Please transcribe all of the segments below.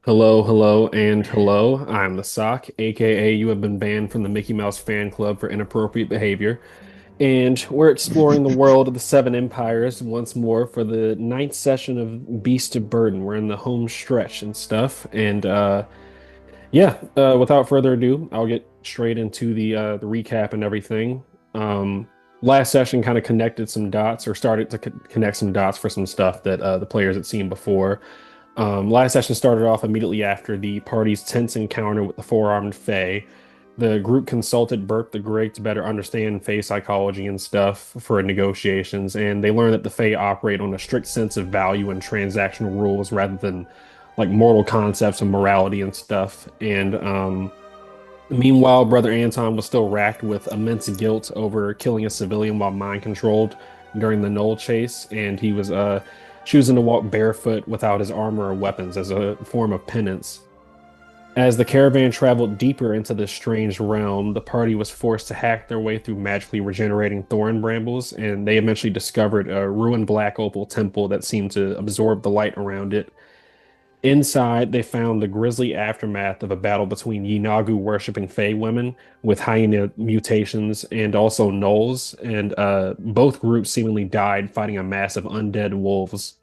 Hello, hello, and hello. I'm the S.O.C.K, aka you have been banned from the Mickey Mouse fan club for inappropriate behavior. And we're exploring the world of the Seven Empires once more for the ninth session of Beast of Burden. We're in the home stretch and stuff. Without further ado, I'll get straight into the recap and everything. Um, Last session kind of connected some dots or started to connect some dots for some stuff that the players had seen before. Last session started off immediately after the party's tense encounter with the four-armed Fae. The group consulted Burke the Great to better understand Fae psychology and stuff for negotiations, and they learned that the Fae operate on a strict sense of value and transactional rules rather than like moral concepts and morality and stuff. And meanwhile, Brother Anton was still racked with immense guilt over killing a civilian while mind controlled during the Knoll chase, and he was choosing to walk barefoot without his armor or weapons as a form of penance. As the caravan traveled deeper into this strange realm, the party was forced to hack their way through magically regenerating thorn brambles, and they eventually discovered a ruined black opal temple that seemed to absorb the light around it. Inside, they found the grisly aftermath of a battle between Yeenagu worshipping Fey women with hyena mutations and also gnolls, and both groups seemingly died fighting a mass of undead wolves.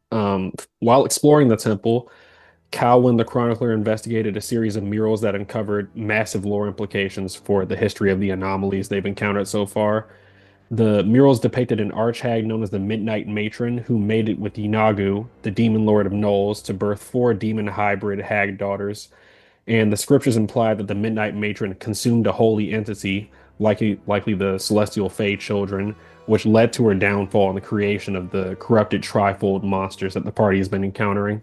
While exploring the temple, Calwin the Chronicler investigated a series of murals that uncovered massive lore implications for the history of the anomalies they've encountered so far. The murals depicted an archhag known as the Midnight Matron who mated with Yeenagu, the demon lord of Knolls, to birth four demon hybrid hag daughters. And the scriptures imply that the Midnight Matron consumed a holy entity, likely the celestial Fae children, which led to her downfall and the creation of the corrupted trifold monsters that the party has been encountering.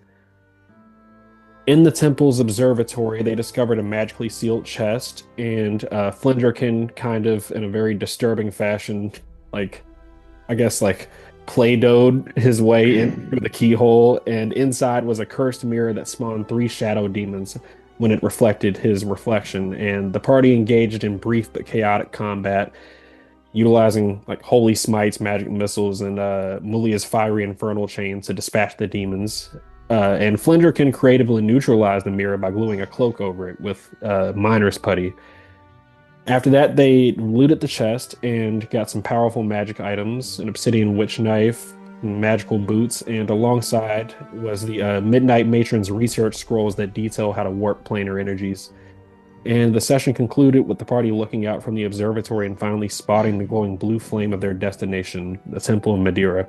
In the temple's observatory, they discovered a magically sealed chest, and Flindrikin, kind of in a very disturbing fashion, like I guess like play-dohed his way in through the keyhole, and inside was a cursed mirror that spawned three shadow demons when it reflected his reflection. And the party engaged in brief but chaotic combat, utilizing like holy smites, magic missiles, and Mulia's fiery infernal chain to dispatch the demons. And Flinder can creatively neutralize the mirror by gluing a cloak over it with miner's putty. After that, they looted the chest and got some powerful magic items, an obsidian witch knife, magical boots, and alongside was the Midnight Matron's research scrolls that detail how to warp planar energies. And the session concluded with the party looking out from the observatory and finally spotting the glowing blue flame of their destination, the Temple of Madeera.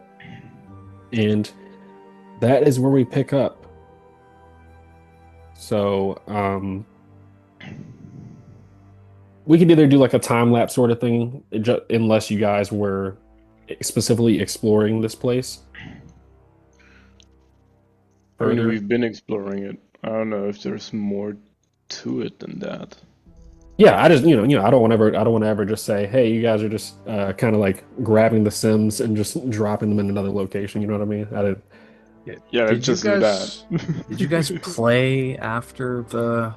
And that is where we pick up. So, we could either do like a time lapse sort of thing, unless you guys were specifically exploring this place I mean, further. we've been exploring it. I don't know if there's more to it than that. Yeah, I just I don't want to ever just say, hey, you guys are just kind of like grabbing the Sims and just dropping them in another location. You know what I mean? Yeah. Yeah, let's Did you just do that. guys did you guys play after the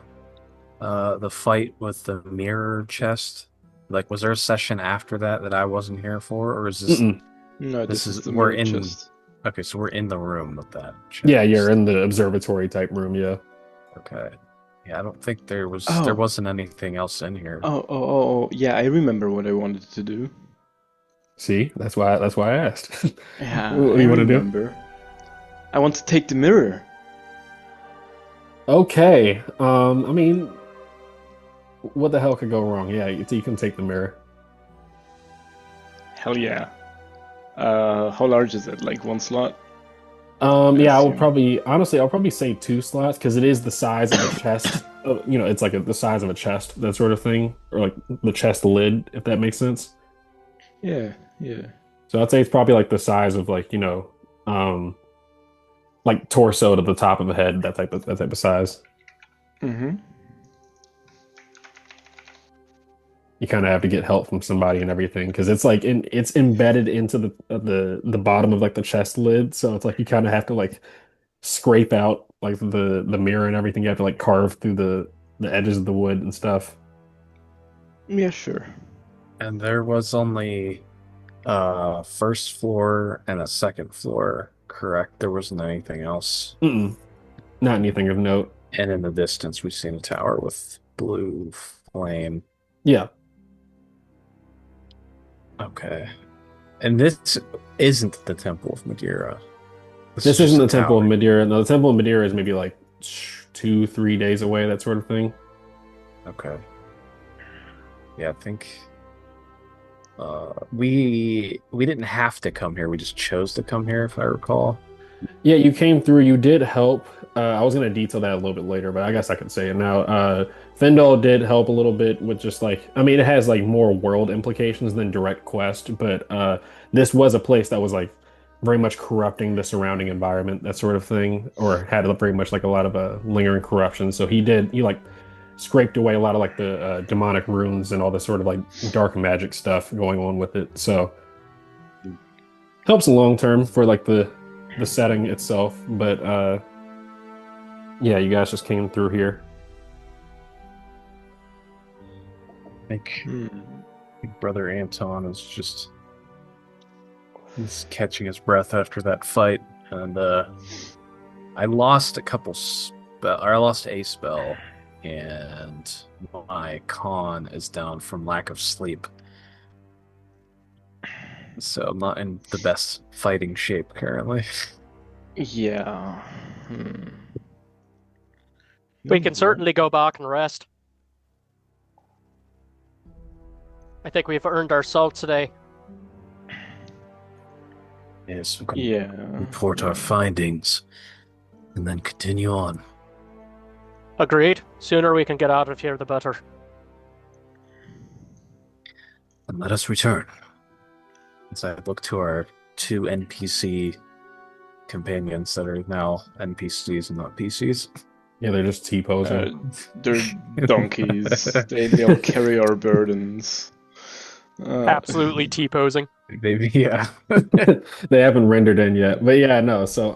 fight with the mirror chest? Like, was there a session after that that I wasn't here for, or is this Mm-mm. No, this this is is the we're mirror in chest. okay, so we're in the room with that Yeah, you're chest. in the observatory type room. Yeah. Okay. Yeah, I don't think there Oh, wasn't anything else in here. yeah, I remember what I wanted to do. See, that's why I asked. Yeah, What do I you want to do? remember. I want to take the mirror. Okay. I mean, what the hell could go wrong? Yeah, you can take the mirror. Hell yeah. How large is it? Like one slot, I Yeah, I would assume. probably honestly, I'll probably say two slots because it is the size of a chest. It's like the size of a chest, that sort of thing, or like the chest lid, if that makes sense. Yeah, yeah. So I'd say it's probably like the size of like torso to the top of the head, that type of size. Mm-hmm. You kind of have to get help from somebody and everything because it's embedded into the bottom of like the chest lid, so it's like you kind of have to like scrape out like the mirror and everything. You have to like carve through the edges of the wood and stuff. Yeah, sure. And there was only first floor and a second floor, correct? There wasn't anything else. Mm-mm. Not anything of note. And in the distance, we've seen a tower with blue flame. Yeah, Okay. And this isn't the Temple of Madeira. This is this isn't just a the Temple of tower. Madeira. No, the Temple of Madeira is maybe like 2, 3 days away, that sort of thing. Okay. Yeah, I think we didn't have to come here. We just chose to come here, if I recall. Yeah, you came through. You did help. I was going to detail that a little bit later, but I guess I could say it now. Fendel did help a little bit with just like, I mean, it has like more world implications than direct quest, but this was a place that was like very much corrupting the surrounding environment, that sort of thing, or had very much like a lot of lingering corruption. So he like scraped away a lot of like the demonic runes and all this sort of like dark magic stuff going on with it. So helps long term for like the setting itself, but yeah, you guys just came through here. I think Brother Anton is just he's catching his breath after that fight, and I lost a couple spell. Or I lost a spell, and my con is down from lack of sleep. So I'm not in the best fighting shape currently. Yeah. We can certainly go back and rest. I think we've earned our salt today. Yes, we can Yeah. report our findings and then continue on. Agreed. Sooner we can get out of here, the better. And let us return. As I look to our two NPC companions that are now NPCs and not PCs. Yeah, they're just T-posing. They're donkeys. they all carry our burdens. Absolutely T-posing. Maybe, yeah. They haven't rendered in yet, but yeah, no. So,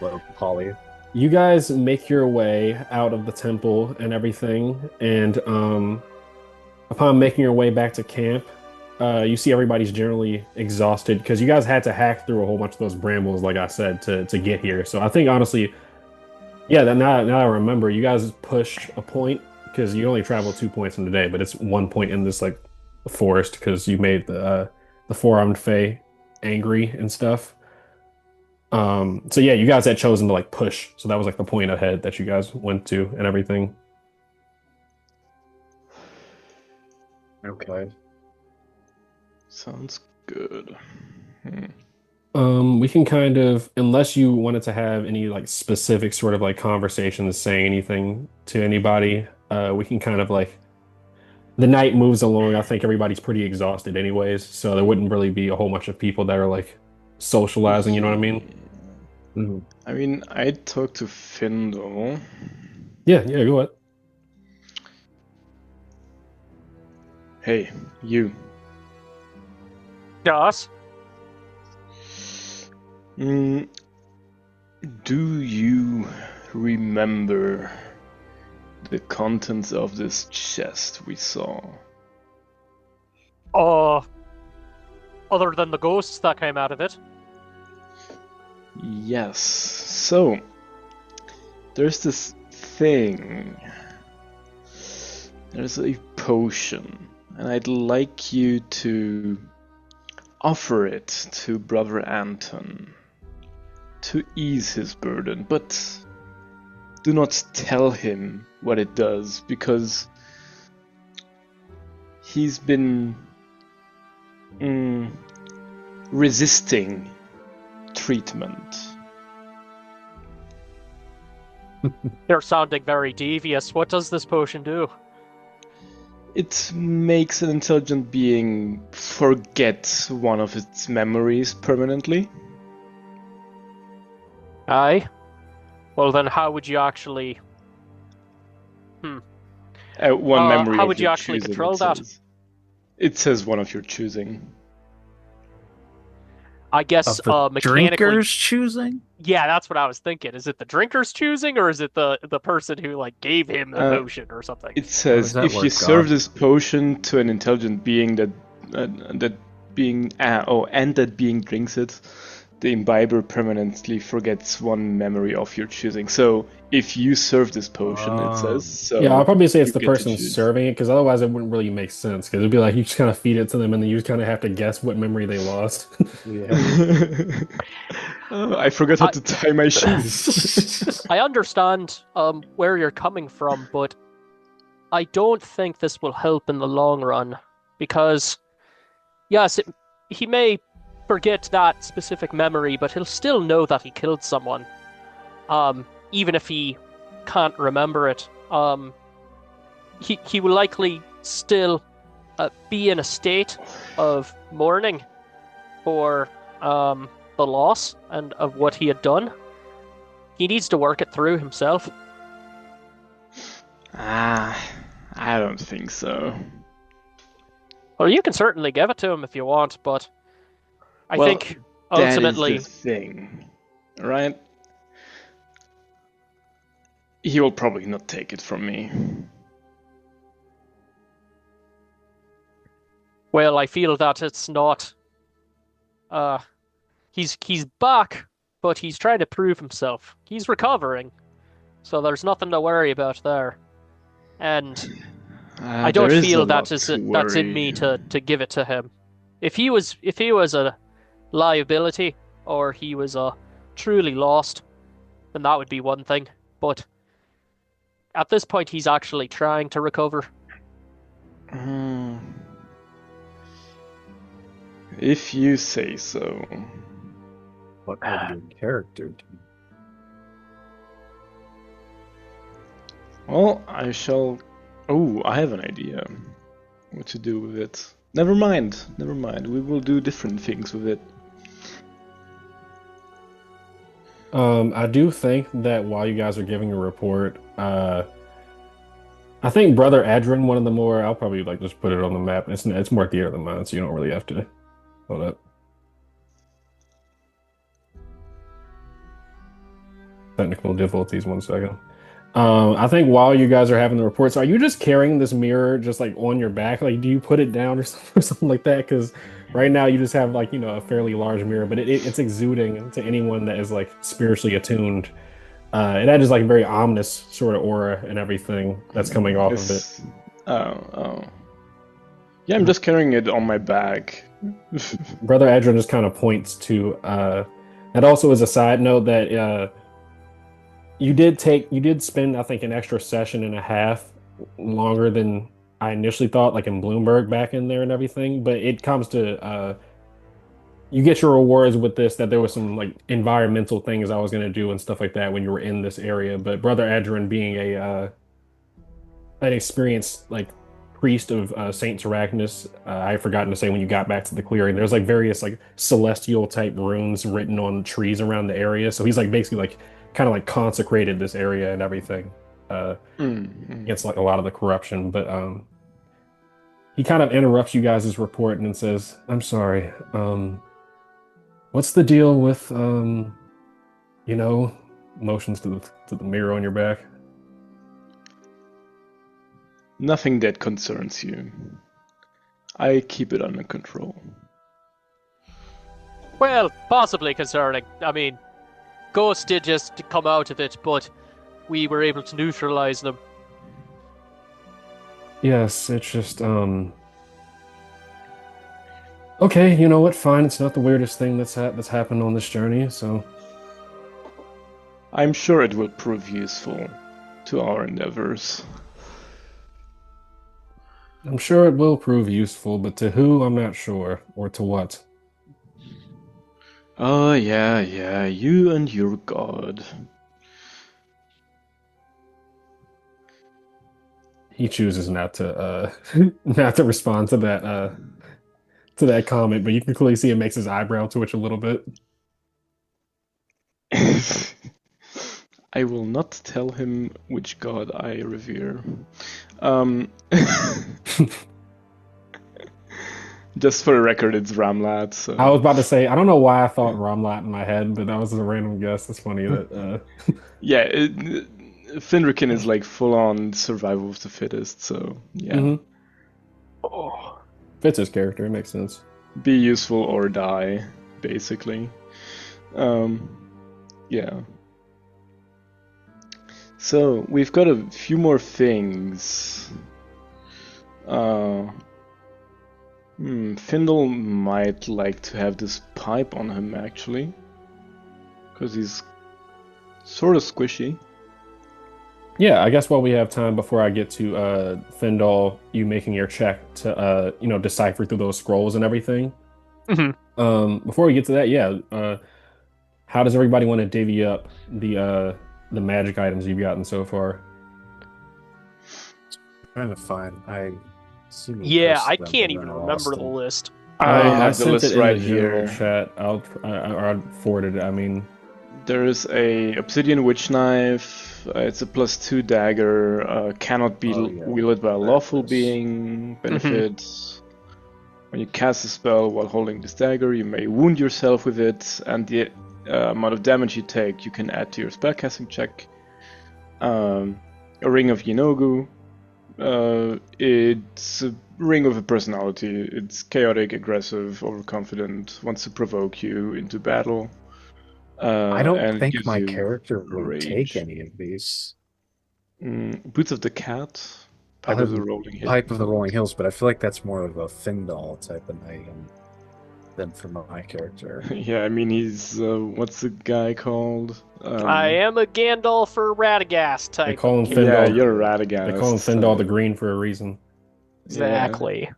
Low poly. you guys make your way out of the temple and everything, and upon making your way back to camp, you see everybody's generally exhausted because you guys had to hack through a whole bunch of those brambles, like I said, to get here. So I think honestly, yeah, that now I remember, you guys pushed a point because you only travel 2 points in the day, but it's 1 point in this like forest because you made the four-armed fae angry and stuff. So yeah, you guys had chosen to like push, so that was like the point ahead that you guys went to and everything. Okay. Sounds good. We can kind of, unless you wanted to have any like specific sort of like conversations, saying anything to anybody, we can kind of like the night moves along. I think everybody's pretty exhausted anyways, so there wouldn't really be a whole bunch of people that are like socializing, you know what I mean? Mhm. I mean, I talked to Findle. Yeah, go ahead. Hey, you. Yes? Do you remember the contents of this chest we saw? Other than the ghosts that came out of it. Yes. So, there's this thing. There's a potion, and I'd like you to offer it to Brother Anton to ease his burden, but do not tell him what it does, because he's been resisting treatment. You're sounding very devious. What does this potion do? It makes an intelligent being forget one of its memories permanently. Aye? Well then how would you actually... One memory how of would you your actually choosing, control that? It says one of your choosing. I guess Of the mechanically... drinkers choosing? Yeah, that's what I was thinking. Is it the drinker's choosing, or is it the person who like gave him the potion or something? It says that if you work, serve God? this potion to an intelligent being that being drinks it, the imbiber permanently forgets one memory of your choosing. So if you serve this potion, it says, so yeah, I'll probably say it's you the get to person choose. serving it, because otherwise it wouldn't really make sense. Because it'd be like you just kind of feed it to them, and then you just kind of have to guess what memory they lost. Yeah. Oh, I forgot how to tie my shoes. I understand where you're coming from, but I don't think this will help in the long run because, yes, he may forget that specific memory, but he'll still know that he killed someone, even if he can't remember it. He will likely still be in a state of mourning for the loss and of what he had done. He needs to work it through himself. I don't think so. Well, you can certainly give it to him if you want, but I think ultimately that is the thing, right? He will probably not take it from me. well, I feel that it's not he's back, but he's trying to prove himself. He's recovering. So there's nothing to worry about there. And I don't feel that's in me to give it to him. If he was a liability or he was truly lost, then that would be one thing. But at this point, he's actually trying to recover. If you say so. What would your character do? Well, I shall... Oh, I have an idea what to do with it. Never mind. We will do different things with it. I do think that while you guys are giving a report, I think Brother Adrin, one of the more, I'll probably like just put it on the map. It's more theater than mine, so you don't really have to hold up. Technical difficulties, 1 second. I think while you guys are having the reports, are you just carrying this mirror just like on your back? Like, do you put it down or something like that? Because right now you just have like, a fairly large mirror, but it's exuding to anyone that is like spiritually attuned. It has just like a very ominous sort of aura and everything that's coming off of it. Oh. Yeah, I'm just carrying it on my back. Brother Adrian just kind of points to, that also is a side note that, you did spend, I think, an extra session and a half longer than I initially thought, like in Bloomberg back in there and everything. But it comes to you get your rewards with this, that there was some like environmental things I was going to do and stuff like that when you were in this area. But Brother Adrian being an experienced like priest of Saint Arachnus, I had forgotten to say when you got back to the clearing, there's like various like celestial type runes written on trees around the area. So he's like basically like kind of like consecrated this area and everything against like a lot of the corruption. But he kind of interrupts you guys' report and then says, I'm sorry, what's the deal with motions to the mirror on your back? Nothing that concerns you. I keep it under control. Well, possibly concerning. I mean, ghosts did just come out of it, but we were able to neutralize them. Yes, it's just okay, you know what? Fine, it's not the weirdest thing that's happened on this journey, so I'm sure it will prove useful to our endeavors. I'm sure it will prove useful, but to who, I'm not sure, or to what. Oh, yeah, you and your god. He chooses not to not to respond to that comment, but you can clearly see it makes his eyebrow twitch a little bit. I will not tell him which god I revere. Just for the record, it's Ramlat. So. I was about to say, I don't know why I thought Ramlat in my head, but that was a random guess. It's funny that... Yeah, Flindrikin is like full-on survival of the fittest, so yeah. Mm-hmm. Fits his character, it makes sense. Be useful or die, basically. Yeah. So we've got a few more things. Findle might like to have this pipe on him actually, because he's sort of squishy. Yeah, I guess while we have time before I get to Findle, you making your check to decipher through those scrolls and everything. Before we get to that, yeah, how does everybody want to divvy up the magic items you've gotten so far? Trying to find. Yeah, I can't even remember the list. I sent list it in right the general here. chat. I'll forward it. I mean, there is a obsidian witch knife. It's a +2 dagger. Cannot be wielded by a lawful being. Benefits. When you cast a spell while holding this dagger, you may wound yourself with it, and the amount of damage you take you can add to your spellcasting check. A ring of Yinogu. It's a ring of a personality. It's chaotic, aggressive, overconfident, wants to provoke you into battle. I don't think my character would take any of these. Boots of the Cat, Pipe of the Rolling Hills. Pipe of the Rolling Hills, but I feel like that's more of a Findle type of item than for my character. Yeah, I mean he's what's the guy called? I am a Gandalf or Radagast type. They call him Findle. Yeah, you're a Radagast. They call him Findle the Green for a reason. Exactly.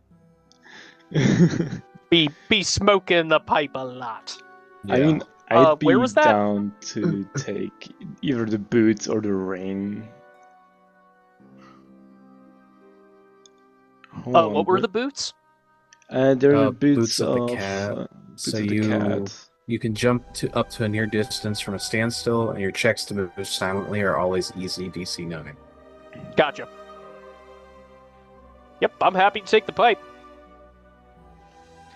Yeah. be smoking the pipe a lot. Yeah. I mean, I'd be down to take either the boots or the ring. What were the boots? They're the boots of the cat. So you can jump up to a near distance from a standstill, and your checks to move silently are always easy DC 9. Gotcha. Yep, I'm happy to take the pipe.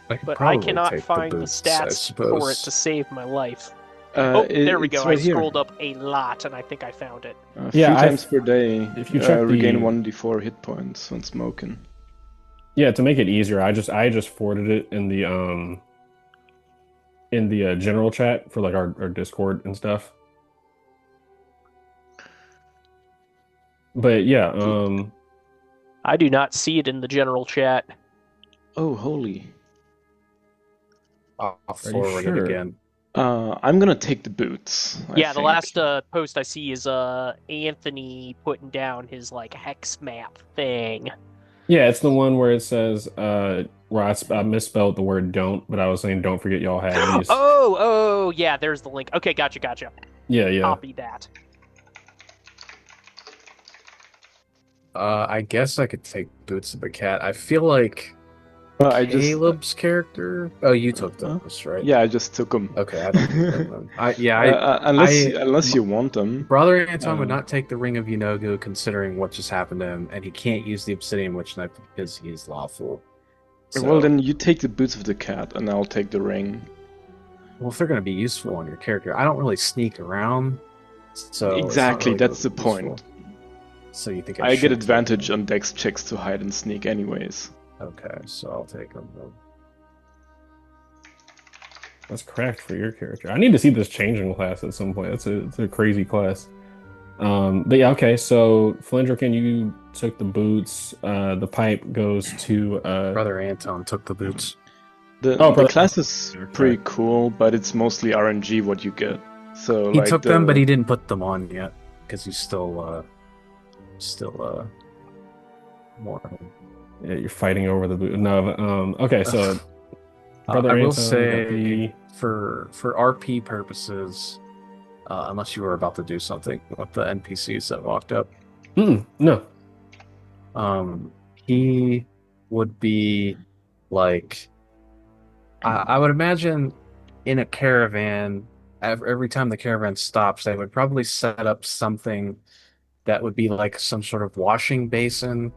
But I cannot find the stats for it to save my life. There we go. Right, I scrolled up a lot, and I think I found it. 3 times per day. If you regain 1d4 hit points when smoking. Yeah, to make it easier, I just forwarded it in the general chat for like our Discord and stuff. But yeah, I do not see it in the general chat. Oh, holy. I'll forward it again. I'm gonna take the boots. The last post I see is Anthony putting down his like hex map thing. Yeah, it's the one where it says where I misspelled the word "don't," but I was saying "don't forget y'all have these." Oh, yeah. There's the link. Okay, gotcha. Yeah. Copy that. I guess I could take Boots of the Cat. I feel like Caleb's character. Oh, you took those, right? Yeah, I just took them. Okay, I don't take them. Unless you want them. Brother Anton would not take the Ring of Yinogu, considering what just happened to him, and he can't use the Obsidian Witch Knife because he is lawful. So, well, then you take the Boots of the Cat, and I'll take the ring. Well, if they're going to be useful on your character, I don't really sneak around. So exactly, really that's the point. Useful. So you think I get advantage on dex checks to hide and sneak, anyways. Okay, so I'll take them. That's cracked for your character. I need to see this changing class at some point. It's a crazy class. But yeah, okay. So Flindrikin, you took the boots. The pipe goes to Brother Anton took the boots. The class is pretty cool, but it's mostly RNG what you get. So he took them, but he didn't put them on yet because he's still more. Yeah, you're fighting over the boot. No, okay. So I will say for RP purposes, unless you were about to do something with the NPCs that walked up. No. He would be like, I would imagine in a caravan, every time the caravan stops, they would probably set up something that would be like some sort of washing basin,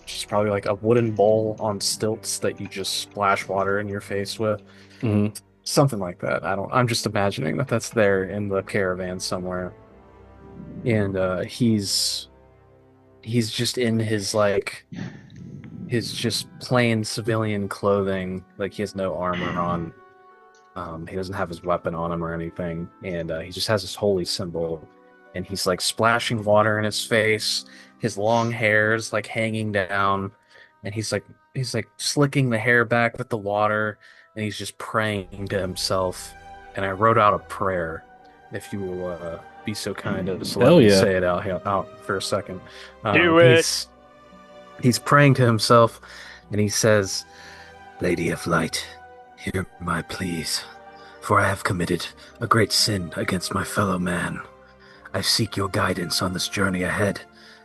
which is probably like a wooden bowl on stilts that you just splash water in your face with. Mm-hmm. Something like that. I'm just imagining that that's there in the caravan somewhere. And he's just in his just plain civilian clothing, like he has no armor on. He doesn't have his weapon on him or anything, and he just has this holy symbol, and he's like splashing water in his face. His long hair's like hanging down, and he's like slicking the hair back with the water, and he's just praying to himself. And I wrote out a prayer. If you will be so kind as to let Hell me yeah. say it out for a second. Do it. He's praying to himself, and he says, "Lady of Light, hear my pleas, for I have committed a great sin against my fellow man. I seek your guidance on this journey ahead,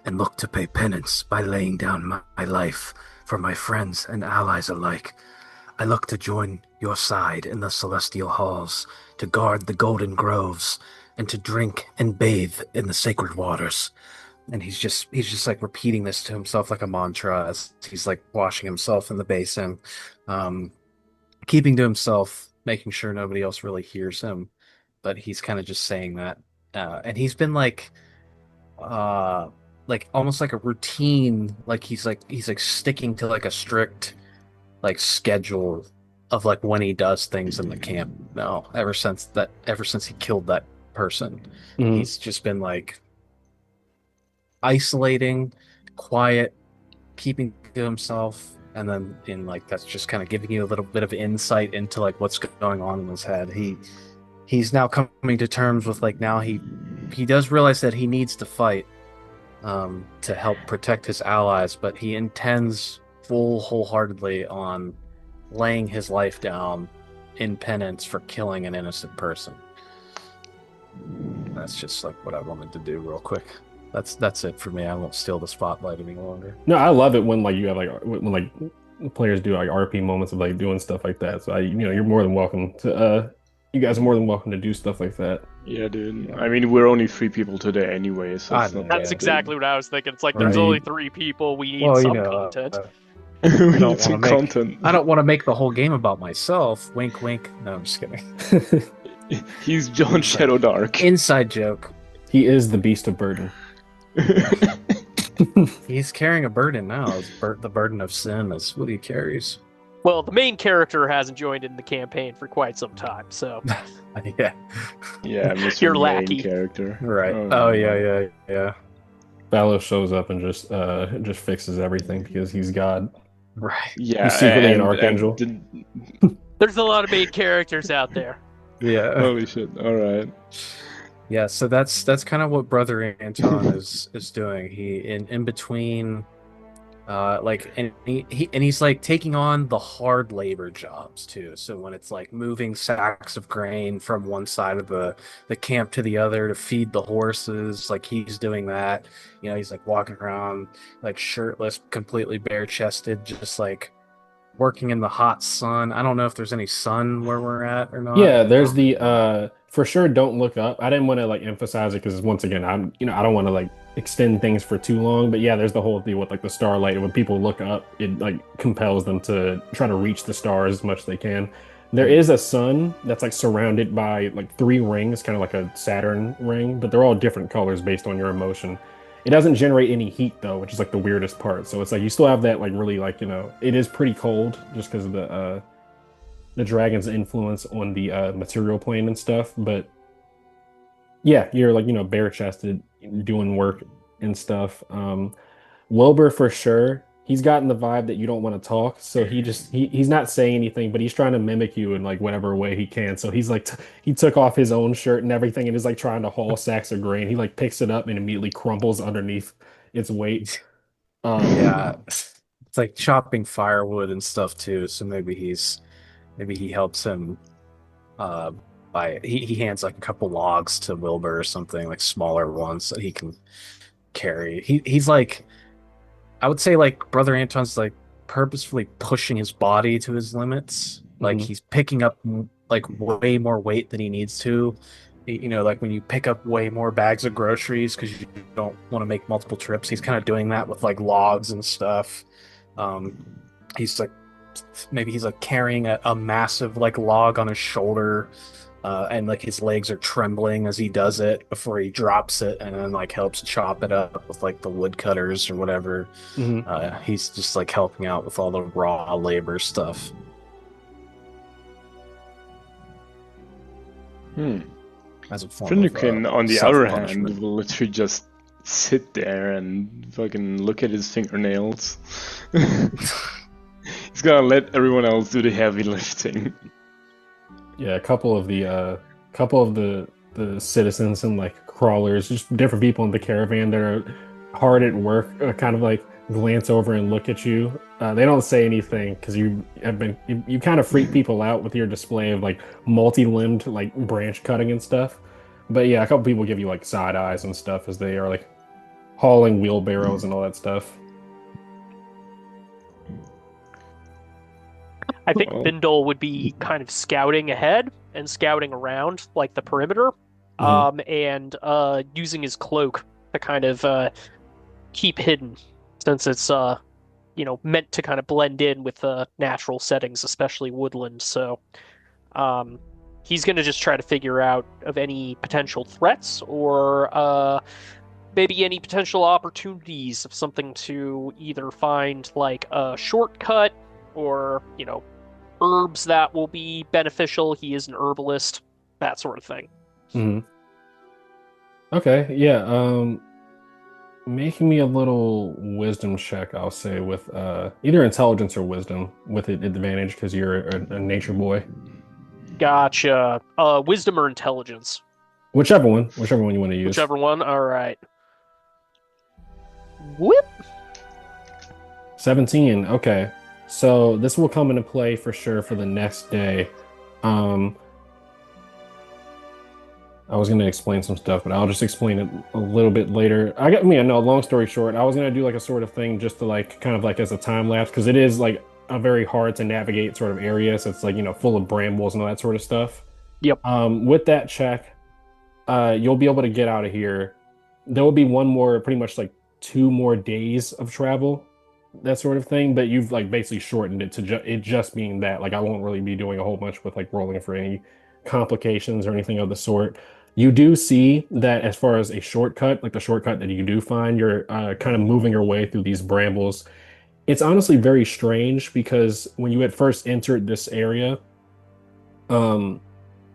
and look to pay penance by laying down my life for my friends and allies alike. I look to join your side in the celestial halls, to guard the golden groves, and to drink and bathe in the sacred waters." And he's just like repeating this to himself like a mantra as he's like washing himself in the basin, um, keeping to himself, making sure nobody else really hears him. But he's kind of just saying that, and he's been like almost like a routine, like he's like sticking to like a strict like schedule of like when he does things in the camp now. Ever since he killed that person, Mhm. he's just been like isolating, quiet, keeping to himself, and then in like that's just kind of giving you a little bit of insight into like what's going on in his head. He's now coming to terms with like now he does realize that he needs to fight to help protect his allies, but he intends wholeheartedly on laying his life down in penance for killing an innocent person. That's just like what I wanted to do real quick. That's it for me. I won't steal the spotlight any longer. No, I love it when like you have like when like players do like RP moments of like doing stuff like that. So you're more than welcome to you guys are more than welcome to do stuff like that. Yeah, dude. I mean, we're only 3 people today anyway, so it's not That's that exactly what I was thinking. It's like Right. there's only 3 people. We need Well, some content. big. We I don't need some wanna make- content. I don't want to make the whole game about myself. Wink, wink. No, I'm just kidding. He's John Shadowdark. Inside joke. He is the beast of burden. He's carrying a burden now. The burden of sin is what he carries. Well, the main character hasn't joined in the campaign for quite some time, so Yeah. Yeah, Mr. Your Main lackey. character. Right. Oh yeah. Fallow shows up and just fixes everything because he's God. Right. Yeah, He's secretly an and archangel. there's a lot of main characters out there. Yeah. Holy shit! All right. Yeah, so that's kind of what Brother Anton is doing. He in between like and he's like taking on the hard labor jobs too. So when it's like moving sacks of grain from one side of the camp to the other to feed the horses, like he's doing that. You know, he's like walking around like shirtless, completely bare chested, just like working in the hot sun. I don't know if there's any sun where we're at or not. Yeah, there's the for sure don't look up. I didn't want to like emphasize it because once again, I don't want to like extend things for too long, but yeah, there's the whole thing with like the starlight. And when people look up, it like compels them to try to reach the stars as much as they can. There is a sun that's like surrounded by like 3 rings, kind of like a Saturn ring, but they're all different colors based on your emotion. It doesn't generate any heat though, which is like the weirdest part. So it's like you still have that like really like, it is pretty cold just because of the dragon's influence on the material plane and stuff. But yeah, you're like, bare chested, doing work and stuff. Wilbur for sure, he's gotten the vibe that you don't want to talk. So he's not saying anything, but he's trying to mimic you in like whatever way he can. So he's like, he took off his own shirt and everything and is like trying to haul sacks of grain. He like picks it up and immediately crumbles underneath its weight. Yeah. It's like chopping firewood and stuff too. So maybe he helps him by he hands like a couple logs to Wilbur or something, like smaller ones that he can carry. He's like, I would say like Brother Anton's like purposefully pushing his body to his limits. Like he's picking up like way more weight than he needs to. Like when you pick up way more bags of groceries because you don't want to make multiple trips. He's kind of doing that with like logs and stuff. He's like, maybe he's like carrying a massive like log on his shoulder, and like his legs are trembling as he does it before he drops it, and then like helps chop it up with like the wood cutters or whatever. He's just like helping out with all the raw labor stuff. As a form Flindrikin, of on the other self-punishment. hand, will literally just sit there and fucking look at his fingernails. He's gonna let everyone else do the heavy lifting. Yeah, a couple of the citizens and like crawlers, just different people in the caravan that are hard at work, kind of like glance over and look at you. They don't say anything because you kind of freak people out with your display of like multi-limbed like branch cutting and stuff. But yeah, a couple people give you like side eyes and stuff as they are like hauling wheelbarrows and all that stuff. I think Vindal would be kind of scouting ahead and scouting around like the perimeter, and using his cloak to kind of keep hidden, since it's meant to kind of blend in with natural settings, especially woodland. So he's going to just try to figure out of any potential threats or maybe any potential opportunities of something to either find like a shortcut or herbs that will be beneficial. He is an herbalist, that sort of thing. Okay, yeah. Making me a little wisdom check, I'll say, with either intelligence or wisdom with advantage because you're a nature boy. Gotcha. Wisdom or intelligence? Whichever one you want to use. Whichever one. All right. Whip. 17. Okay. So this will come into play for sure for the next day. I was going to explain some stuff, but I'll just explain it a little bit later. Long story short, I was going to do like a sort of thing just to like kind of like as a time lapse because it is like a very hard to navigate sort of area. So it's like, full of brambles and all that sort of stuff. Yep. With that check, you'll be able to get out of here. There will be pretty much like 2 more days of travel, that sort of thing. But you've like basically shortened it to it just being that. Like I won't really be doing a whole bunch with like rolling for any complications or anything of the sort. You do see that as far as a shortcut, like the shortcut that you do find, you're kind of moving your way through these brambles. It's honestly very strange because when you had first entered this area, I don't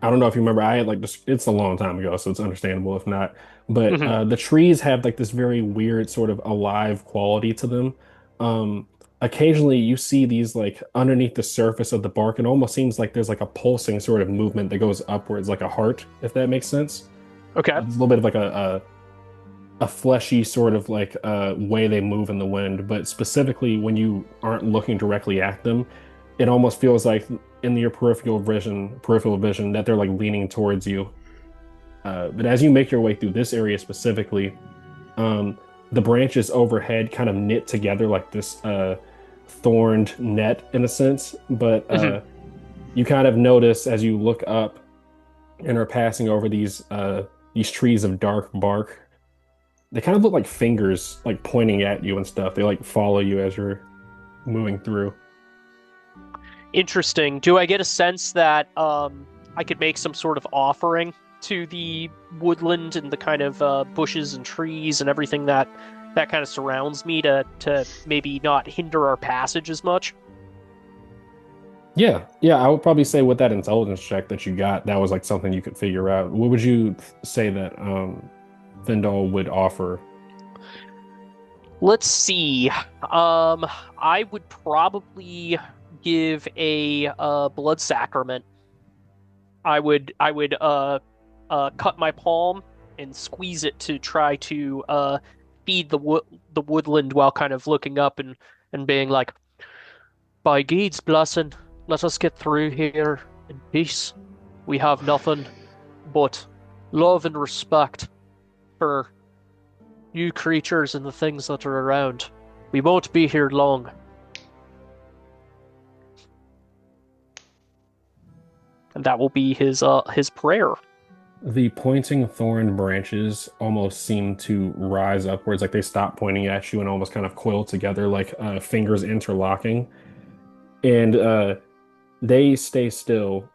know if you remember, I had like this, it's a long time ago, so it's understandable if not. But the trees have like this very weird sort of alive quality to them. Occasionally you see these like underneath the surface of the bark. It almost seems like there's like a pulsing sort of movement that goes upwards, like a heart, if that makes sense. Okay. It's a little bit of like a fleshy sort of like way they move in the wind. But specifically when you aren't looking directly at them, it almost feels like in your peripheral vision that they're like leaning towards you. But as you make your way through this area specifically, the branches overhead kind of knit together like this thorned net in a sense. But you kind of notice as you look up and are passing over these trees of dark bark, they kind of look like fingers like pointing at you and stuff. They like follow you as you're moving through. Interesting. Do I get a sense that I could make some sort of offering to the woodland and the kind of bushes and trees and everything that kind of surrounds me to maybe not hinder our passage as much? Yeah, I would probably say with that intelligence check that you got, that was like something you could figure out. What would you say that Vindal would offer? Let's see. I would probably give a blood sacrament. I would cut my palm and squeeze it to try to feed the woodland while kind of looking up and being like, by Geed's blessing, let us get through here in peace. We have nothing but love and respect for you creatures and the things that are around. We won't be here long. And that will be his prayer. The pointing thorn branches almost seem to rise upwards, like they stop pointing at you and almost kind of coil together like fingers interlocking. And they stay still.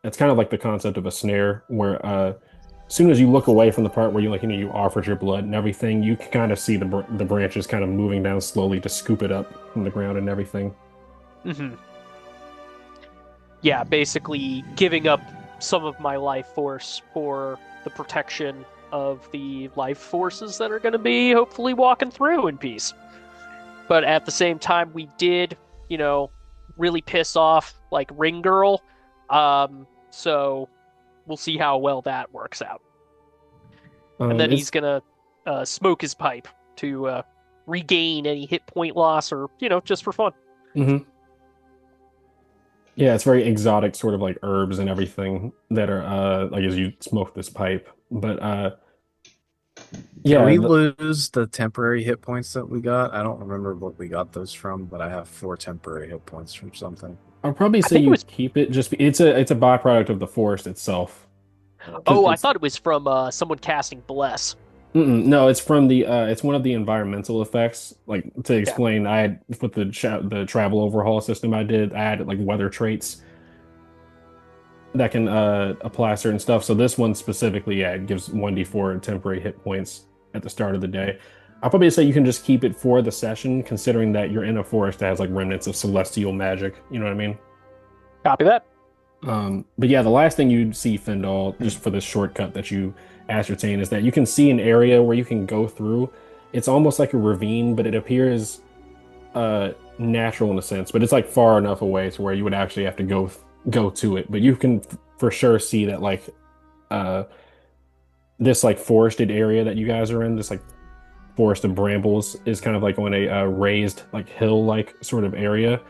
It's kind of like the concept of a snare, where as soon as you look away from the part where you offered your blood and everything, you can kind of see the branches kind of moving down slowly to scoop it up from the ground and everything. Yeah, basically giving up some of my life force for the protection of the life forces that are going to be hopefully walking through in peace. But at the same time, we did, really piss off like Ring Girl. So we'll see how well that works out. And then he's going to smoke his pipe to regain any hit point loss or, just for fun. Mm-hmm. Yeah, it's very exotic, sort of like herbs and everything that are like as you smoke this pipe. But Can we lose the temporary hit points that we got? I don't remember what we got those from, but I have 4 temporary hit points from something. I'll probably say you keep it. It's a byproduct of the forest itself. Oh, I thought it was from someone casting Bless. No, it's from the it's one of the environmental effects. Like to explain, I had with the travel overhaul system I added like weather traits that can apply certain stuff. So this one specifically, it gives 1d4 temporary hit points at the start of the day. I'll probably say you can just keep it for the session, considering that you're in a forest that has like remnants of celestial magic. You know what I mean? Copy that. But yeah, the last thing you see, Findall, just for this shortcut that you ascertain, is that you can see an area where you can go through. It's almost like a ravine, but it appears natural in a sense. But it's like far enough away to where you would actually have to go to it. But you can for sure see that like this like forested area that you guys are in, this like forest of brambles, is kind of like on a raised like hill like sort of area.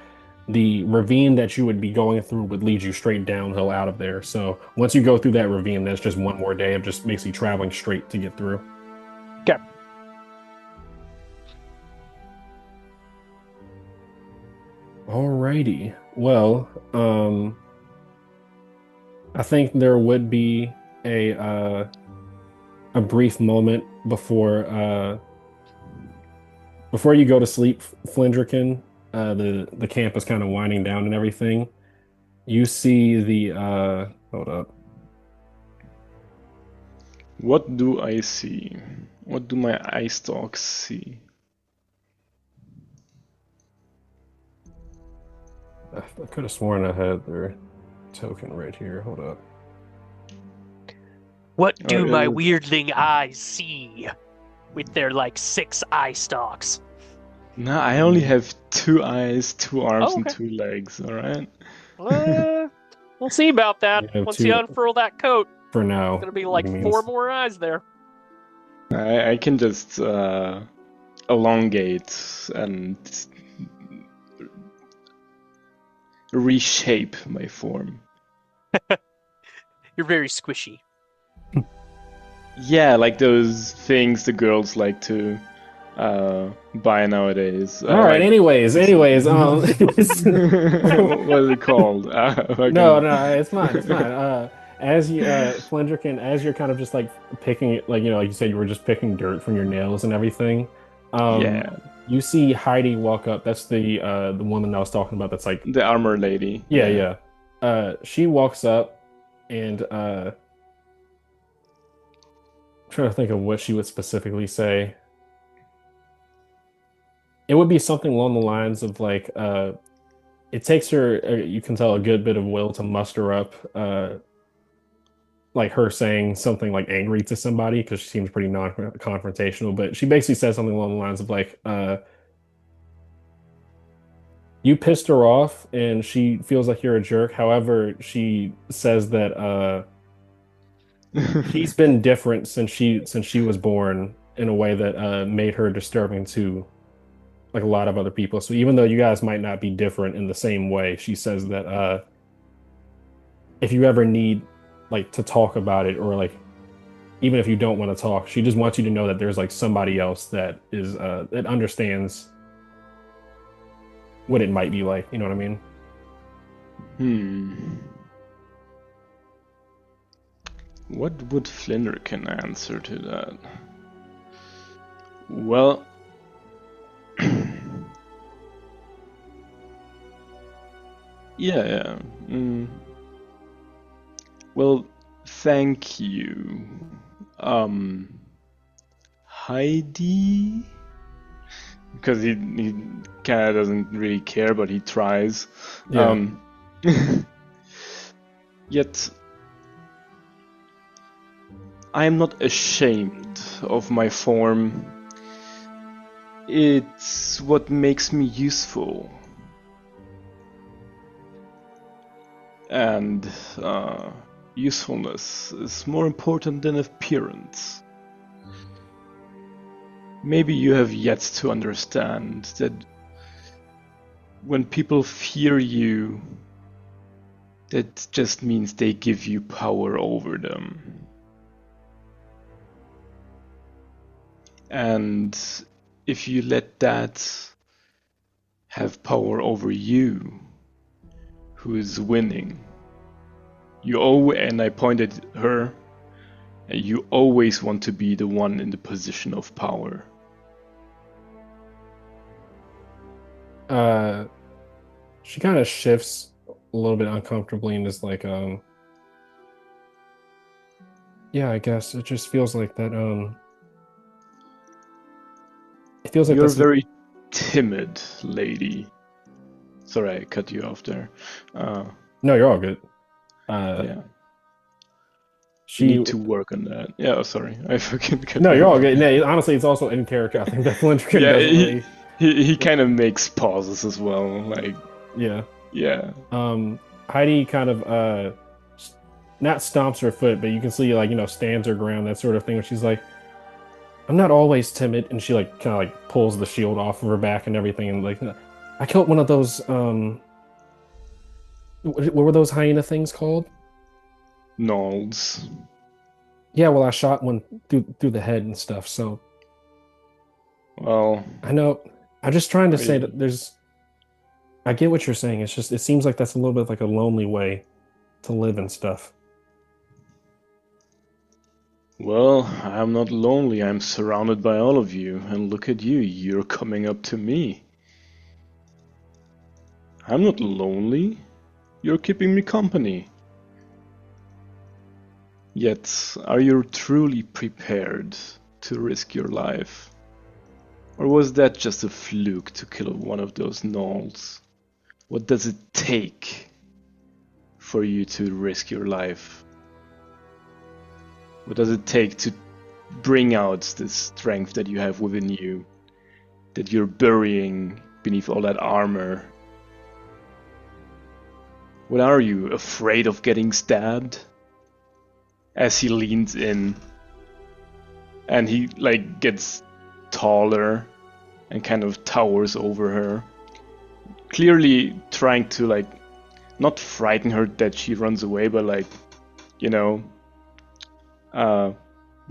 The ravine that you would be going through would lead you straight downhill out of there. So once you go through that ravine, that's just one more day of just basically traveling straight to get through. Okay. Alrighty. Well, I think there would be a brief moment before you go to sleep, Flindrikin. The camp is kind of winding down and everything. You see the hold up. What do I see? What do my eye stalks see? I could have sworn I had their token right here. Hold up. What do my weirdling eyes see with their like 6 eye stalks? No, I only have 2 eyes, 2 arms, and 2 legs. All right. We'll see about that once you unfurl that coat. For now, there's gonna be like 4 more eyes there. I can just elongate and reshape my form. You're very squishy. Yeah, like those things the girls like to buy nowadays. All right. Anyways, what is it called? No, it's fine. It's fine. As you, Flindrikin, as you're kind of just like picking, like like you said, you were just picking dirt from your nails and everything. Yeah. You see Heidi walk up. That's the woman I was talking about. That's like the armor lady. Yeah. She walks up and trying to think of what she would specifically say. It would be something along the lines of like, it takes her, you can tell, a good bit of will to muster up, like her saying something like angry to somebody, because she seems pretty non-confrontational, but she basically says something along the lines of like, you pissed her off and she feels like you're a jerk. However, she says that she's been different since she was born in a way that made her disturbing to like a lot of other people. So even though you guys might not be different in the same way, she says that if you ever need like to talk about it, or like even if you don't want to talk, she just wants you to know that there's like somebody else that is that understands what it might be like. You know what I mean? What would Flindrikin answer to that? Well, yeah. Well, thank you, Heidi, because he kind of doesn't really care, but he tries. Yeah. Yet, I am not ashamed of my form. It's what makes me useful. And usefulness is more important than appearance. Maybe you have yet to understand that when people fear you, that just means they give you power over them. And if you let that have power over you, who is winning, and I pointed at her, you always want to be the one in the position of power. She kind of shifts a little bit uncomfortably and is like, yeah, I guess it just feels like that, it feels like You're that's very timid, lady. Sorry, I cut you off there. No, you're all good. Yeah. She You need to work on that. Yeah, sorry. I fucking cut No, you you're all off. good. No, honestly, it's also in character. I think that Flindrikin Yeah, doesn't really. he kind of makes pauses as well. Like, Yeah. yeah. Heidi kind of not stomps her foot, but you can see like, stands her ground, that sort of thing. Where she's like, I'm not always timid, and she like kind of like pulls the shield off of her back and everything, and like, I killed one of those what were those hyena things called? Nolds. Yeah, well, I shot one through the head and stuff. So, well, I know. I'm just trying to say that there's. I get what you're saying. It's just it seems like that's a little bit like a lonely way to live and stuff. Well, I'm not lonely. I'm surrounded by all of you, and look at you. You're coming up to me. I'm not lonely. You're keeping me company. Yet, are you truly prepared to risk your life? Or was that just a fluke to kill one of those gnolls? What does it take for you to risk your life? What does it take to bring out the strength that you have within you, that you're burying beneath all that armor? What are you, afraid of getting stabbed? As he leans in and he like gets taller and kind of towers over her, clearly trying to like not frighten her that she runs away, but like, be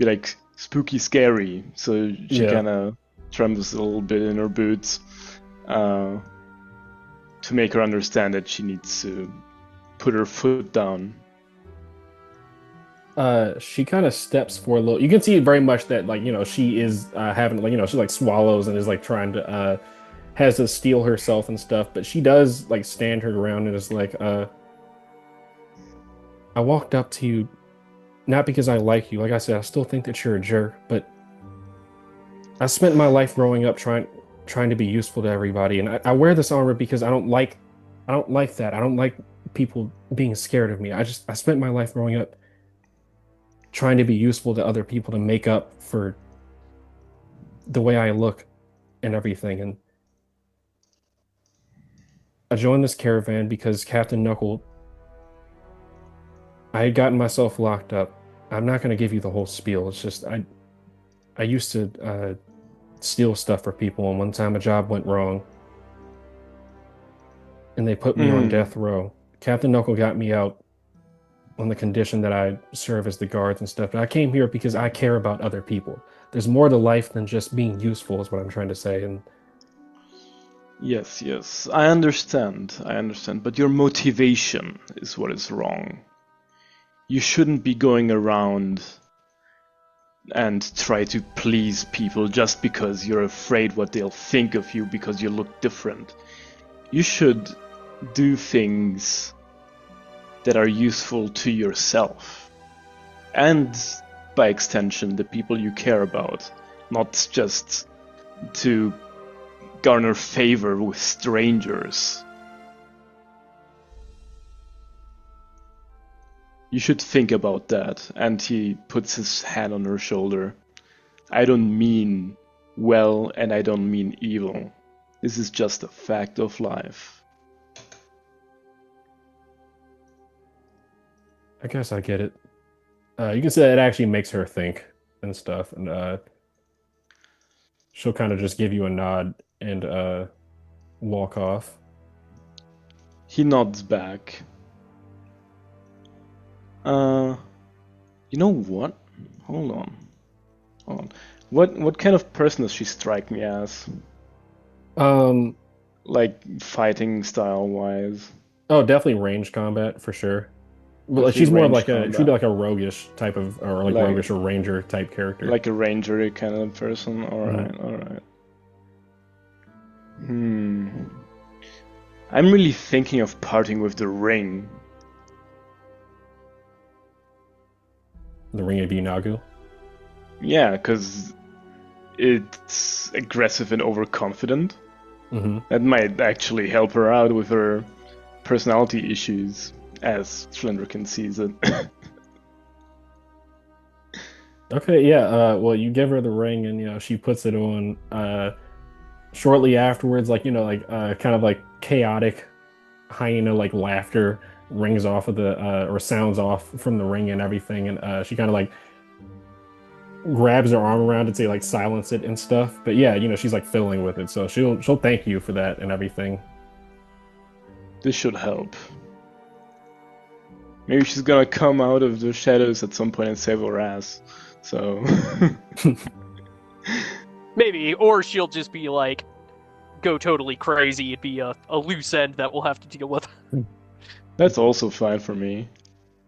like spooky scary, so she kind of trembles a little bit in her boots to make her understand that she needs to put her foot down. She kind of steps for a little. You can see very much that like she is having like she like swallows and is like trying to has to steel herself and stuff, but she does like stand her ground and is like I walked up to you not because I like you. Like I said, I still think that you're a jerk, but I spent my life growing up trying to be useful to everybody, and I wear this armor because I don't like that. I don't like people being scared of me. I spent my life growing up trying to be useful to other people to make up for the way I look and everything. And I joined this caravan because Captain Knuckle, I had gotten myself locked up. I'm not going to give you the whole spiel. It's just I used to steal stuff for people, and one time a job went wrong, and they put me on death row. Captain Knuckle got me out on the condition that I serve as the guards and stuff. But I came here because I care about other people. There's more to life than just being useful, is what I'm trying to say. And yes, I understand, but your motivation is what is wrong. You shouldn't be going around and try to please people just because you're afraid what they'll think of you because you look different. You should do things that are useful to yourself and, by extension, the people you care about, not just to garner favor with strangers. You should think about that. And he puts his hand on her shoulder. I don't mean well and I don't mean evil. This is just a fact of life. I guess I get it. You can say it actually makes her think and stuff, and she'll kind of just give you a nod and walk off. He nods back. You know what? Hold on. What kind of person does she strike me as? Like fighting style wise. Oh, definitely range combat for sure. Well, she's more of like she'd be like a roguish type of, or like roguish or ranger type character. Like a ranger kind of person. All right. I'm really thinking of parting with the ring. The Ring of Yunagu? Yeah, because it's aggressive and overconfident. That might actually help her out with her personality issues, as Flindrikin sees it. Okay, yeah. Well, you give her the ring, and she puts it on. Shortly afterwards, like kind of like chaotic hyena like laughter rings off of the or sounds off from the ring and everything, and she kind of like grabs her arm around it to like silence it and stuff. But yeah, she's like fiddling with it, so she'll thank you for that and everything. This should help. Maybe she's gonna come out of the shadows at some point and save her ass. So maybe, or she'll just be like, go totally crazy. It'd be a loose end that we'll have to deal with. That's also fine for me.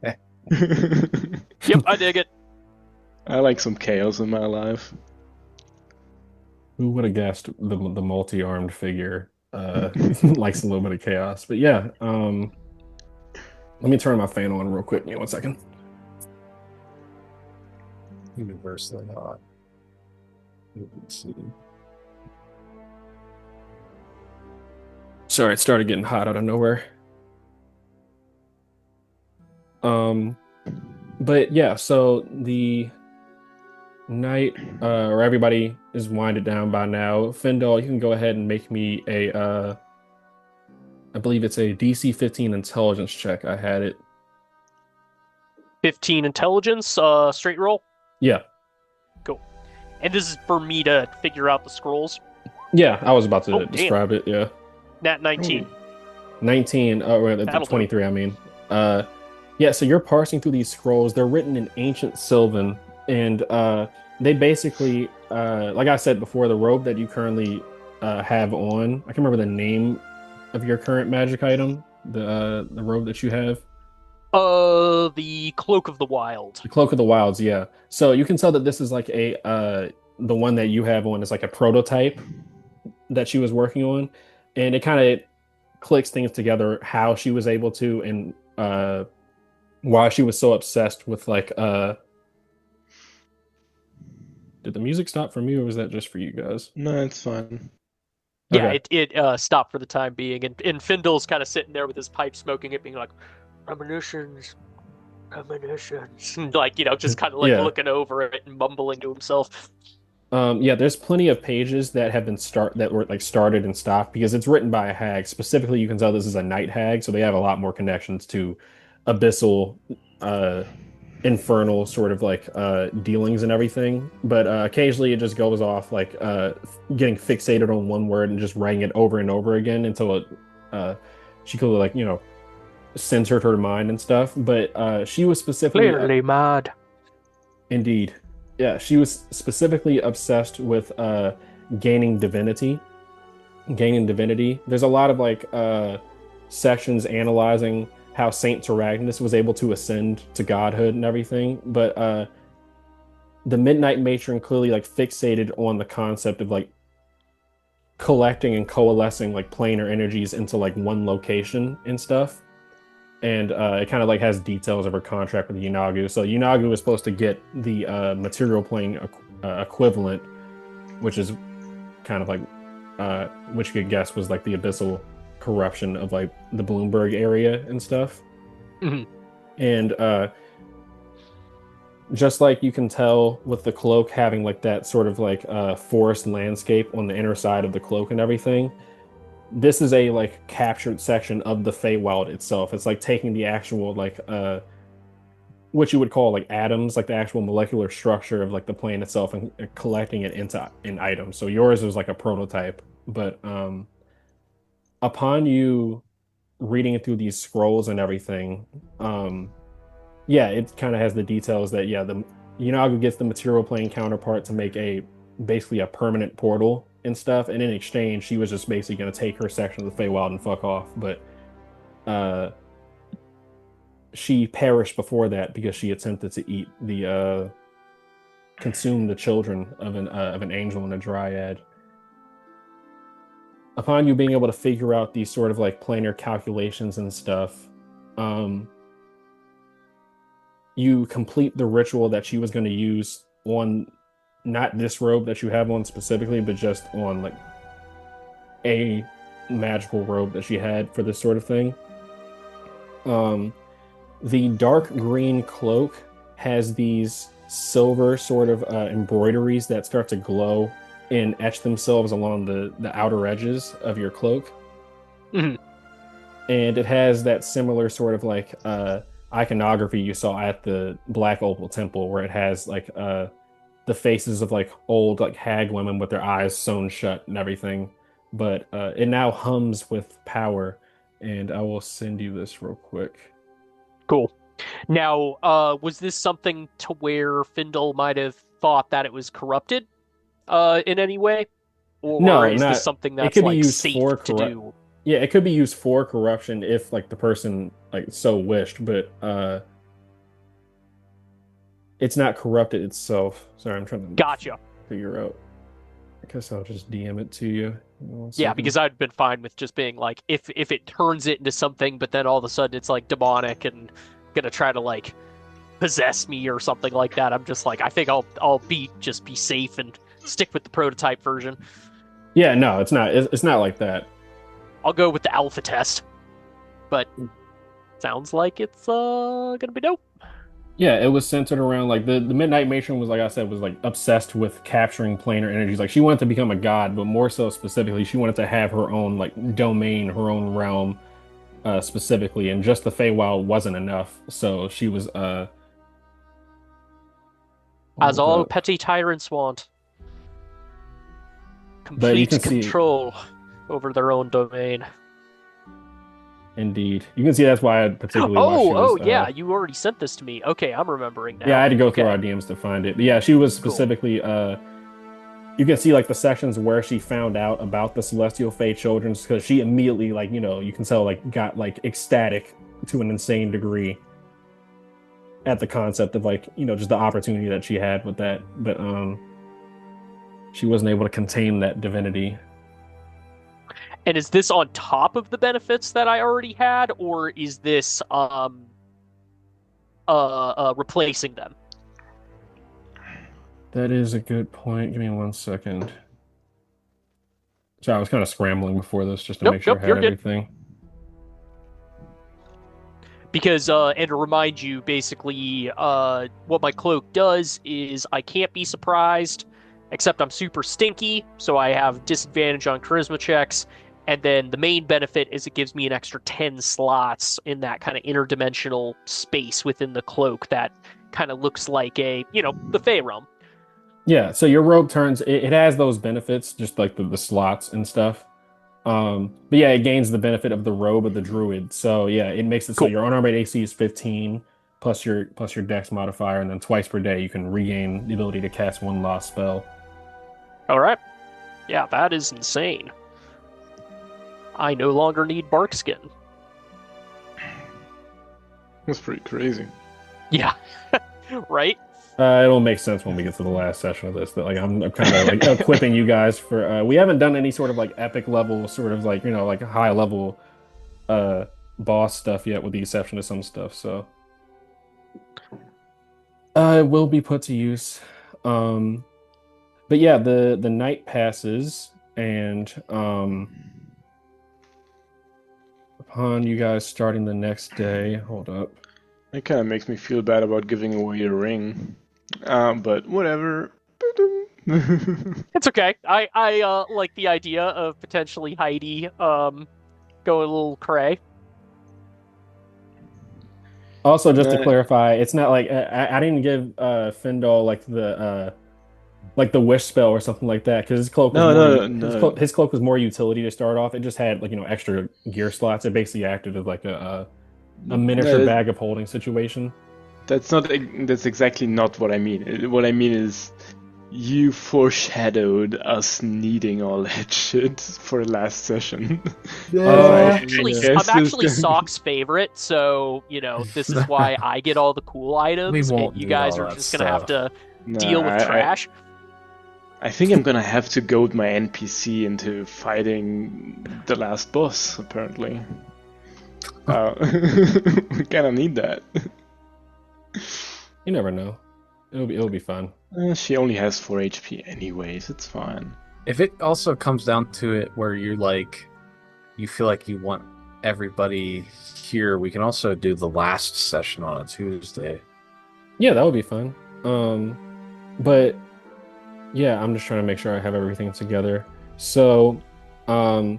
Yep, I dig it. I like some chaos in my life. Who would have guessed the multi-armed figure likes a little bit of chaos? But yeah, let me turn my fan on real quick. Give me 1 second. Universally hot. Let's see. Sorry, it started getting hot out of nowhere. But yeah, so the night, or everybody is winded down by now. Findal, you can go ahead and make me a, I believe it's a DC 15 intelligence check. I had it. 15 intelligence, straight roll? Yeah. Cool. And this is for me to figure out the scrolls? Yeah, I was about to describe it, yeah. Nat 19. 19, wait, 23, I mean. Yeah, so you're parsing through these scrolls. They're written in ancient Sylvan, and they basically, like I said before, the robe that you currently have on, I can't remember the name of your current magic item, the robe that you have. The Cloak of the Wild. The Cloak of the Wilds, yeah. So you can tell that this is like the one that you have on is like a prototype that she was working on, and it kind of clicks things together how she was able to, and why she was so obsessed with like did the music stop for me or was that just for you guys? No, it's fine. Yeah, okay. It stopped for the time being, and Findal's kind of sitting there with his pipe smoking it, being like, reminiscence, like, just kind of like looking over it and mumbling to himself. Yeah, there's plenty of pages that have been started and stopped because it's written by a hag. Specifically, you can tell this is a night hag, so they have a lot more connections to abyssal, infernal sort of like dealings and everything. But occasionally it just goes off like getting fixated on one word and just writing it over and over again until it she could like censored her mind and stuff. But she was specifically clearly mad. Indeed. Yeah, she was specifically obsessed with gaining divinity. There's a lot of like sections analyzing how Saint Taragnus was able to ascend to godhood and everything, but the Midnight Matron clearly like fixated on the concept of like collecting and coalescing like planar energies into like one location and stuff. And it kind of like has details of her contract with Yunagu. So Yunagu is supposed to get the material plane equivalent, which is kind of like, which you could guess was like the abyssal corruption of like the Bloomberg area and stuff. Mm-hmm. And just like you can tell with the cloak having like that sort of like forest landscape on the inner side of the cloak and everything, this is a like captured section of the Feywild itself. It's like taking the actual like what you would call like atoms, like the actual molecular structure of like the plane itself, and collecting it into an item. So yours was like a prototype, but upon you reading through these scrolls and everything, yeah, it kind of has the details that yeah, the Yunagu gets the material plane counterpart to make a basically a permanent portal and stuff, and in exchange, she was just basically going to take her section of the Feywild and fuck off. But uh, she perished before that because she attempted to eat the consume the children of an angel and a dryad. Upon you being able to figure out these sort of like planar calculations and stuff, you complete the ritual that she was going to use on not this robe that you have on specifically, but just on like a magical robe that she had for this sort of thing. The dark green cloak has these silver sort of embroideries that start to glow and etch themselves along the outer edges of your cloak. Mm-hmm. And it has that similar sort of like iconography you saw at the Black Opal Temple, where it has like the faces of like old like hag women with their eyes sewn shut and everything. But it now hums with power, and I will send you this real quick. Cool. Now, was this something to where Findle might have thought that it was corrupted in any way? Or No, is this not. something It that's could be like used safe for to do? Yeah, it could be used for corruption if like the person like so wished, but it's not corrupted itself. Sorry, I'm trying to Gotcha. figure out. I guess I'll just DM it to you. Yeah, because I'd been fine with just being like, if it turns it into something, but then all of a sudden it's like demonic and gonna try to like possess me or something like that. I'm just like, I think I'll be safe and stick with the prototype version. Yeah, no, it's not. It's not like that. I'll go with the alpha test, but sounds like it's gonna be dope. Yeah, it was centered around like the Midnight Matron was, like I said, was like obsessed with capturing planar energies. Like she wanted to become a god, but more so specifically, she wanted to have her own like domain, her own realm, specifically, and just the Feywild wasn't enough. So she was As hold all up. petty tyrants want, But you complete can see control over their own domain. indeed, you can see that's why I particularly why she was. Yeah, you already sent this to me. Okay, I'm remembering now. Yeah, I had to go through Okay. our DMs to find it. But yeah, she was Cool. specifically you can see like the sections where she found out about the Celestial Fae children, because she immediately like, you can tell like got like ecstatic to an insane degree at the concept of like, just the opportunity that she had with that. But she wasn't able to contain that divinity. And is this on top of the benefits that I already had, or is this replacing them? That is a good point. Give me 1 second. So I was kind of scrambling before this just to make sure I had everything. Because, and to remind you, basically, what my cloak does is I can't be surprised, except I'm super stinky, so I have disadvantage on charisma checks. And then the main benefit is it gives me an extra 10 slots in that kind of interdimensional space within the cloak that kind of looks like the Fey realm. Yeah, so your robe turns, it has those benefits, just like the slots and stuff. But yeah, it gains the benefit of the robe of the druid. So yeah, it makes it so your unarmed AC is 15 plus your dex modifier, and then twice per day you can regain the ability to cast one lost spell. All right. Yeah, that is insane. I no longer need bark skin. That's pretty crazy. Yeah. Right? It'll make sense when we get to the last session of this. That like I'm kind of like equipping you guys for. We haven't done any sort of like epic level, sort of like like high level, boss stuff yet, with the exception of some stuff. So, it will be put to use. But yeah, the night passes, and upon you guys starting the next day, hold up. It kind of makes me feel bad about giving away a ring. But whatever. It's okay. I like the idea of potentially Heidi going a little cray. Also, just to clarify, it's not like I didn't give Findle like the wish spell or something like that because his cloak was no. his cloak was more utility to start off. It just had like extra gear slots. It basically acted as like a miniature No, bag of holding situation. that's exactly not what I mean. What I mean is you foreshadowed us needing all that shit for last session. I'm actually S.O.C.K's favorite, so this is why I get all the cool items, and you guys are just gonna have to deal with trash. I think I'm gonna have to goad my NPC into fighting the last boss. Apparently, we kind of need that. You never know. It'll be fun. She only has 4 HP anyways. It's fine. If it also comes down to it where you feel like you want everybody here, we can also do the last session on a Tuesday. Yeah, that would be fun. But yeah, I'm just trying to make sure I have everything together. So, I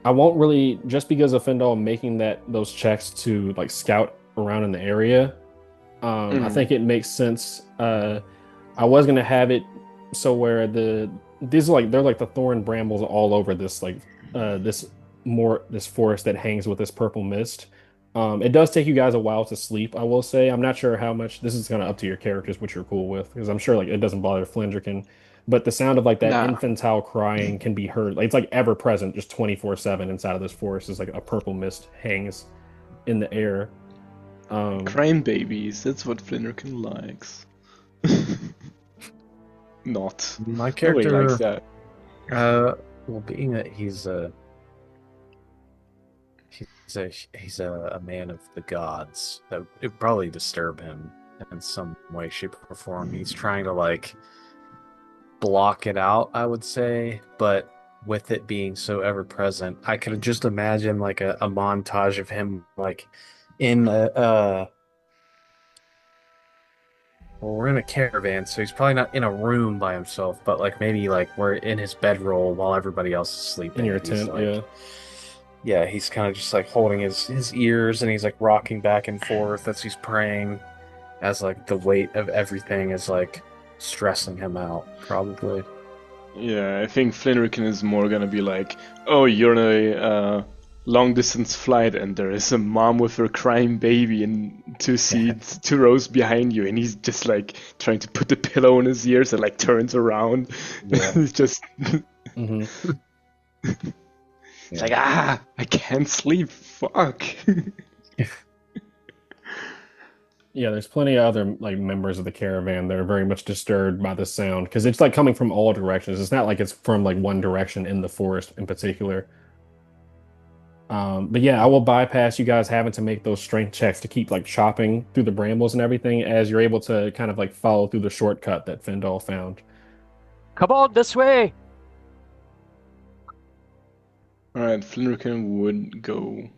won't really, just because of Findle making those checks to like scout around in the area. I think it makes sense. I was gonna have it so where they're like the thorn brambles all over this this forest that hangs with this purple mist. It does take you guys a while to sleep, I will say. I'm not sure how much this is kind of up to your characters, which you're cool with, because I'm sure like it doesn't bother Flindrikin, but the sound of like that infantile crying can be heard. Like, it's like ever present, just 24/7 inside of this forest. Is like a purple mist hangs in the air. Crime babies, that's what Flindrikin likes. Not. My character Nobody likes that. Well, being that he's a man of the gods, that it would probably disturb him in some way, shape, or form. He's trying to like block it out, I would say, but with it being so ever present, I could just imagine like a montage of him like in well, we're in a caravan, so he's probably not in a room by himself, but like maybe like we're in his bedroll while everybody else is sleeping. In your tent, like, yeah, he's kind of just like holding his ears and he's like rocking back and forth as he's praying, as like the weight of everything is like stressing him out, probably. Yeah, I think Flindrikin is more gonna be like, oh, you're in a long distance flight and there is a mom with her crying baby in 2 rows behind you, and he's just like trying to put the pillow in his ears and like turns around. Yeah. It's just it's like, I can't sleep, fuck. Yeah, there's plenty of other like members of the caravan that are very much disturbed by the sound because it's like coming from all directions. It's not like it's from like one direction in the forest in particular. But yeah, I will bypass you guys having to make those strength checks to keep like chopping through the brambles and everything, as you're able to kind of like follow through the shortcut that Findle found. Come on, this way! Alright, Flindrikin would go,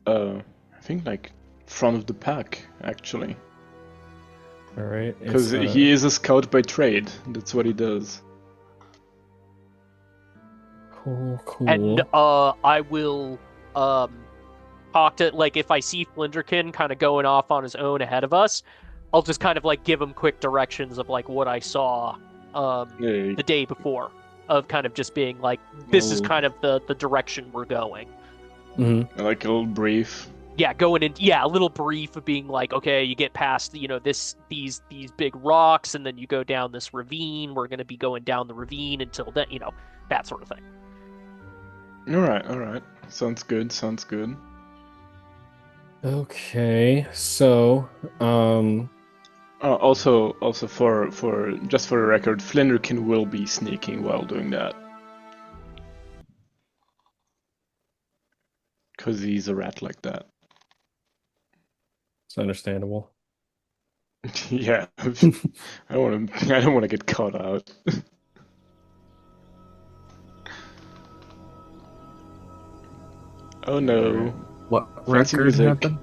I think like front of the pack, actually. Alright. Because he is a scout by trade. That's what he does. Cool. And I will talk to, like, if I see Flindrikin kind of going off on his own ahead of us, I'll just kind of like give him quick directions of like what I saw the day before, of kind of just being like, this is kind of the direction we're going. Like a little brief. Yeah, a little brief of being like, okay, you get past these big rocks, and then you go down this ravine. We're gonna be going down the ravine until then, that sort of thing. All right. Sounds good. Okay, so also for just for the record, Flindrikin will be sneaking while doing that. Because he's a rat like that. it's understandable. Yeah, I don't want to get caught out. Oh no! What record happened?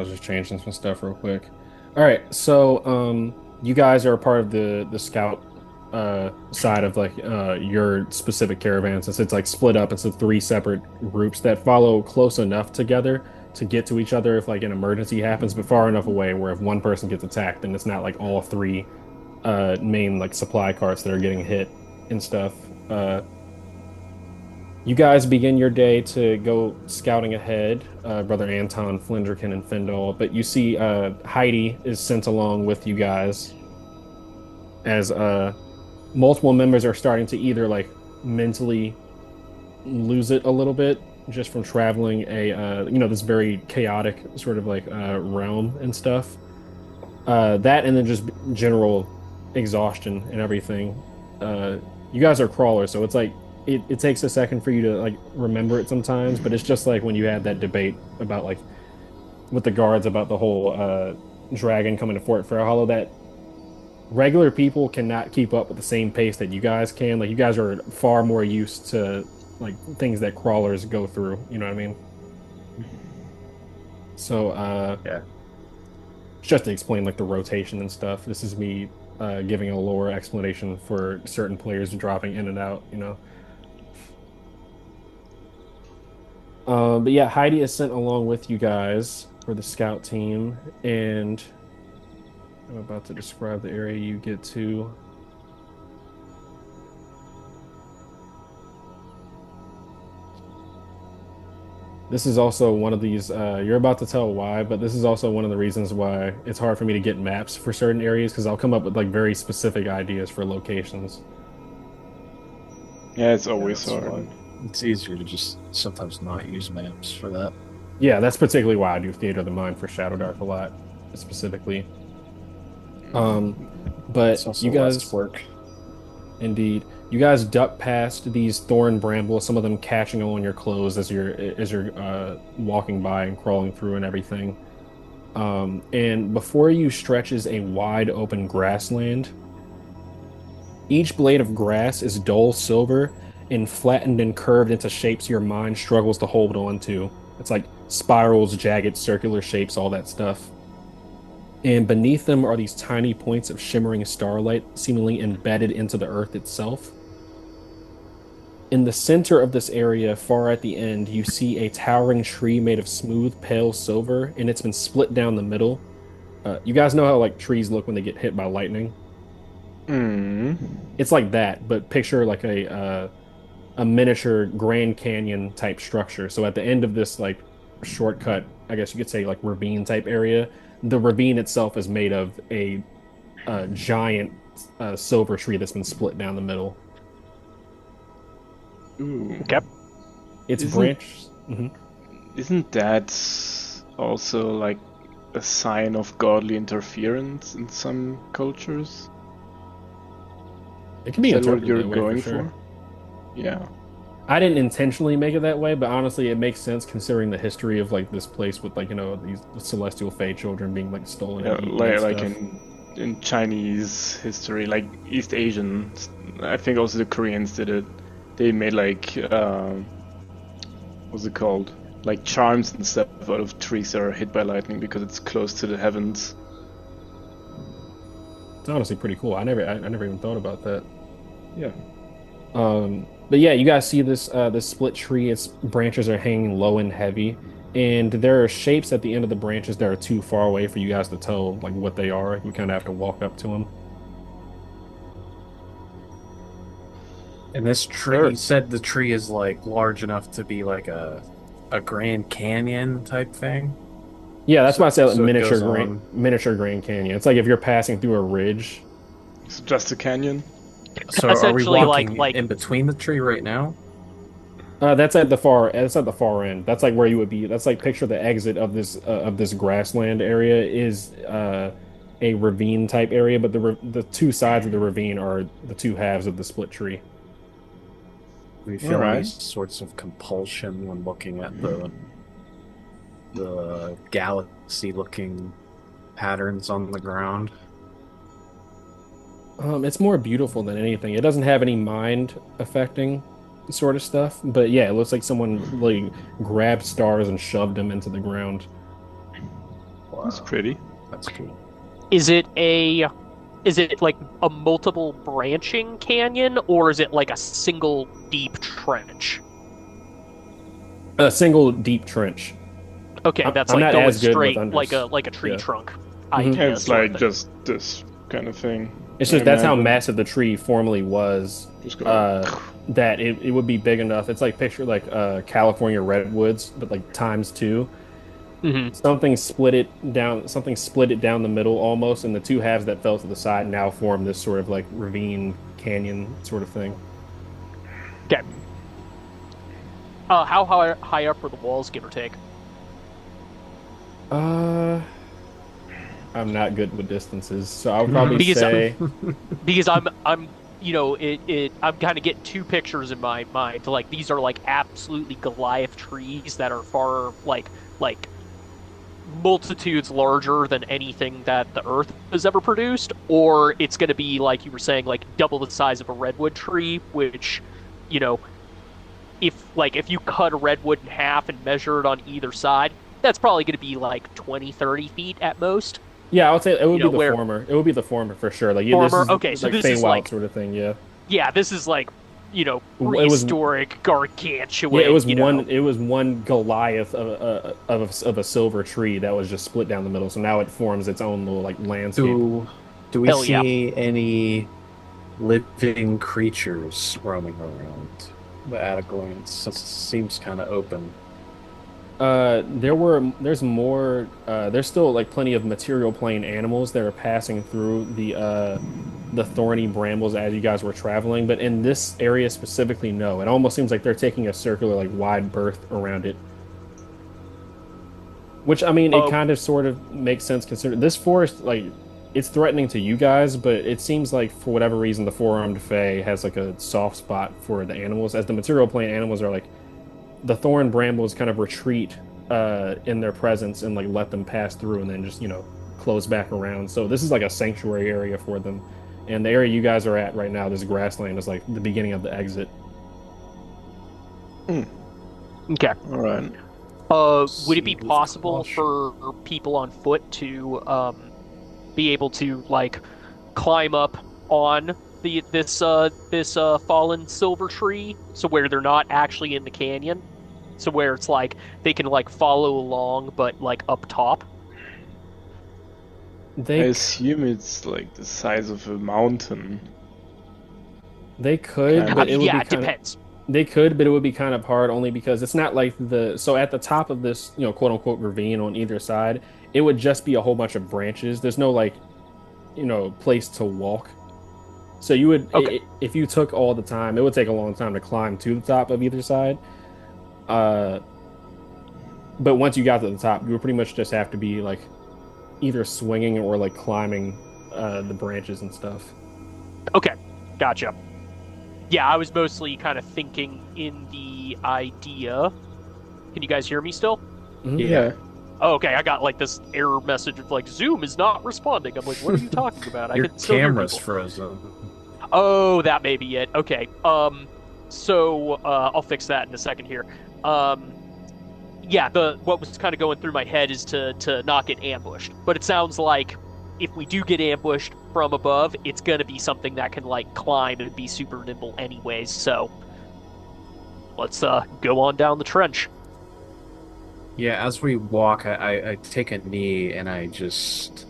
was just changing some stuff real quick. All right, so you guys are a part of the scout side of like your specific caravan, since it's like split up into three separate groups that follow close enough together to get to each other if like an emergency happens, but far enough away where if one person gets attacked, then it's not like all three main like supply carts that are getting hit and stuff. You guys begin your day to go scouting ahead, Brother Anton, Flindrikin, and Findle. But you see Heidi is sent along with you guys as multiple members are starting to either like mentally lose it a little bit just from traveling a this very chaotic sort of like realm and stuff. That and then just general exhaustion and everything. You guys are crawlers, so it's like it takes a second for you to like remember it sometimes, but it's just like when you had that debate about like with the guards about the whole dragon coming to Fort Fairhollow, that regular people cannot keep up with the same pace that you guys can. Like you guys are far more used to like things that crawlers go through, you know what I mean? So yeah. Just to explain like the rotation and stuff. This is me giving a lower explanation for certain players dropping in and out, you know. But yeah, Heidi is sent along with you guys for the scout team, and I'm about to describe the area you get to. This is also one of these, you're about to tell why, but this is also one of the reasons why it's hard for me to get maps for certain areas, because I'll come up with like very specific ideas for locations. Yeah, it's always hard. Fun. It's easier to just sometimes not use maps for that. Yeah, that's particularly why I do Theater of the Mind for Shadowdark a lot, specifically. But you guys work. Indeed. You guys duck past these thorn brambles, some of them catching on your clothes as you're walking by and crawling through and everything. And before you stretches a wide open grassland. Each blade of grass is dull silver and flattened and curved into shapes your mind struggles to hold on to. It's like spirals, jagged, circular shapes, all that stuff. And beneath them are these tiny points of shimmering starlight, seemingly embedded into the earth itself. In the center of this area, far at the end, you see a towering tree made of smooth, pale silver, and it's been split down the middle. You guys know how like trees look when they get hit by lightning? It's like that, but picture like a miniature Grand Canyon type structure. So at the end of this like shortcut, I guess you could say like ravine type area, the ravine itself is made of a giant silver tree that's been split down the middle. Ooh. Okay. Its branch. Isn't that also like a sign of godly interference in some cultures? It can be Is that what interpreted you're that way, going sure. for? Yeah. I didn't intentionally make it that way, but honestly, it makes sense considering the history of like this place with like these celestial fae children being like stolen. Yeah, and eaten like and in Chinese history, like East Asian, I think also the Koreans did it. They made like what's it called? Like charms and stuff out of trees that are hit by lightning because it's close to the heavens. It's honestly pretty cool. I never even thought about that. Yeah. But yeah, you guys see this split tree. Its branches are hanging low and heavy, and there are shapes at the end of the branches that are too far away for you guys to tell like what they are. You kind of have to walk up to them. And this tree, you said the tree is like large enough to be like a Grand Canyon type thing? Yeah, that's why I say like so miniature Grand Canyon. It's like if you're passing through a ridge. It's just a canyon. So are we Essentially, walking like in between the tree right now? That's at the far. That's at the far end. That's like where you would be. That's like picture the exit of this grassland area is a ravine type area, but the two sides of the ravine are the two halves of the split tree. We feel any sorts of compulsion when looking at the galaxy-looking patterns on the ground. It's more beautiful than anything. It doesn't have any mind affecting sort of stuff, but yeah, it looks like someone like grabbed stars and shoved them into the ground. That's pretty. That's cool. Is it like a multiple branching canyon, or is it like a single deep trench? A single deep trench. Okay, that's I'm like not going as good with straight like a tree yeah. trunk Yeah, idea. it's like just this kind of thing. It's just that's how massive the tree formerly was. That it would be big enough. It's like picture like California redwoods, but like times two. Mm-hmm. Something split it down. Something split it down the middle almost, and the two halves that fell to the side now form this sort of like ravine canyon sort of thing. Okay. How high up are the walls, give or take? I'm not good with distances, so I would probably say because I'm I'm kind of getting two pictures in my mind. Like these are like absolutely Goliath trees that are far like multitudes larger than anything that the Earth has ever produced, or it's going to be like you were saying, like double the size of a redwood tree, which, if you cut a redwood in half and measure it on either side, that's probably going to be like 20, 30 feet at most. Yeah, I would say it would be the former. It would be the former for sure. Like former, this is okay, so like this is like sort of thing. Yeah. Yeah, this is like prehistoric gargantuan. Yeah, it was one Goliath of a silver tree that was just split down the middle. So now it forms its own little like landscape. Do we see any living creatures roaming around the attic glance? It seems kind of open. There's more, there's still like plenty of material plane animals that are passing through the thorny brambles as you guys were traveling, but in this area specifically, no. It almost seems like they're taking a circular, like wide berth around it. Which, I mean, it kind of sort of makes sense considering this forest, like, it's threatening to you guys, but it seems like for whatever reason the four-armed fae has like a soft spot for the animals, as the material plane animals are like the thorn brambles kind of retreat in their presence and like let them pass through and then just close back around. So this is like a sanctuary area for them, and the area you guys are at right now, this grassland, is like the beginning of the exit. Okay. All right. Would it be possible for people on foot to be able to like climb up on this fallen silver tree, so where they're not actually in the canyon, so where it's like they can like follow along but like up top? I assume it's like the size of a mountain. They could, but it would be depends. They could, but it would be kind of hard only because it's not like so at the top of this, quote unquote ravine on either side, it would just be a whole bunch of branches. There's no like, place to walk. So you would, if you took all the time, it would take a long time to climb to the top of either side. But once you got to the top, you would pretty much just have to be like either swinging or like climbing the branches and stuff. Okay, gotcha. Yeah, I was mostly kind of thinking in the idea. Can you guys hear me still? Yeah. Oh, okay, I got like this error message of like Zoom is not responding. I'm like, what are you talking about? Your I can still camera's frozen. Oh, that may be it. Okay. So I'll fix that in a second here. Yeah, what was kind of going through my head is to not get ambushed. But it sounds like if we do get ambushed from above, it's gonna be something that can like climb and be super nimble anyways. So let's go on down the trench. Yeah, as we walk, I take a knee and I just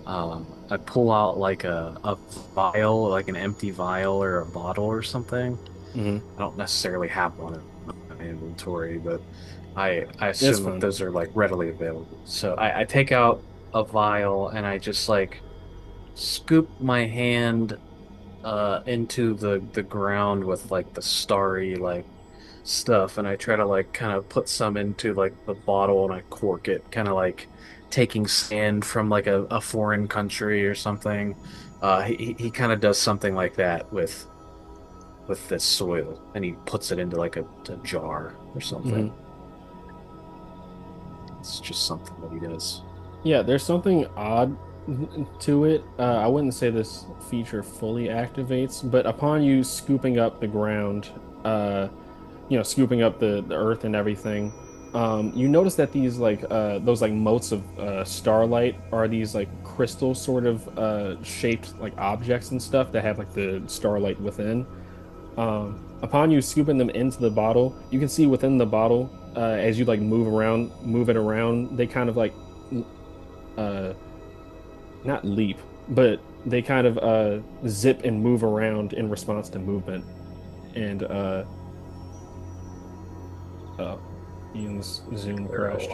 I pull out like a vial, like an empty vial or a bottle or something. Mm-hmm. I don't necessarily have one in my inventory, but I assume that those are like readily available. So I take out a vial and I just like scoop my hand into the ground with like the starry like stuff, and I try to like kind of put some into like the bottle and I cork it, kind of like taking sand from like a foreign country or something. He kind of does something like that with this soil, and he puts it into like a jar or something. Mm-hmm. It's just something that he does. Yeah, there's something odd to it. I wouldn't say this feature fully activates, but upon you scooping up the ground, scooping up the earth and everything, You notice that these like those like motes of starlight are these like crystal sort of shaped like objects and stuff that have like the starlight within. Upon you scooping them into the bottle, you can see within the bottle as you like move it around, they kind of like uh, not leap, but they kind of zip and move around in response to movement. And uh, Ian's Zoom crashed.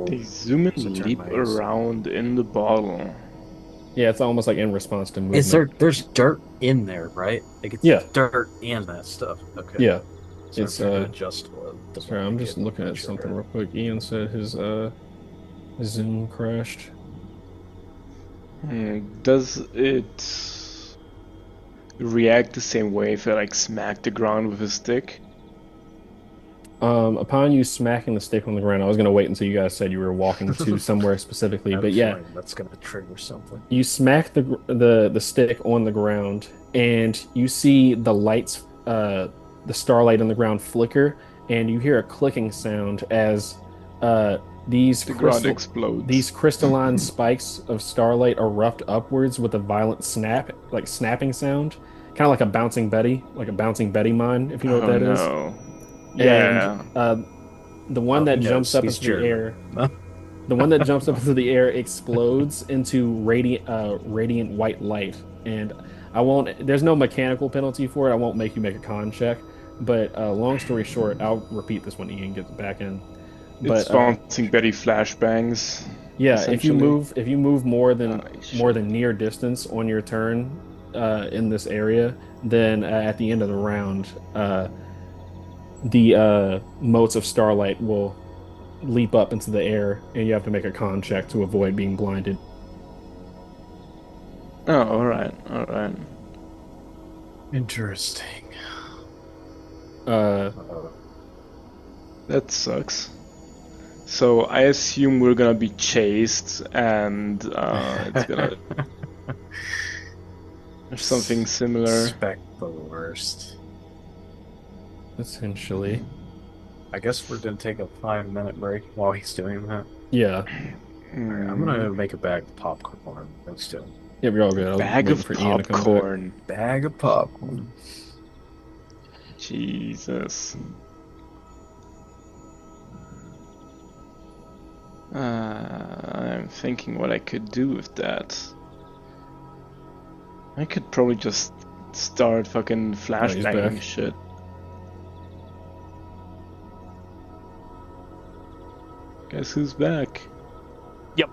They zoom and leap around in the bottle. Yeah, it's almost like in response to movement. There's dirt in there, right? Like it's dirt and that stuff. Okay. Yeah. So it's just sorry, I'm just looking at something real quick. Ian said his Zoom crashed. Does it react the same way if I like smack the ground with a stick? Upon you smacking the stick on the ground, I was gonna wait until you guys said you were walking to somewhere specifically, but yeah, that's gonna trigger something. You smack the stick on the ground, and you see the lights, the starlight on the ground flicker, and you hear a clicking sound as these ground explodes. These crystalline spikes of starlight erupt upwards with a violent snap, like snapping sound, kind of like a bouncing Betty mine, if you know what that is. Yeah. And the one that jumps up into the air, the one that jumps up into the air explodes into radiant white light. And I won't. There's no mechanical penalty for it. I won't make you make a con check. But long story short, I'll repeat this when Ian gets back in. But it's bouncing Betty flashbangs. Yeah, if you move more than near distance on your turn in this area, then at the end of the round, the motes of starlight will leap up into the air, and you have to make a con check to avoid being blinded. Oh, all right. Interesting. That sucks. So I assume we're gonna be chased, and it's gonna or something similar. Expect the worst. Essentially. I guess we're gonna take a 5-minute break while he's doing that. Yeah. Right, I'm gonna make a bag of popcorn next to him. Yeah, we're all good. Bag of popcorn. Bag of popcorn. Jesus. I'm thinking what I could do with that. I could probably just start fucking flashbanging shit. Guess who's back? Yep.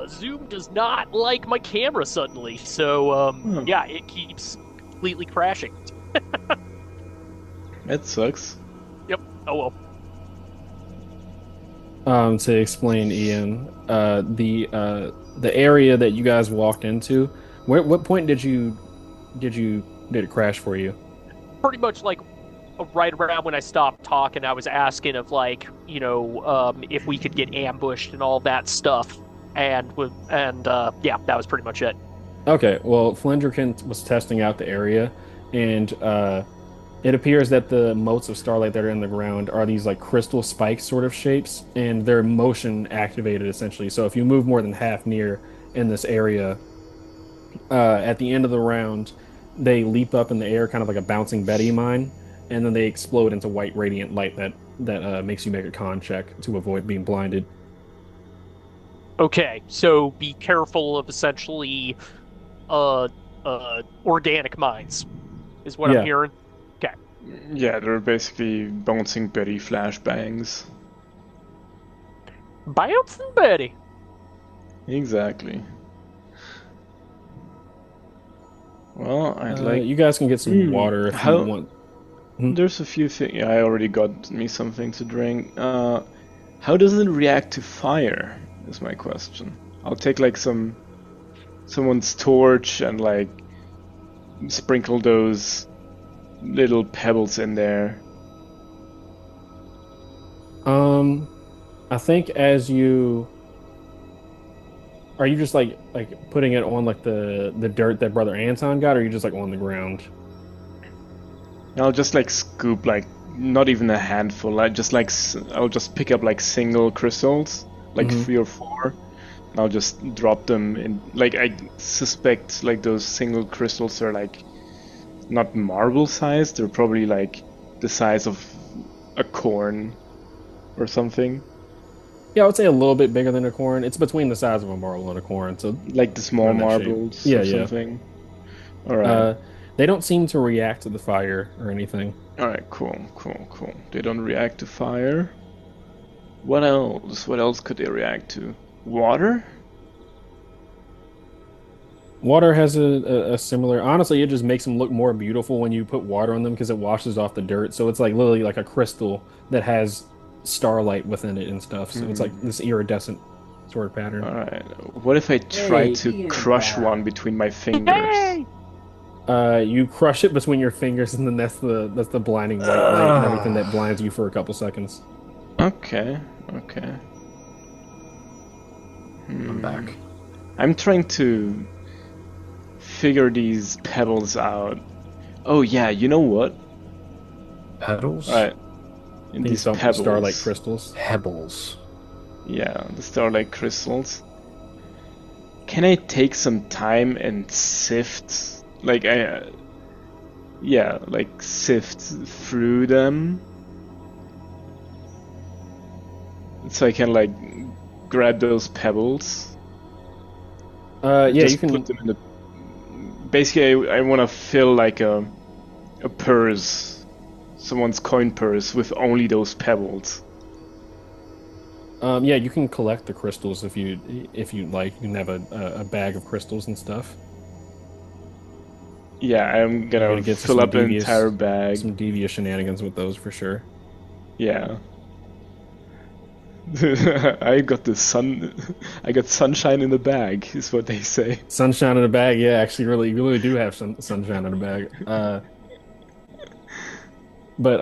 Zoom does not like my camera suddenly, so yeah, it keeps completely crashing. That sucks. Yep. Oh well. To explain, Ian, the area that you guys walked into, what point did it crash for you? Pretty much like right around when I stopped talking, I was asking of like, if we could get ambushed and all that stuff, and yeah, that was pretty much it. Okay, well, Flindrikin was testing out the area, and it appears that the motes of starlight that are in the ground are these like crystal spike sort of shapes, and they're motion activated essentially. So if you move more than half near in this area, at the end of the round, they leap up in the air, kind of like a bouncing Betty mine, and then they explode into white radiant light that makes you make a con check to avoid being blinded. Okay, so be careful of essentially organic mines, is what I'm hearing. Okay. Yeah, they're basically bouncing Betty flashbangs. Bouncing Betty. Exactly. Well, I'd like... You guys can get some water if you want. There's a few things. Yeah, I already got me something to drink. How does it react to fire? Is my question. I'll take like someone's torch and like sprinkle those little pebbles in there. I think as you Are you just like putting it on like the dirt that Brother Anton got, or are you just like on the ground? I'll just like scoop like not even a handful. I'll just pick up like single crystals, like 3 or 4. And I'll just drop them in. Like I suspect like those single crystals are like not marble sized. They're probably like the size of a corn or something. Yeah, I would say a little bit bigger than a corn. It's between the size of a marble and a corn, so like the small marbles or something. All right. They don't seem to react to the fire or anything. All right, cool. They don't react to fire. What else? What else could they react to? Water? Water has a similar. Honestly, it just makes them look more beautiful when you put water on them because it washes off the dirt. So it's like literally like a crystal that has starlight within it and stuff. So it's like this iridescent sort of pattern. All right. What if I try to crush one between my fingers? You crush it between your fingers, and then that's the blinding white light and everything that blinds you for a couple seconds. Okay. I'm back. I'm trying to figure these pebbles out. Oh yeah, you know what? Petals? All right. In these pebbles. Starlight crystals. Pebbles. Yeah, the starlight crystals. Can I take some time and sift? Sift through them, so I can like grab those pebbles. You can put them in the. Basically, I want to fill like a purse, someone's coin purse with only those pebbles. You can collect the crystals if you like. You can have a bag of crystals and stuff. Yeah, I'm gonna get fill up an entire bag. Some devious shenanigans with those for sure. Yeah. I got sunshine in the bag, is what they say. Sunshine in the bag, yeah. Actually, you really do have some sunshine in the bag. But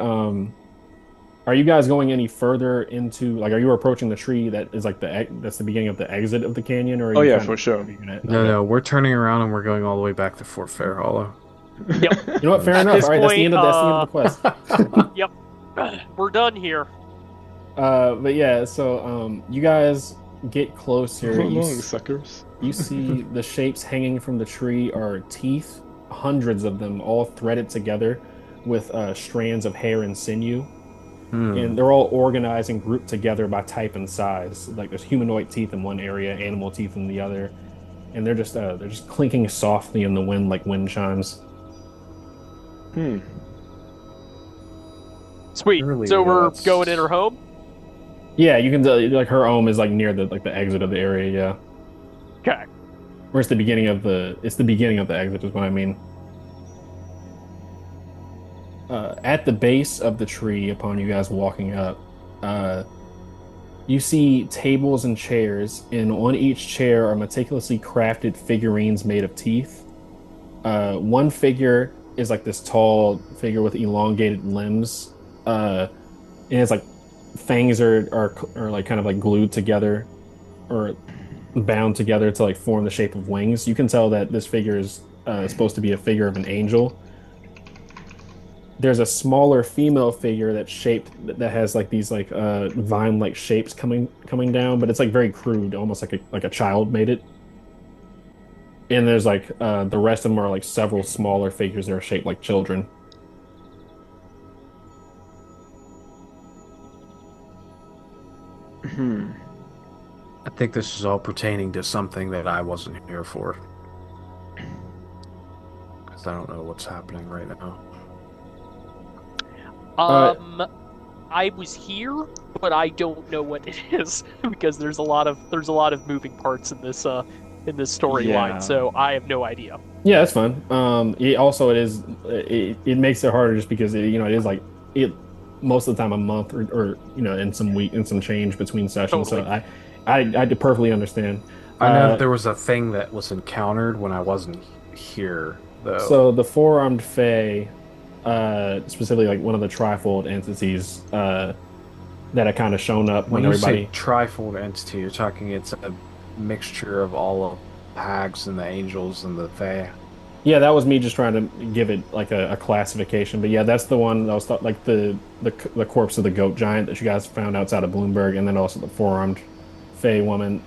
are you guys going any further into are you approaching the tree that is like that's the beginning of the exit of the canyon, or are you for sure. No, we're turning around and we're going all the way back to Fort Fairhollow. Yep. You know what? Fair enough. All right, that's the end of the quest. Yep. We're done here. But yeah, so you guys get close here. Suckers. You see the shapes hanging from the tree are teeth, hundreds of them, all threaded together with strands of hair and sinew. And they're all organized and grouped together by type and size. Like there's humanoid teeth in one area, animal teeth in the other, and they're just clinking softly in the wind like wind chimes. Sweet. So we're going in her home? Yeah, you can like her home is like near the exit of the area. Yeah. Okay. Or it's the beginning of the exit is what I mean. At the base of the tree, upon you guys walking up, you see tables and chairs, and on each chair are meticulously crafted figurines made of teeth. One figure is like this tall figure with elongated limbs, and it's like fangs are like kind of like glued together or bound together to like form the shape of wings. You can tell that this figure is supposed to be a figure of an angel. There's a smaller female figure that's shaped that has like these like vine-like shapes coming down, but it's like very crude, almost like a child made it. And there's like the rest of them are like several smaller figures that are shaped like children. I think this is all pertaining to something that I wasn't here for. Because I don't know what's happening right now. I was here, but I don't know what it is because there's a lot of moving parts in this storyline, so I have no idea. Yeah, that's fine. It makes it harder just because it is like it most of the time a month or in some change between sessions. Totally. So I perfectly understand. I know there was a thing that was encountered when I wasn't here, though. So the four-armed fae, specifically like one of the trifold entities that had kind of shown up when when you everybody. say trifold entity, you're talking it's a mixture of all of hags and the angels and the fae? Yeah, that was me just trying to give it like a classification. But yeah, that's the one that was like the corpse of the goat giant that you guys found outside of Bloomberg, and then also the four-armed Fey woman.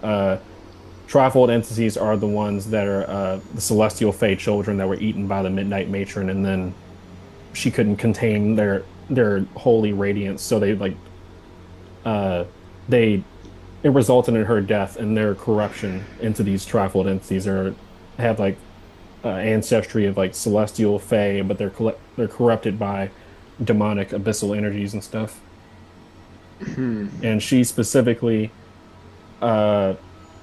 Trifold entities are the ones that are the celestial Fey children that were eaten by the Midnight Matron, and then she couldn't contain their holy radiance, so uh they it resulted in her death, and their corruption into these trifold entities are have like ancestry of like celestial Fey, but they're corrupted by demonic abyssal energies and stuff. And she specifically, uh,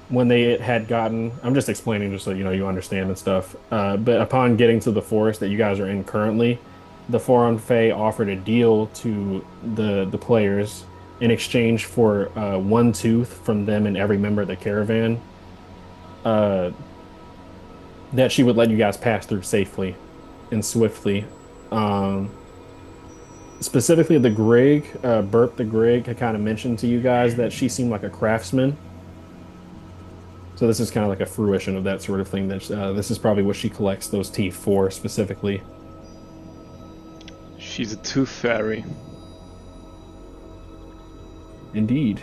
when they had gotten, I'm just explaining just so you know you understand and stuff. But upon getting to the forest that you guys are in currently, the Foron Fae offered a deal to the players in exchange for one tooth from them and every member of the caravan. That she would let you guys pass through safely and swiftly. Um, Specifically, the Grig, Burp the Grig, had kind of mentioned to you guys that she seemed like a craftsman. So this is kind of like a fruition of that sort of thing. That this is probably what she collects those teeth for specifically. She's a tooth fairy. Indeed.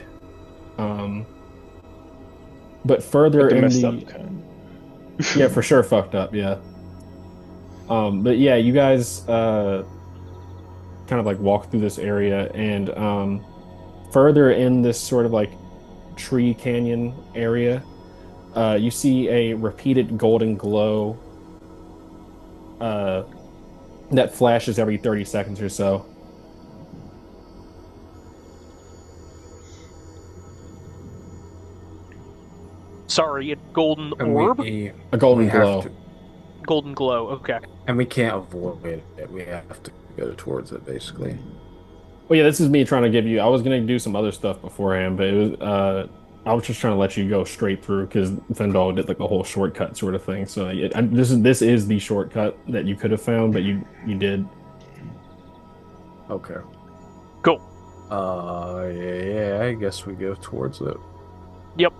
But further Like the in messed the up kind. yeah, for sure, fucked up. Yeah. But yeah, you guys kind of like walk through this area, and further in this sort of like tree canyon area, you see a repeated golden glow uh, that flashes every 30 seconds or so. Sorry, a golden And orb? A golden we have glow. to, Golden glow, okay. and we can't avoid it. We have to go towards it, basically. Well, yeah, this is me trying to give you. I was gonna do some other stuff beforehand, but it was I was just trying to let you go straight through because Fendal did like a whole shortcut sort of thing. So this is the shortcut that you could have found, but you did. Okay. Cool. Yeah, I guess we go towards it. Yep.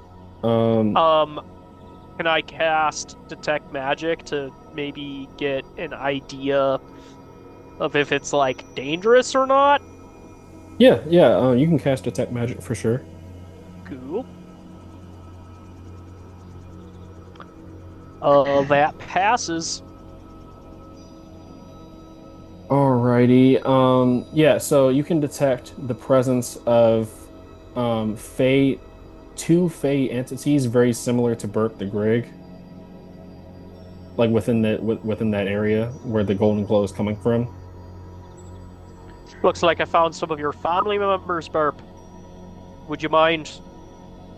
Um, Can I cast Detect Magic to maybe get an idea of if it's like dangerous or not? yeah. You can cast Detect Magic for sure. Cool. That passes. Alrighty. Yeah. So you can detect the presence of Fey, two Fey entities very similar to Burp the Grig, like within that area where the golden glow is coming from. Looks like I found some of your family members, Burp. Would you mind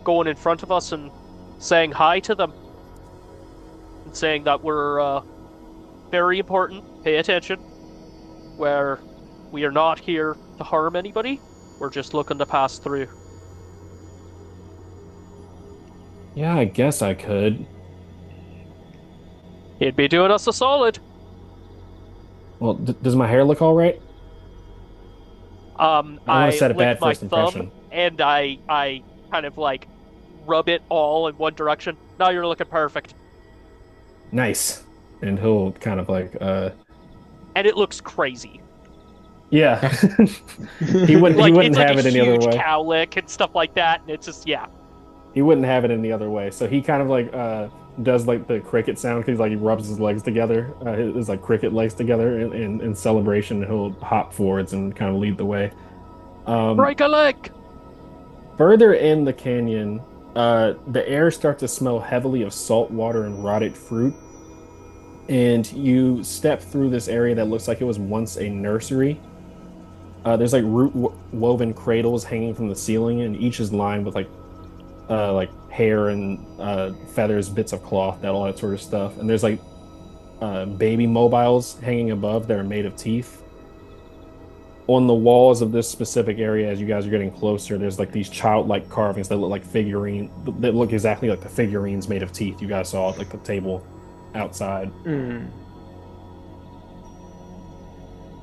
going in front of us and saying hi to them? And saying that we're very important, pay attention, where we are not here to harm anybody, we're just looking to pass through. Yeah, I guess I could. It'd be doing us a solid. Well, does my hair look all right? I don't want I to set a bad lick my first impression. thumb and I kind of like rub it all in one direction. Now you're looking perfect. Nice. And he'll kind of like And it looks crazy. yeah. He wouldn't Like he wouldn't it's like have a it any other huge way. cowlick and stuff like that, and it's just yeah. He wouldn't have it any other way. So he kind of like does like the cricket sound because like he rubs his legs together, his like cricket legs together in celebration. He'll hop forwards and kind of lead the way. Break a leg. Further in the canyon, the air starts to smell heavily of salt water and rotted fruit. And you step through this area that looks like it was once a nursery. There's like root woven cradles hanging from the ceiling, and each is lined with like hair and feathers, bits of cloth, all that sort of stuff. And there's like baby mobiles hanging above that are made of teeth. On the walls of this specific area, as you guys are getting closer, there's like these childlike carvings that look like that look exactly like the figurines made of teeth you guys saw at like the table outside.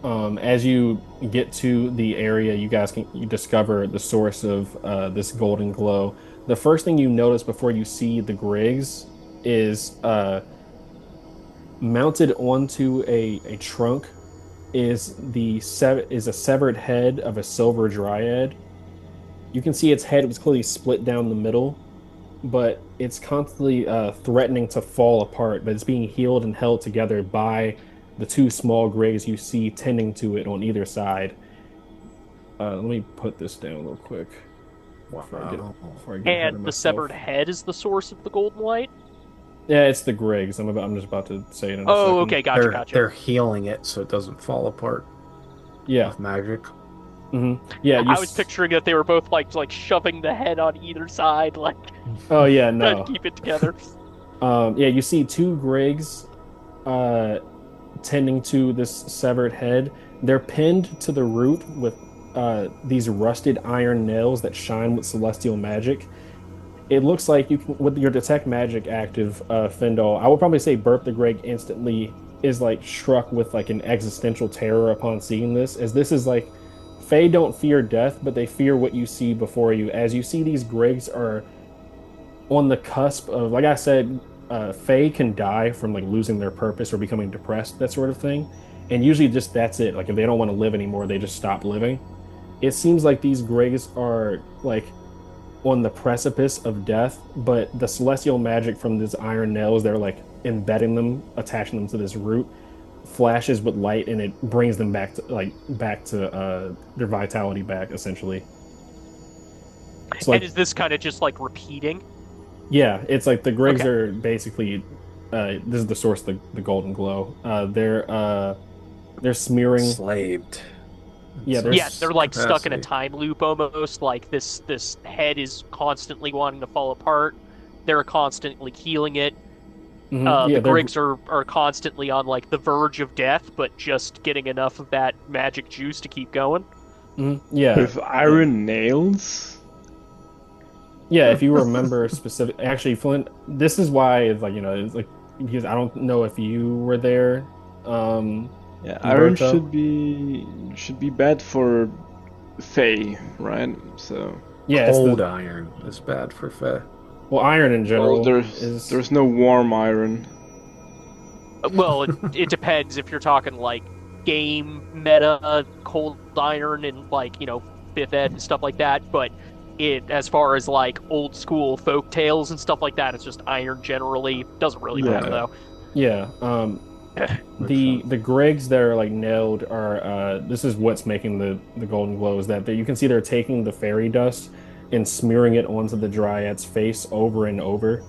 As you get to the area, you discover the source of this golden glow. The first thing you notice before you see the Griggs is mounted onto a trunk is a severed head of a silver dryad. You can see its head was clearly split down the middle, but it's constantly threatening to fall apart, but it's being healed and held together by the two small Greys you see tending to it on either side. Let me put this down real quick before I get ahead of And the myself. severed head is the source of the golden light? Yeah, it's the Griggs. I'm just about to say it in a Oh, second. okay, gotcha. They're healing it so it doesn't fall apart Yeah. with magic. Yeah, I was picturing that they were both like shoving the head on either side, like Oh yeah, trying no. to keep it together. Yeah, you see two Griggs tending to this severed head. They're pinned to the root with these rusted iron nails that shine with celestial magic. It looks like you can, with your detect magic active, Findle, I would probably say Burp the Greg instantly is like struck with like an existential terror upon seeing this, as this is like Fae don't fear death, but they fear what you see before you. As you see these Gregs are on the cusp of, like I said, Fae can die from like losing their purpose or becoming depressed, that sort of thing. And usually just that's it. Like if they don't want to live anymore, they just stop living. It seems like these Gregs are like on the precipice of death, but the celestial magic from these iron nails, they're like embedding them, attaching them to this root, flashes with light, and it brings them back to their vitality back, essentially. It's And like is this kind of just like repeating? yeah, it's like the Griggs Okay. are basically this is the source of the golden glow. They're smearing. Slaved. Yeah, So Yeah, they're like stuck in a capacity. time loop almost. Like this head is constantly wanting to fall apart. They're constantly healing it. Yeah, The they're Griggs are constantly on like the verge of death, but just getting enough of that magic juice to keep going. yeah. With iron nails? Yeah, if you remember specific, actually, Flint, this is why it's like, it's like, because I don't know if you were there, Yeah, iron Umberto. should be bad for Fae, right? So Yeah, it's Cold iron is bad for Fae. well, iron in general is, there's no warm iron. Well, it depends if you're talking like game meta cold iron and like fifth ed and stuff like that. But as far as like old school folk tales and stuff like that, it's just iron generally. Doesn't really matter though. yeah. The Griggs that are like nailed are this is what's making the golden glow is that you can see they're taking the fairy dust and smearing it onto the dryad's face over and over.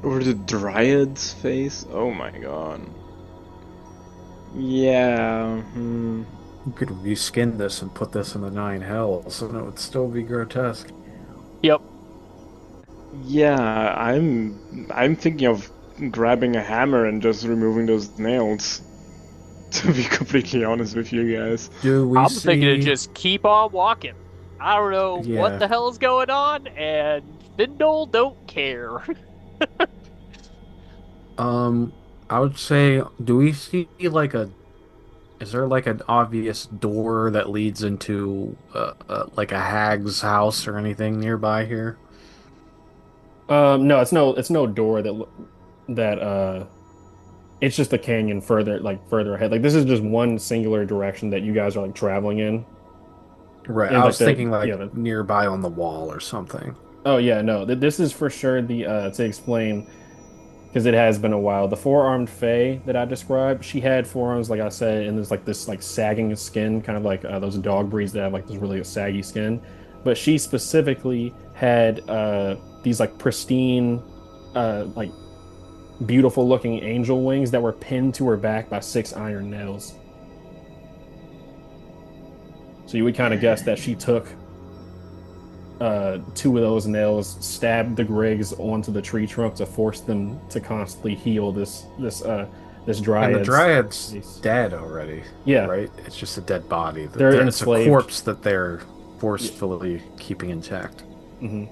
Or the Dryad's face? Oh my god. Yeah. You could reskin this and put this in the nine hells, and it would still be grotesque. Yep. Yeah, I'm thinking of grabbing a hammer and just removing those nails. To be completely honest with you guys. Do we I'm see... thinking to just keep on walking. I don't know Yeah. what the hell is going on, and Findle don't care. I would say, do we see like is there like an obvious door that leads into like a hag's house or anything nearby here? No, it's no door that it's just a canyon further ahead. Like this is just one singular direction that you guys are like traveling in. Right, And I like was thinking like yeah, nearby on the wall or something. oh yeah, no. This is for sure the to explain because it has been a while. The four-armed Fae that I described, she had forearms, like I said, and there's like this like sagging skin, kind of like those dog breeds that have like this really saggy skin. But she specifically had these like pristine, like beautiful looking angel wings that were pinned to her back by 6 iron nails. So you would kind of guess that she took 2 of those nails, stabbed the Griggs onto the tree trunk to force them to constantly heal this dryad. And the dryad's dead already. Yeah, right. It's just a dead body. They're It's a enslaved. corpse that they're forcefully keeping intact. Yeah,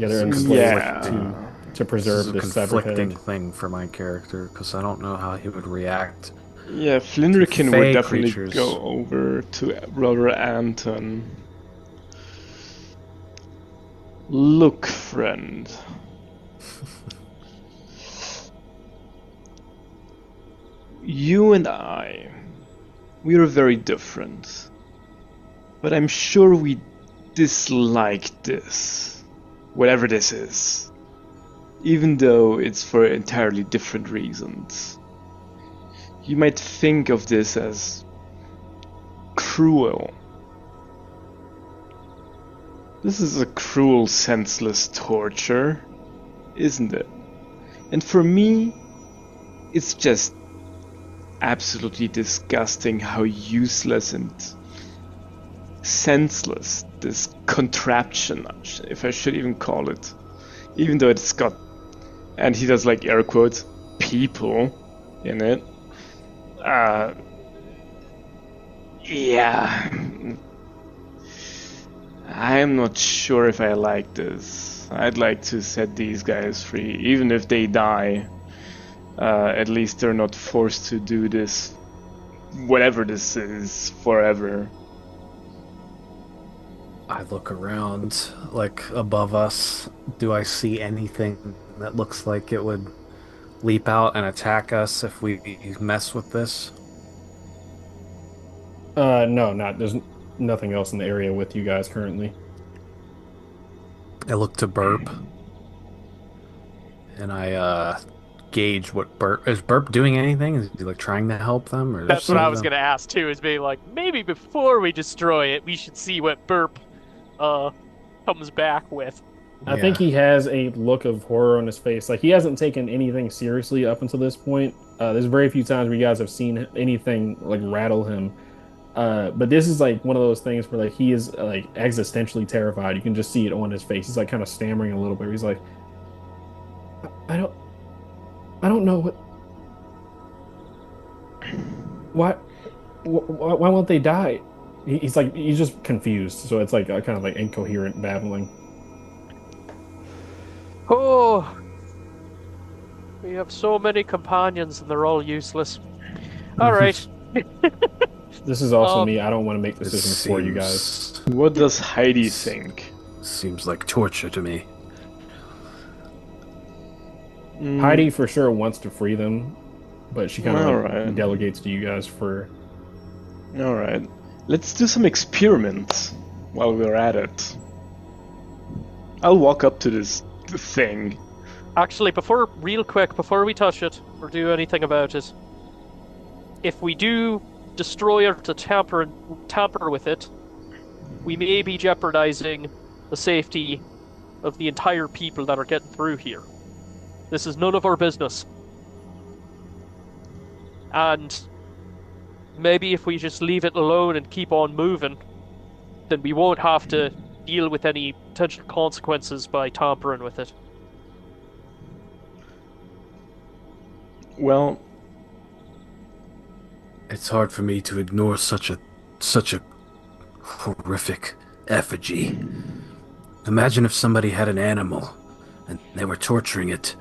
they're enslaved Yeah. to to preserve this this is a severed conflicting head. thing for my character because I don't know how he would react Yeah, to Flindrikin would fey definitely creatures. go over to Brother Anton. Look, friend. You and I, we are very different. But I'm sure we dislike this. Whatever this is. Even though it's for entirely different reasons. You might think of this as cruel. This is a cruel, senseless torture, isn't it? And for me, it's just absolutely disgusting how useless and senseless this contraption, if I should even call it, even though it's got, and he does like air quotes, people in it. Yeah, I'm not sure if I like this. I'd like to set these guys free, even if they die. At least they're not forced to do this, whatever this is, forever. I look around, like, above us. Do I see anything that looks like it would leap out and attack us if we mess with this? No, not there's nothing else in the area with you guys currently. I look to Burp, and I gauge what Burp is. Burp doing anything? Is he like trying to help them, or That's what I was something? gonna ask too. Is being like, maybe before we destroy it, we should see what Burp comes back with. I think he has a look of horror on his face. Like he hasn't taken anything seriously up until this point. There's very few times where you guys have seen anything like rattle him. But this is like one of those things where like he is like existentially terrified. You can just see it on his face. He's like kind of stammering a little bit. He's like, I don't, I don't know why, why won't they die? He's like, he's just confused. So it's like a kind of like incoherent babbling. Oh, we have so many companions and they're all useless. All right. This is also me. I don't want to make decisions for you guys. What does Heidi think? Seems like torture to me. Heidi for sure wants to free them, but she kind of right. delegates to you guys for. All right, let's do some experiments while we're at it. I'll walk up to this thing. Actually, real quick, before we touch it or do anything about it, if we do destroy or to tamper with it, we may be jeopardizing the safety of the entire people that are getting through here. This is none of our business. And maybe if we just leave it alone and keep on moving, then we won't have to deal with any potential consequences by tampering with it. Well, it's hard for me to ignore such a horrific effigy. Imagine if somebody had an animal and they were torturing it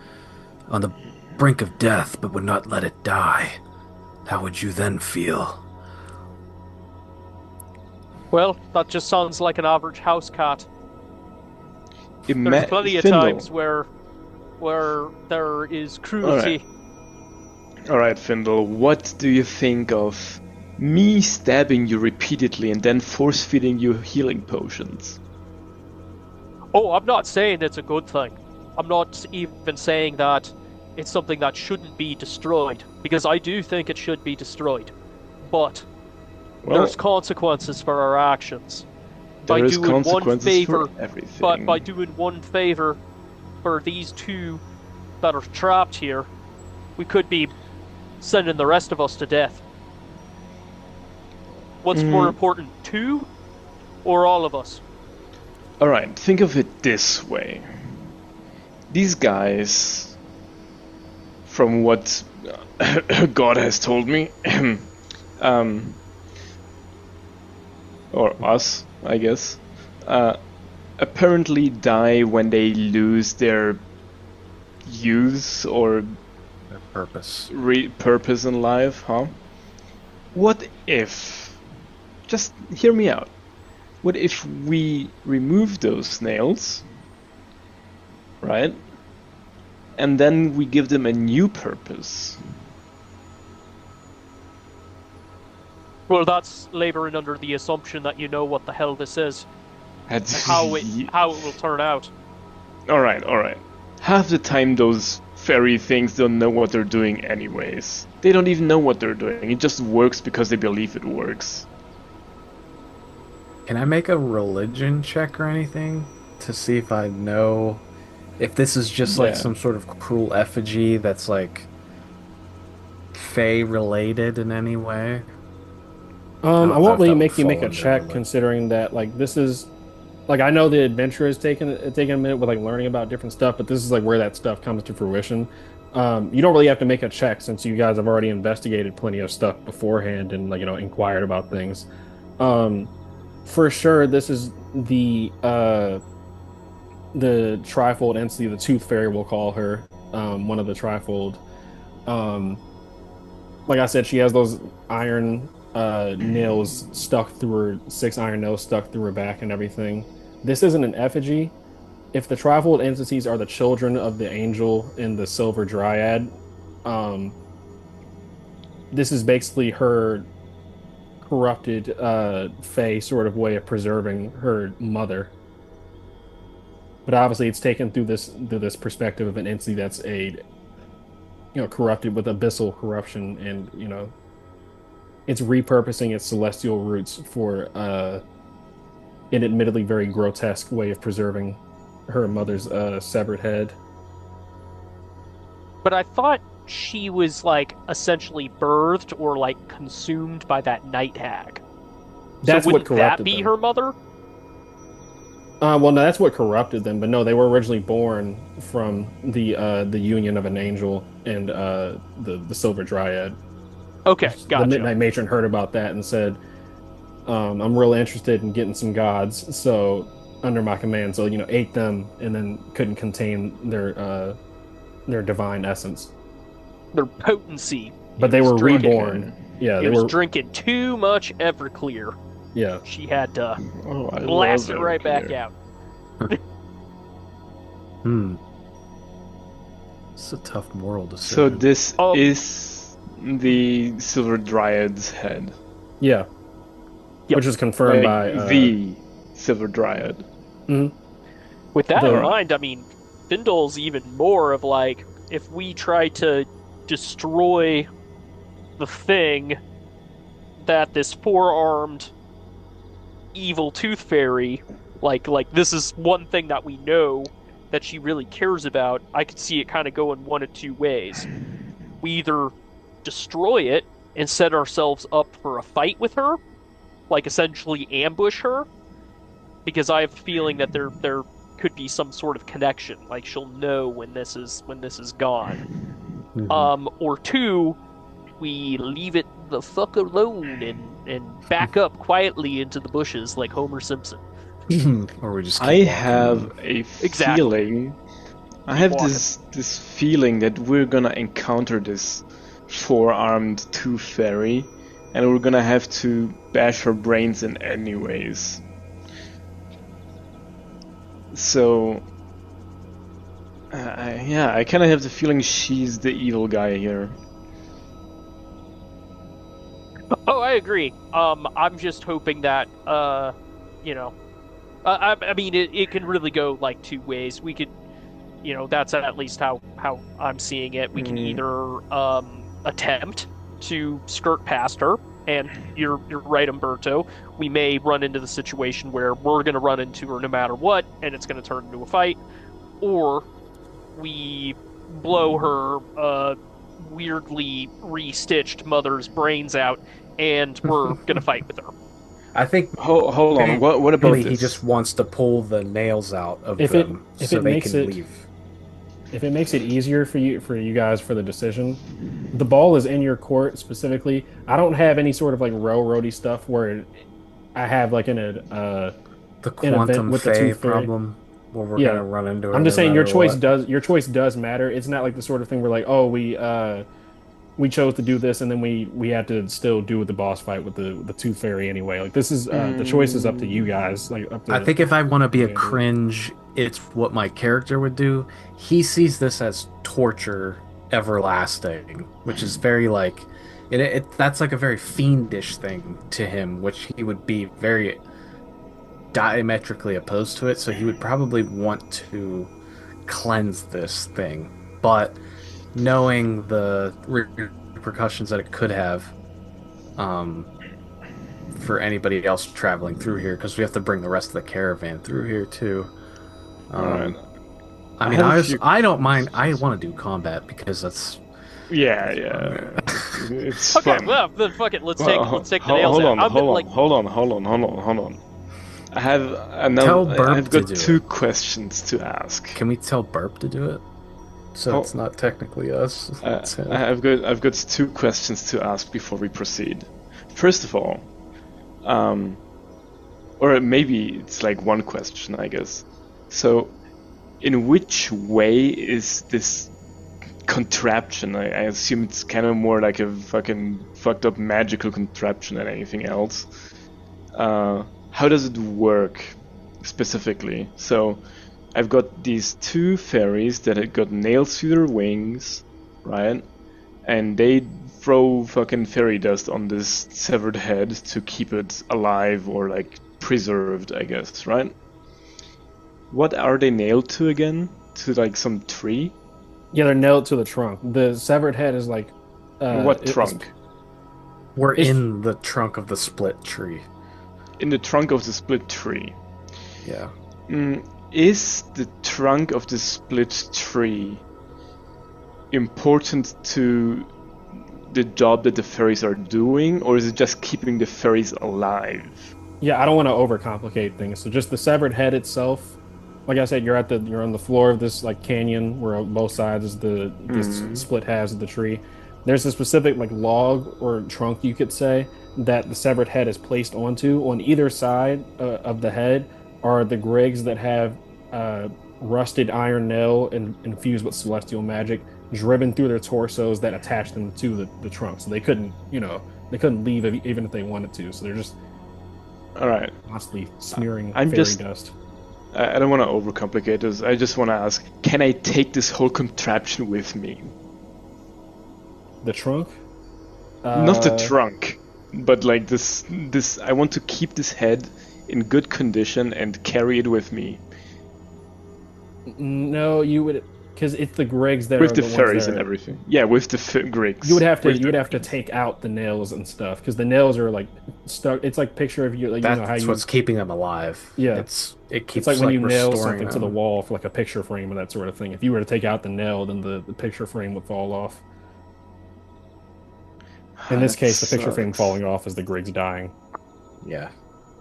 on the brink of death but would not let it die. How would you then feel? Well, that just sounds like an average house cat. There's plenty of times where there is cruelty. Alright, Findle, what do you think of me stabbing you repeatedly and then force-feeding you healing potions? Oh, I'm not saying it's a good thing. I'm not even saying that it's something that shouldn't be destroyed, because I do think it should be destroyed. But there's consequences for our actions. There is consequences for everything. But by doing one favor for these two that are trapped here, we could be sending the rest of us to death. What's more important, two or all of us? Alright, think of it this way. These guys, from what God has told me, or us, I guess, apparently die when they lose their use or their purpose. Purpose in life, huh? What if, just hear me out, what if we remove those nails, right? And then we give them a new purpose? Well, that's laboring under the assumption that you know what the hell this is. How it will turn out. Alright. Half the time those fairy things don't know what they're doing anyways. They don't even know what they're doing. It just works because they believe it works. Can I make a religion check or anything to see if I know if this is just like some sort of cruel effigy that's like Fae related in any way? I won't really make you make a check, considering that like this is like I know the adventure is taking a minute with like learning about different stuff, but this is like where that stuff comes to fruition. You don't really have to make a check since you guys have already investigated plenty of stuff beforehand and like inquired about things. For sure, this is the trifold entity, the Tooth Fairy, we'll call her, one of the trifold. Like I said, she has those iron nails stuck through her, 6 iron nails stuck through her back and everything. This isn't an effigy. If the trifold entities are the children of the angel and the silver dryad, this is basically her corrupted Fae sort of way of preserving her mother. But obviously it's taken through this perspective of an entity that's corrupted with abyssal corruption, and it's repurposing its celestial roots for an admittedly very grotesque way of preserving her mother's severed head. But I thought she was like essentially birthed or like consumed by that night hag. That's so what corrupted that be them. Her mother? Well, no, that's what corrupted them. But no, they were originally born from the union of an angel and the silver dryad. Okay, gotcha. The Midnight Matron heard about that and said, I'm real interested in getting some gods, so under my command, so ate them and then couldn't contain their divine essence, their potency. But they were reborn. Yeah, they were drinking too much Everclear. Yeah, she had to blast it right back out. It's a tough moral decision. So this is the Silver Dryad's head. Yeah. Yep. Which is confirmed by the Silver Dryad. Mm-hmm. With that in mind, I mean, Findle's even more of like, if we try to destroy the thing that this 4-armed evil tooth fairy, like this is one thing that we know that she really cares about, I could see it kind of going one of two ways. We either destroy it and set ourselves up for a fight with her, like essentially ambush her, because I have a feeling that there could be some sort of connection, like she'll know when this is gone. Mm-hmm. Or 2, we leave it the fuck alone and back up quietly into the bushes like Homer Simpson. Or we just I have a feeling. I have this feeling that we're gonna encounter this 4-armed tooth fairy, and we're gonna have to bash her brains in anyways. So, I kind of have the feeling she's the evil guy here. Oh, I agree. I'm just hoping that, I mean, it can really go like 2 ways. We could, that's at least how I'm seeing it. We can either attempt to skirt past her, and you're right, Umberto. We may run into the situation where we're going to run into her no matter what, and it's going to turn into a fight, or we blow her weirdly restitched mother's brains out, and we're going to fight with her. I think. Hold on. What about this? He just wants to pull the nails out of them so they can leave. If it makes it easier for you guys for the decision, the ball is in your court specifically. I don't have any sort of like railroady stuff where I have like the quantum with Fae the tooth problem. Well, we're gonna run into her. I'm just no saying matter what. your choice does matter. It's not like the sort of thing where like, oh, we chose to do this and then we had to still do the boss fight with the tooth fairy anyway. Like this is the choice is up to you guys. Like up I to think if I want to be a Andrew. cringe, it's what my character would do. He sees this as torture everlasting, which is very like that's like a very fiendish thing to him, which he would be very diametrically opposed to it, so he would probably want to cleanse this thing. But knowing the repercussions that it could have for anybody else traveling through here, because we have to bring the rest of the caravan through here too. Alright. I mean, I don't mind. I want to do combat because that's yeah. It's Okay, fun. well, then fuck it. Let's take the nails hold out. hold on. I have got two questions to ask. Can we tell Burp to do it? So it's not technically us. I've got two questions to ask before we proceed. First of all, or maybe it's like one question, I guess. So, in which way is this contraption? I assume it's kind of more like a fucking fucked up magical contraption than anything else. How does it work specifically? So, I've got these two fairies that have got nails through their wings, right? And they throw fucking fairy dust on this severed head to keep it alive or like preserved, I guess, right? What are they nailed to again? To like some tree? Yeah, they're nailed to the trunk. The severed head is like what trunk? We're in the trunk of the split tree. In the trunk of the split tree. Yeah. Is the trunk of the split tree important to the job that the fairies are doing, or is it just keeping the fairies alive? Yeah, I don't want to overcomplicate things. So just the severed head itself, like I said, you're on the floor of this like canyon where on both sides is this split halves of the tree. There's a specific like log or trunk, you could say, that the severed head is placed onto. On either side of the head are the grigs that have rusted iron nail and infused with celestial magic driven through their torsos that attach them to the trunk. So they couldn't leave even if they wanted to. So they're just constantly smearing fairy dust. I don't want to overcomplicate this. I just want to ask, can I take this whole contraption with me? The trunk? Not the trunk, but like this. I want to keep this head in good condition and carry it with me. No, you would, because it's the grigs that with are the ones fairies that and everything. Yeah, with the grigs. You would have to take out the nails and stuff because the nails are like stuck. It's like picture of you. Like, that's you know how what's keeping them alive. Yeah, it keeps it's like when you nail restoring something to the wall for like a picture frame and that sort of thing. If you were to take out the nail, then the picture frame would fall off. In this case, the picture frame falling off is the grigs dying. Yeah.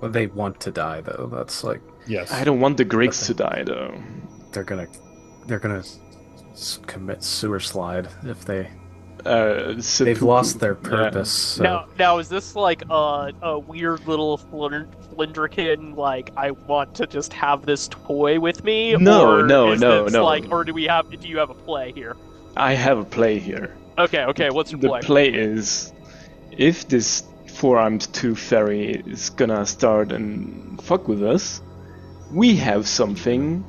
Well, they want to die though. That's like yes. I don't want the grigs to die though. They're gonna commit sewer slide if they. They've lost their purpose. Yeah. So. Now is this like a weird little Flindrikin? Like I want to just have this toy with me? No. Like, or do you have a play here? I have a play here. Okay. What's your play? The play is, if this four-armed tooth fairy is gonna start and fuck with us, we have something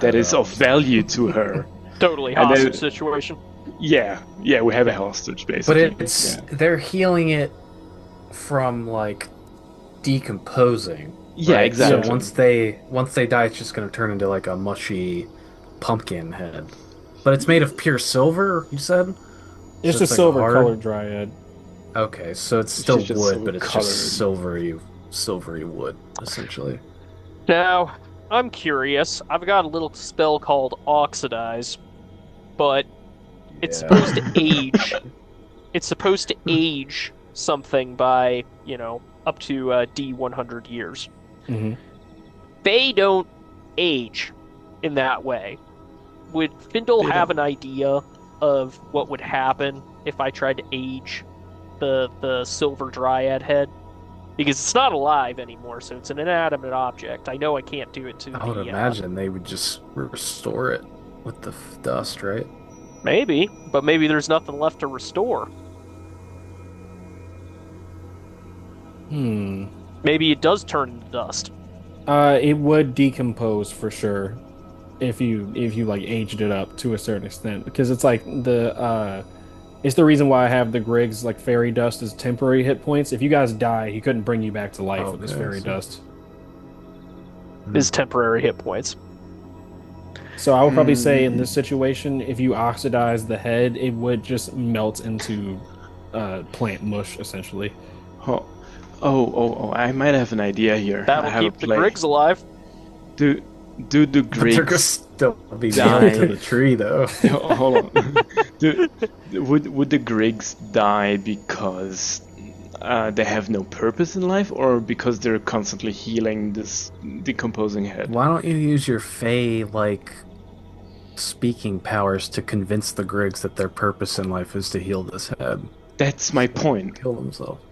that is of value to her. Totally hostage situation. Yeah, we have a hostage basically. But they're healing it from like decomposing. Yeah, right? exactly. So once they die, it's just gonna turn into like a mushy pumpkin head. But it's made of pure silver, you said? It's just silver colored dryad. Okay, so it's still wood, but it's just silvery wood, essentially. Now, I'm curious. I've got a little spell called Oxidize, but it's supposed to age. It's supposed to age something by, up to D100 years. Mm-hmm. They don't age in that way. Would Findle have an idea of what would happen if I tried to age the silver dryad head? Because it's not alive anymore, so it's an inanimate object. I know I can't do it to I would imagine they would just restore it with the dust, right? Maybe, but maybe there's nothing left to restore. Maybe it does turn into dust. It would decompose for sure if you like aged it up to a certain extent because it's like it's the reason why I have the Griggs like fairy dust as temporary hit points. If you guys die, he couldn't bring you back to life with this fairy dust. Is temporary hit points. So I would probably say in this situation, if you oxidize the head, it would just melt into plant mush essentially. Oh! I might have an idea here. That'll keep the Griggs alive. Do the Griggs they're gonna still be nailed to the tree though? Hold on. Would the Griggs die because they have no purpose in life, or because they're constantly healing this decomposing head? Why don't you use your Fey like speaking powers to convince the Griggs that their purpose in life is to heal this head? That's my point. Kill themselves.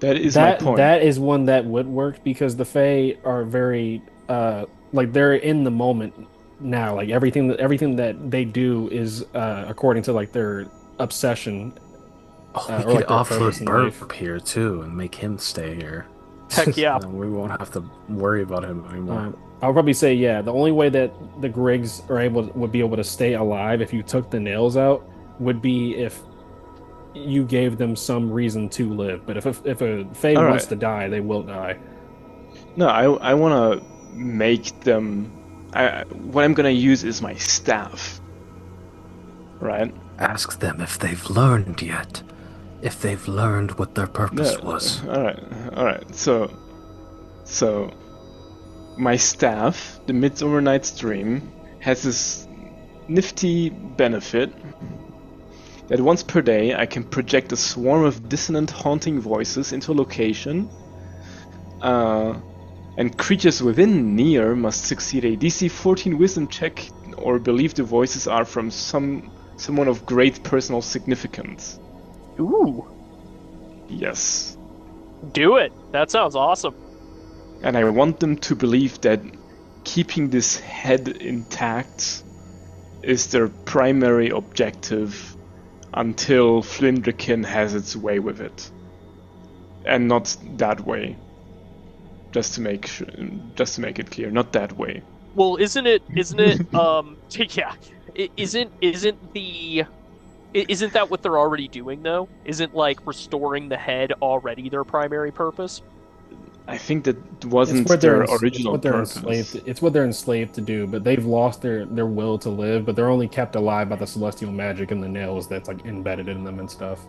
That is my point. That is one that would work because the Fae are very like they're in the moment now. Like everything that they do is according to like their obsession. We could offload Burp here too and make him stay here. Heck yeah. We won't have to worry about him anymore. I'll probably say the only way that the Griggs would be able to stay alive if you took the nails out would be if you gave them some reason to live. But if a Fae wants to die, they will die. No, I want to make them. What I'm gonna use is my staff. Right. Ask them if they've learned yet. If they've learned what their purpose was. All right. So, my staff, the Midsummer Night's Dream, has this nifty benefit that once per day I can project a swarm of dissonant, haunting voices into a location, and creatures within near must succeed a DC 14 Wisdom check or believe the voices are from someone of great personal significance. Ooh. Yes. Do it. That sounds awesome. And I want them to believe that keeping this head intact is their primary objective until Flindrikin has its way with it. And not that way. Just to make it clear, not that way. Well, isn't it yeah. Isn't that what they're already doing, though? Isn't, like, restoring the head already their primary purpose? I think that wasn't their original purpose. It's what they're enslaved to do, but they've lost their will to live, but they're only kept alive by the celestial magic and the nails that's, like, embedded in them and stuff.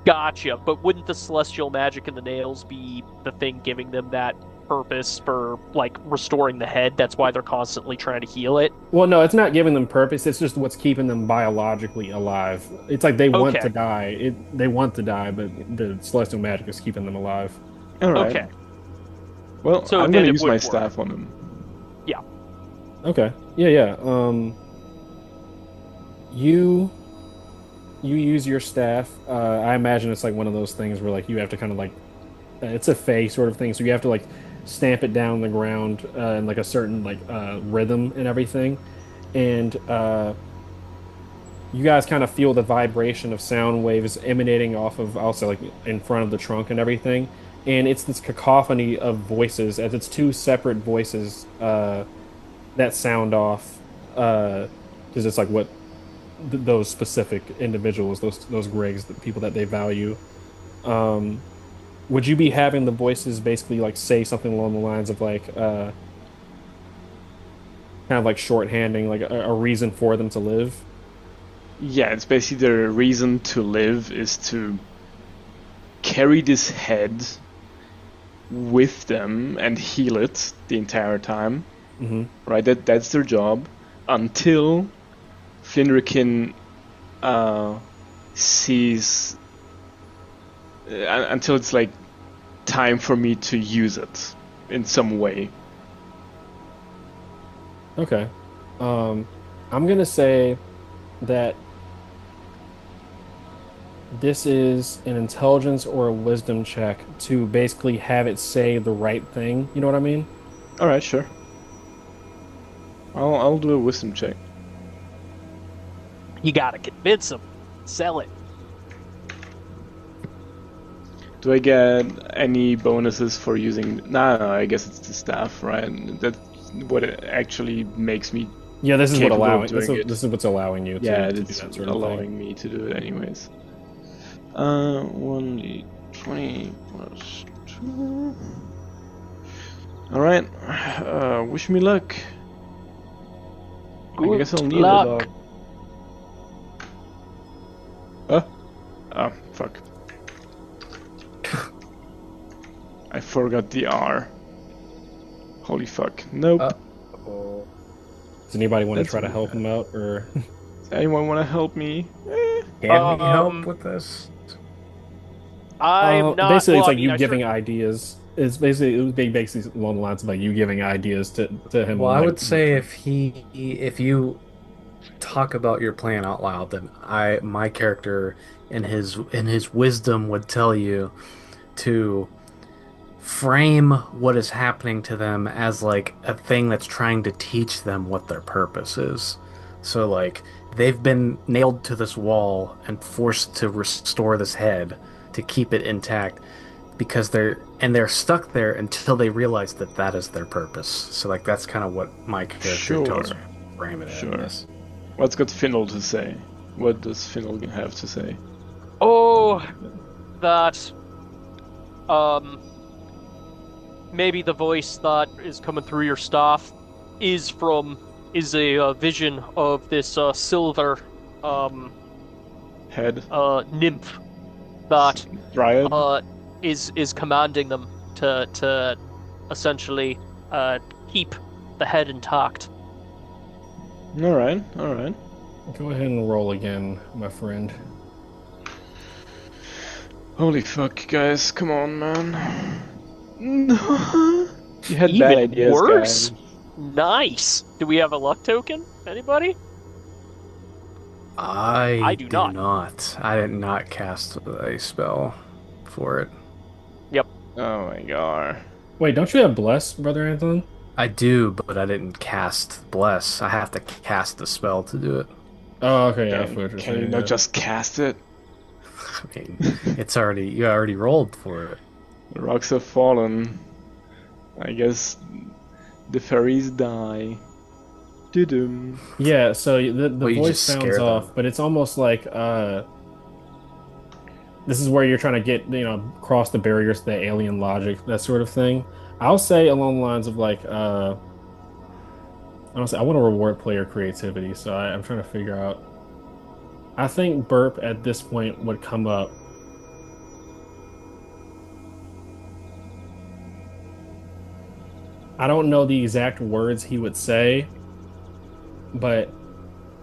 Gotcha, but wouldn't the celestial magic and the nails be the thing giving them that purpose for, like, restoring the head? That's why they're constantly trying to heal it? Well, no, it's not giving them purpose. It's just what's keeping them biologically alive. It's like they want to die. They want to die, but the celestial magic is keeping them alive. All right. Okay. Well, so I'm going to use my staff on them. Yeah. Okay. Yeah. You use your staff. I imagine it's like one of those things where like you have to kind of like it's a Fae sort of thing, so you have to like stamp it down the ground in like a certain like rhythm and everything, and you guys kind of feel the vibration of sound waves emanating off of also like in front of the trunk and everything, and it's this cacophony of voices as it's two separate voices that sound off because it's like what those specific individuals, those Griggs, the people that they value. Would you be having the voices basically like say something along the lines of like kind of like shorthanding like a reason for them to live? Yeah, it's basically their reason to live is to carry this head with them and heal it the entire time. Mm-hmm. Right, that's their job until Flindrikin sees until it's like time for me to use it in some way. Okay. I'm gonna say that This is an intelligence or a wisdom check to basically have it say the right thing. You know what I mean? All right, sure. I'll do a wisdom check. You gotta convince him. Sell it. Do I get any bonuses for using? No, I guess it's the staff, right? That's what it actually makes me. Yeah, this is what allowing. This This is what's allowing you. Yeah, to do it's that sort of allowing thing. me to do it anyways. 1d20 plus 2. All right. Wish me luck. I guess I'll need luck. it. Huh? Oh, fuck. I forgot the R. Holy fuck. Nope. Does anybody want to That's try to really help him out, or Does anyone want to help me? Can we help with this? I'm not. basically it's well, I like mean, you I giving sure- ideas. It would be basically along the lines of like you giving ideas to him. Well, on, I like, would say if you talk about your plan out loud, then my character in his wisdom would tell you to frame what is happening to them as like a thing that's trying to teach them what their purpose is. So like they've been nailed to this wall and forced to restore this head to keep it intact because they're stuck there until they realize that that is their purpose. So like that's kind of what my character tells me. Frame it Sure. as. What's got Finnel to say? What does Finnel have to say? Oh, that. Maybe the voice that is coming through your staff is a vision of this silver Head? nymph that Dryad? is commanding them to essentially keep the head intact. Alright. go ahead and roll again, my friend. Holy fuck, guys. Come on, man. No. You had Even bad ideas, worse? guys. Nice. Do we have a luck token? Anybody? I do not. not. I did not cast a spell for it. Yep. Oh my god. Wait, don't you have bless, brother Anton? I do, but I didn't cast Bless. I have to cast the spell to do it. Oh, okay, yeah. I forgot what you're Can you saying, not yeah. just cast it? I mean, you already rolled for it. The rocks have fallen. I guess the fairies die. Doo-doom. Yeah, so the Well, you voice just sounds scare them. off, but it's almost like this is where you're trying to get, cross the barriers to the alien logic, that sort of thing. I'll say along the lines of like honestly, I want to reward player creativity, so I'm trying to figure out. I think Burp at this point would come up. I don't know the exact words he would say, but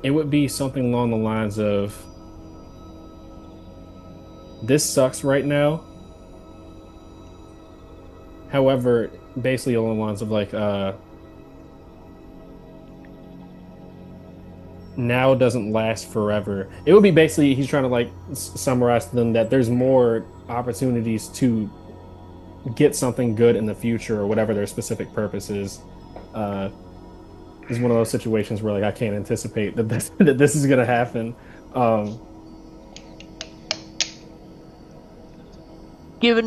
it would be something along the lines of, "This sucks right now." However, basically along the lines of like, now doesn't last forever. It would be basically he's trying to like summarize to them that there's more opportunities to get something good in the future or whatever their specific purpose is. Is one of those situations where like I can't anticipate that this is gonna happen. Give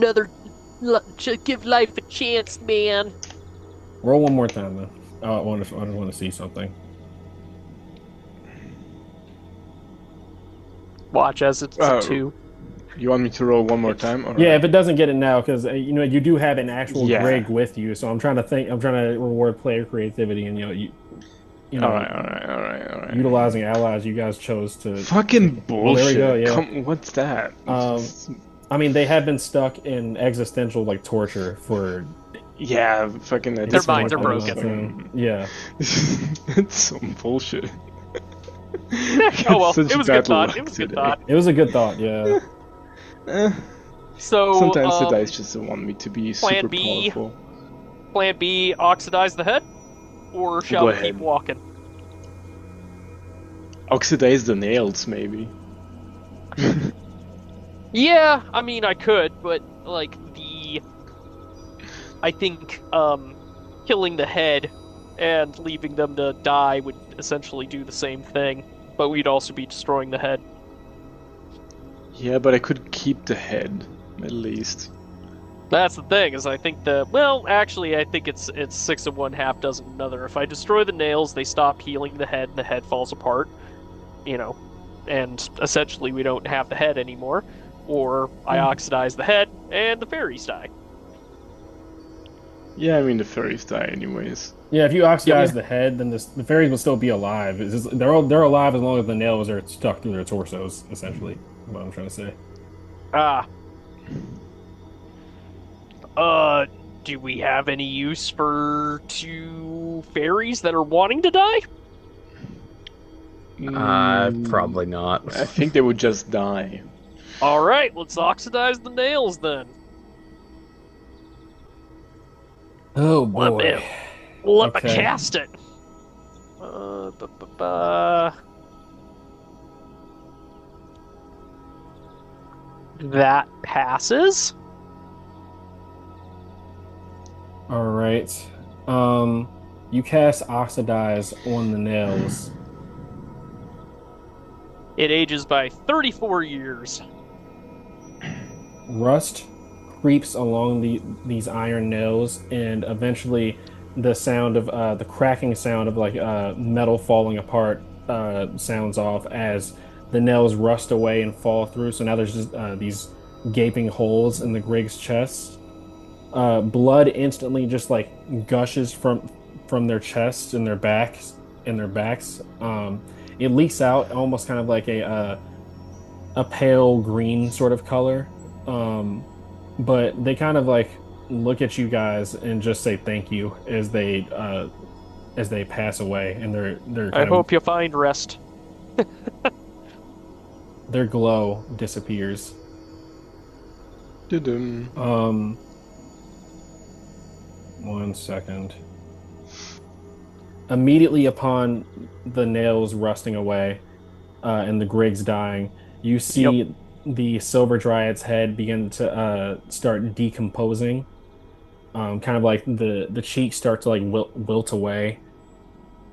life a chance, man. Roll one more time though. I just want to see something. Watch as it's a 2. You want me to roll one more time? Or Yeah, if it doesn't get it now, because you do have an actual Yeah. Greg with you, so I'm trying to reward player creativity, and you know, all right. utilizing allies you guys chose to. Fucking bullshit. Well, there we go, yeah. What's that? I mean, they have been stuck in existential like torture for. Yeah, fucking. Their minds are broken. Yeah. That's some bullshit. Oh well, Such it was a bad good thought. luck It was a good today. thought. It was a good thought, yeah. So Sometimes the dice just want me to be Plan super B. powerful. Plan B: oxidize the head, or shall Go we ahead. keep walking? Oxidize the nails, maybe. Yeah, I mean I could, but like I think killing the head and leaving them to die would essentially do the same thing, but we'd also be destroying the head. Yeah, but I could keep the head, at least. That's the thing, is I think actually I think it's six of one, half dozen another. If I destroy the nails, they stop healing the head and the head falls apart, you know, and essentially we don't have the head anymore. Or I oxidize the head and the fairies die. Yeah, I mean the fairies die anyways. Yeah, if you oxidize the head, then the fairies will still be alive. They're alive as long as the nails are stuck through their torsos, essentially, is what I'm trying to say. Ah. Do we have any use for two fairies that are wanting to die? Probably not. I think they would just die. Alright, let's oxidize the nails then. Oh boy. Let me cast it. That passes. All right. You cast Oxidize on the nails. It ages by 34 years. Rust creeps along these iron nails, and eventually the sound of the cracking sound of like metal falling apart sounds off as the nails rust away and fall through. So now there's just these gaping holes in the Grig's chest. Blood instantly just like gushes from their chests and their backs. It leaks out almost kind of like a pale green sort of color. But they kind of like look at you guys and just say thank you as they pass away, and I hope you find rest. Their glow disappears. Dun-dun. 1 second. Immediately upon the nails rusting away, and the Griggs dying, you see the Silver Dryad's head begin to start decomposing. Kind of like the cheeks start to like wilt away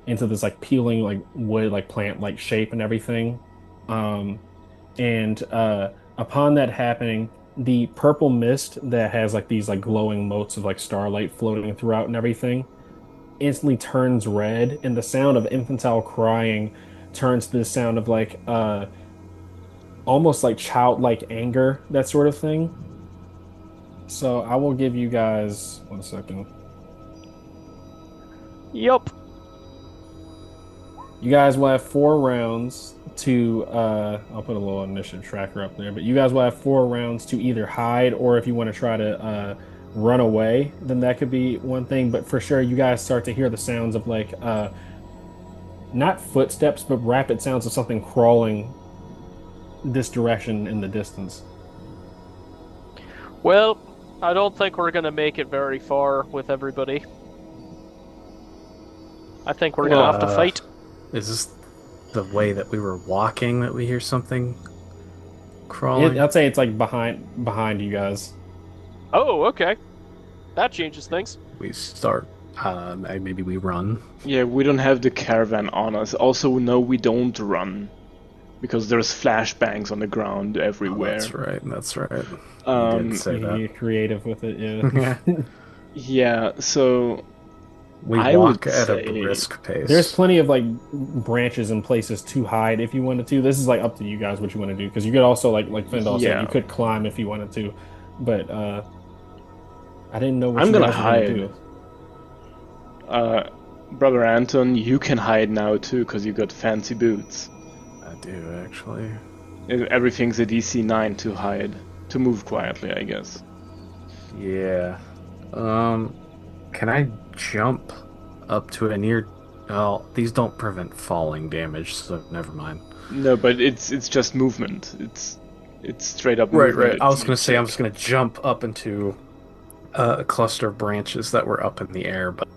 into this like peeling like wood like plant like shape and everything. And upon that happening, the purple mist that has like these like glowing motes of like starlight floating throughout and everything instantly turns red, and the sound of infantile crying turns to the sound of like almost like childlike anger, that sort of thing. So I will give you guys 1 second. Yup. You guys will have 4 rounds to I'll put a little initiative tracker up there, but you guys will have 4 rounds to either hide, or if you want to try to run away, then that could be one thing. But for sure you guys start to hear the sounds of like not footsteps, but rapid sounds of something crawling this direction in the distance. Well, I don't think we're gonna make it very far with everybody. I think we're gonna have to fight. Is this the way that we were walking that we hear something crawling? I'd say it's like behind you guys. Oh, okay. That changes things. We start. Maybe we run. Yeah, we don't have the caravan on us. Also, no, we don't run, because there's flashbangs on the ground everywhere. Oh, that's right. You did say that. Be creative with it, yeah. Yeah, so we I walk would at say a brisk pace. There's plenty of like branches and places to hide if you wanted to. This is like up to you guys what you want to do, because you could also like Fendal said, you could climb if you wanted to, but I didn't know what I'm you gonna guys hide. were gonna do. Brother Anton, you can hide now too, because you got fancy boots. I do, actually. Everything's a DC 9 to hide. To move quietly, I guess. Yeah. Can I jump up to a near... Well, these don't prevent falling damage, so never mind. No, but it's just movement. It's straight up Right, movement. right. I was going to say I'm just going to jump up into a cluster of branches that were up in the air, but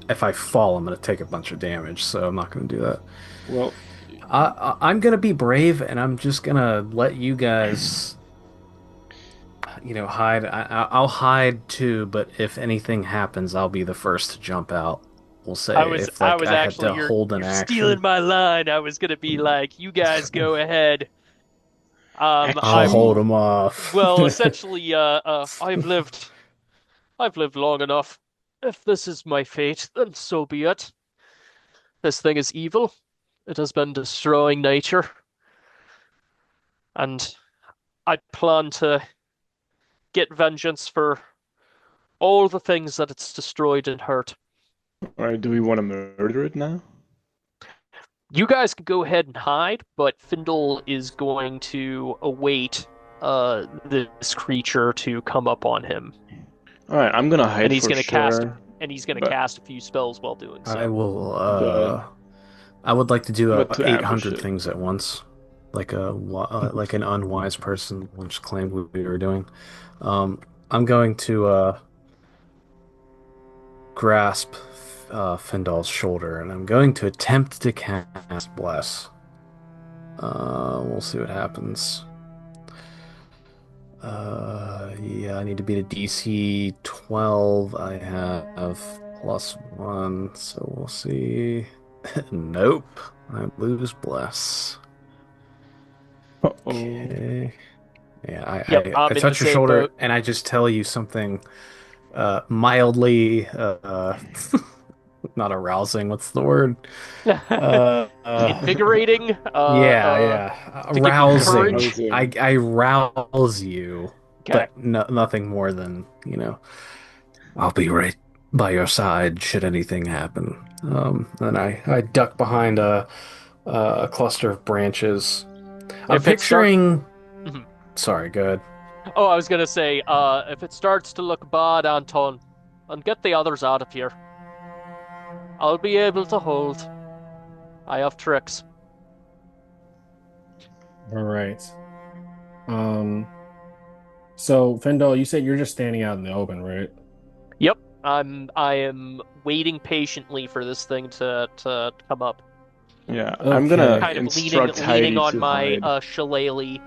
if I fall, I'm going to take a bunch of damage, so I'm not going to do that. Well, I'm going to be brave, and I'm just going to let you guys hide. I'll hide too, but if anything happens, I'll be the first to jump out. We'll I say was if I like was I had actually to you're hold an you're stealing action, my line. I was gonna be like, you guys go ahead. I'll I'm hold Actually, him off. well, essentially, I've lived long enough. If this is my fate, then so be it. This thing is evil. It has been destroying nature, and I plan to get vengeance for all the things that it's destroyed and hurt. or do we want to murder it now? You guys can go ahead and hide, but Findle is going to await this creature to come up on him. All right, I'm gonna And hide he's for gonna cast sure, and he's gonna but cast a few spells while doing I so. will. but I would like to do to ambush 800 it. things at once, like an unwise person once claimed we were doing. Um, I'm going to grasp Findal's shoulder, and I'm going to attempt to cast Bless. We'll see what happens. Yeah, I need to beat a DC 12. I have +1, so we'll see. Nope, I lose Bless. Uh-oh. Okay. Yeah, Yep, I I'm in the touch your same shoulder boat. and I just tell you something mildly not arousing. What's the word? Uh, uh, Invigorating, yeah, yeah. to give you Rousing. courage. Rousing. I rouse you, Okay. but nothing more than, I'll be right by your side should anything happen. And I duck behind a cluster of branches. I'm If it start, picturing. Mhm. Sorry, go ahead. Oh, I was gonna say, if it starts to look bad, Anton, and get the others out of here. I'll be able to hold. I have tricks. All right. Um, so Fendel, you said you're just standing out in the open, right? Yep, I am waiting patiently for this thing to come up. Yeah, I'm gonna Okay. Kind of leaning instruct leaning Heidi on to my hide shillelagh,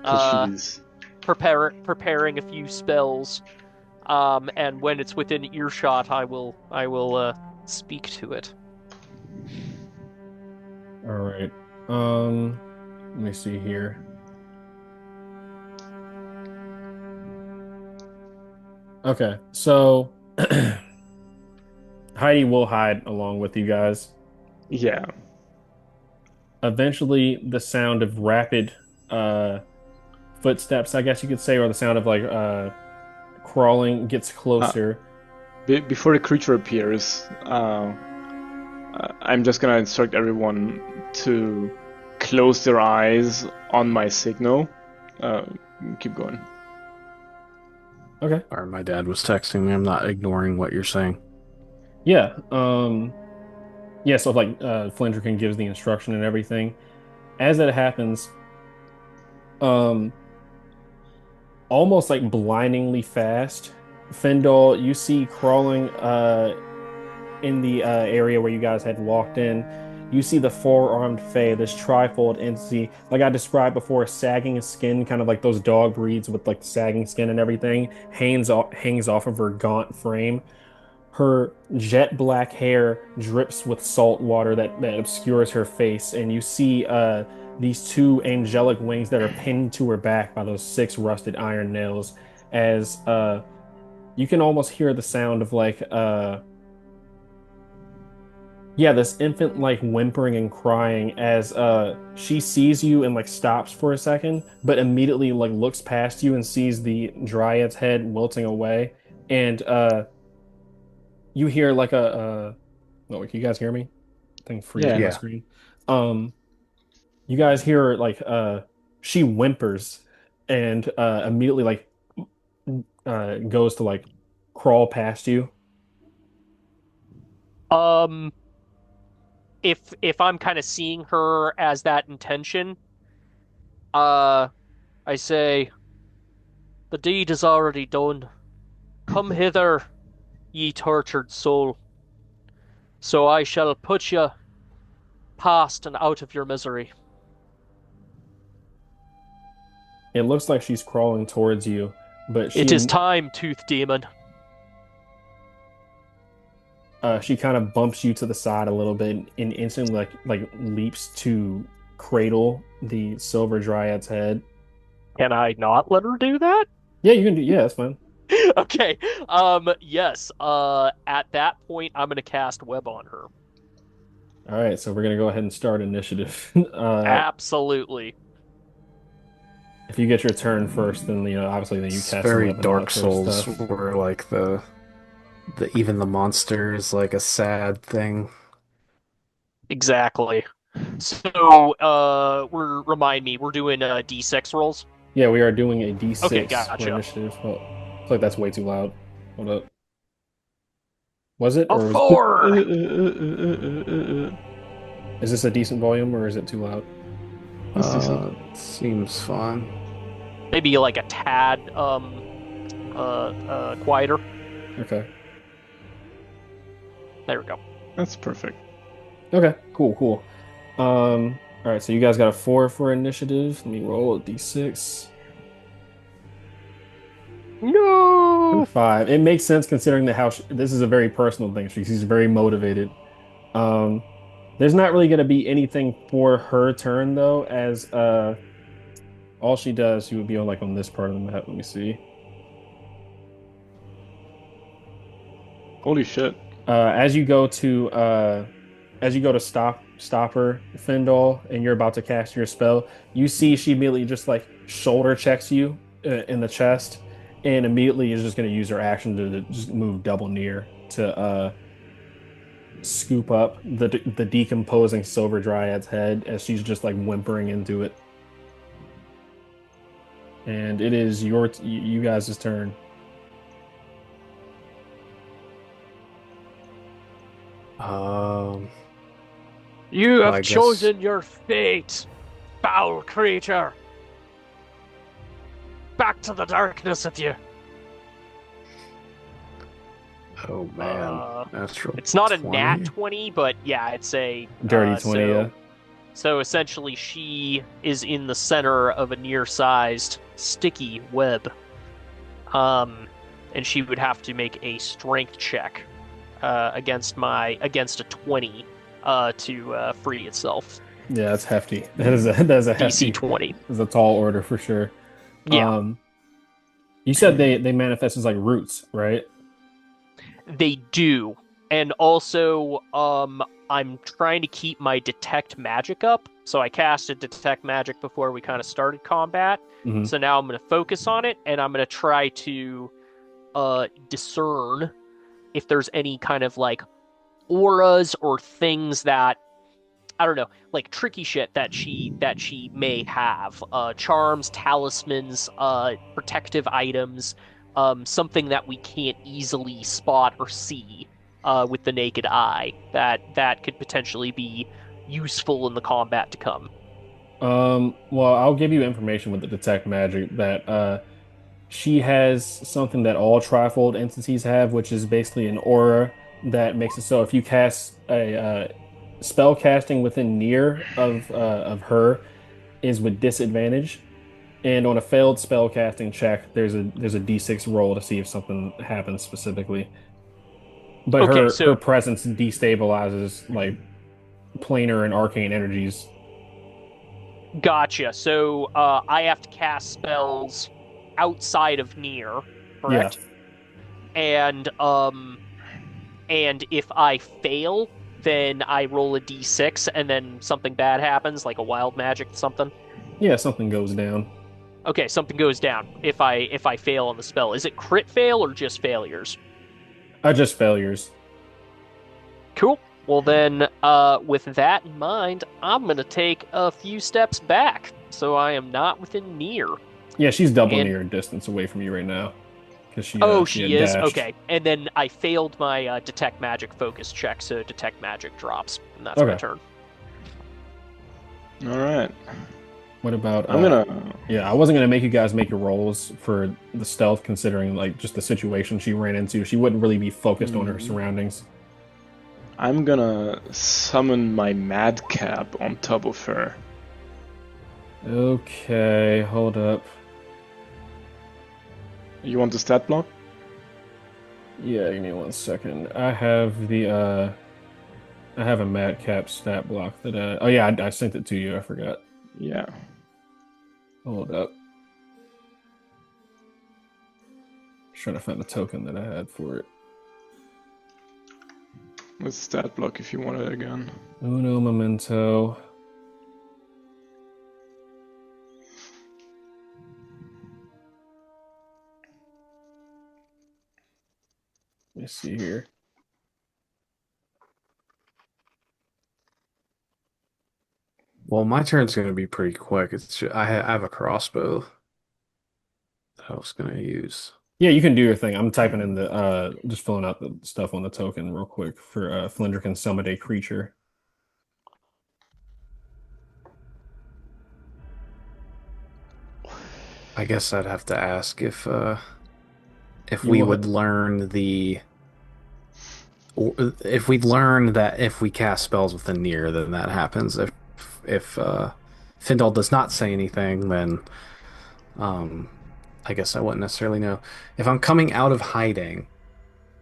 because uh, she's. preparing a few spells. And when it's within earshot, I will speak to it. All right. Let me see here. Okay. So Heidi will hide along with you guys. Yeah. Eventually, the sound of rapid uh footsteps, I guess you could say, or the sound of like crawling gets Uh, closer. before the creature appears, I'm just gonna instruct everyone to close their eyes on my signal. Uh, keep going. Okay. Or my dad was texting me. I'm not ignoring what you're saying. Yeah. Yeah, so like Flindrikin gives the instruction and everything. As that happens, um almost like blindingly fast, Fendel, you see crawling in the area where you guys had walked in. You see the four-armed Fae, this trifold entity, like I described before, sagging skin, kind of like those dog breeds with like sagging skin and everything, hangs off of her gaunt frame. Her jet black hair drips with salt water that obscures her face, and you see these two angelic wings that are pinned to her back by those six rusted iron nails. As you can almost hear the sound of like yeah, this infant like whimpering and crying as she sees you and like stops for a second, but immediately like looks past you and sees the dryad's head wilting away, and you hear like oh, can you guys hear me? Thing freezing Yeah. my Yeah. screen. Um, you guys hear like she whimpers and immediately like goes to like crawl past you. Um, if I'm kind of seeing her as that intention, uh, I say, the deed is already done. Come hither, ye tortured soul, so I shall put you past and out of your misery. It looks like she's crawling towards you. But it is time, Tooth Demon. She kind of bumps you to the side a little bit and instantly like leaps to cradle the silver dryad's head. Can I not let her do that? Yeah, you can do. Yeah, that's fine. Okay. Yes. At that point, I'm gonna cast Web on her. All right, so we're gonna go ahead and start initiative. Absolutely. If you get your turn first, then obviously then you It's cast the very web and all that Dark sort of Souls, stuff. where like the even the monster is like a sad thing. Exactly. So, remind me, we're doing D6 rolls. Yeah, we are doing a Okay, D6 for gotcha. initiative. Oh, I feel like that's way too loud. Hold up. Was it A or was four. is this a decent volume or is it too loud? That's decent. Seems fine. Maybe like a tad quieter. Okay. There we go. That's perfect. Okay. Cool. All right, so you guys got a 4 for initiative. Let me roll a D6. No. 5. It makes sense considering the how this is a very personal thing. She's very motivated. Um, there's not really going to be anything for her turn though, as all she does, she would be on this part of the map. Let me see. Holy shit. As you go to stop her, Findle, and you're about to cast your spell, you see she immediately just like shoulder checks you in the chest, and immediately is just going to use her action to just move double near to scoop up the decomposing silver dryad's head as she's just like whimpering into it. And it is you guys' turn. You have I guess- chosen your fate, foul creature. Back to the darkness with you. Oh man, natural. It's not 20? a nat 20, but yeah, it's a Dirty 20, yeah. So essentially, she is in the center of a near-sized sticky web, and she would have to make a strength check against a 20 to free itself. Yeah, that's hefty. That is a hefty DC 20. That's a tall order for sure. Yeah. You said they manifest as like roots, right? They do. And also, I'm trying to keep my detect magic up. So I casted detect magic before we kind of started combat. Mm-hmm. So now I'm going to focus on it, and I'm going to try to discern if there's any kind of like auras or things that, I don't know, like tricky shit that she may have. Charms, talismans, protective items, something that we can't easily spot or see with the naked eye that could potentially be useful in the combat to come. Well, I'll give you information with the detect magic that she has something that all trifold entities have, which is basically an aura that makes it so if you cast a spell casting within near of her is with disadvantage, and on a failed spell casting check, there's a d6 roll to see if something happens specifically. But Okay, her presence destabilizes like planar and arcane energies. Gotcha. So I have to cast spells outside of near, correct? Yeah. And if I fail, then I roll a d6, and then something bad happens, like a wild magic something. Yeah, something goes down. Okay, something goes down if I fail on the spell. Is it crit fail or just failures? Just failures. Cool. Well then, with that in mind, I'm gonna take a few steps back, so I am not within near. Yeah, she's double near distance away from you right now. She is? Dashed. Okay. And then I failed my detect magic focus check, so detect magic drops, and that's my turn. All right. What about? Yeah, I wasn't gonna make you guys make your rolls for the stealth, considering like just the situation she ran into. She wouldn't really be focused on her surroundings. I'm gonna summon my madcap on top of her. Okay, hold up. You want the stat block? Yeah, give me 1 second. I have the I have a madcap stat block that oh yeah, I sent it to you. I forgot. Yeah. Hold up. Trying to find the token that I had for it. It's stat block if you want it again. Uno memento. Let me see here. Well, my turn's going to be pretty quick. I have a crossbow that I was going to use. Yeah, you can do your thing. I'm typing in the just filling out the stuff on the token real quick for Flindrikin summon a creature. I guess I'd have to ask if You we will would learn if we learn that if we cast spells with a near, then that happens. If Findle does not say anything, then I guess I wouldn't necessarily know. If I'm coming out of hiding,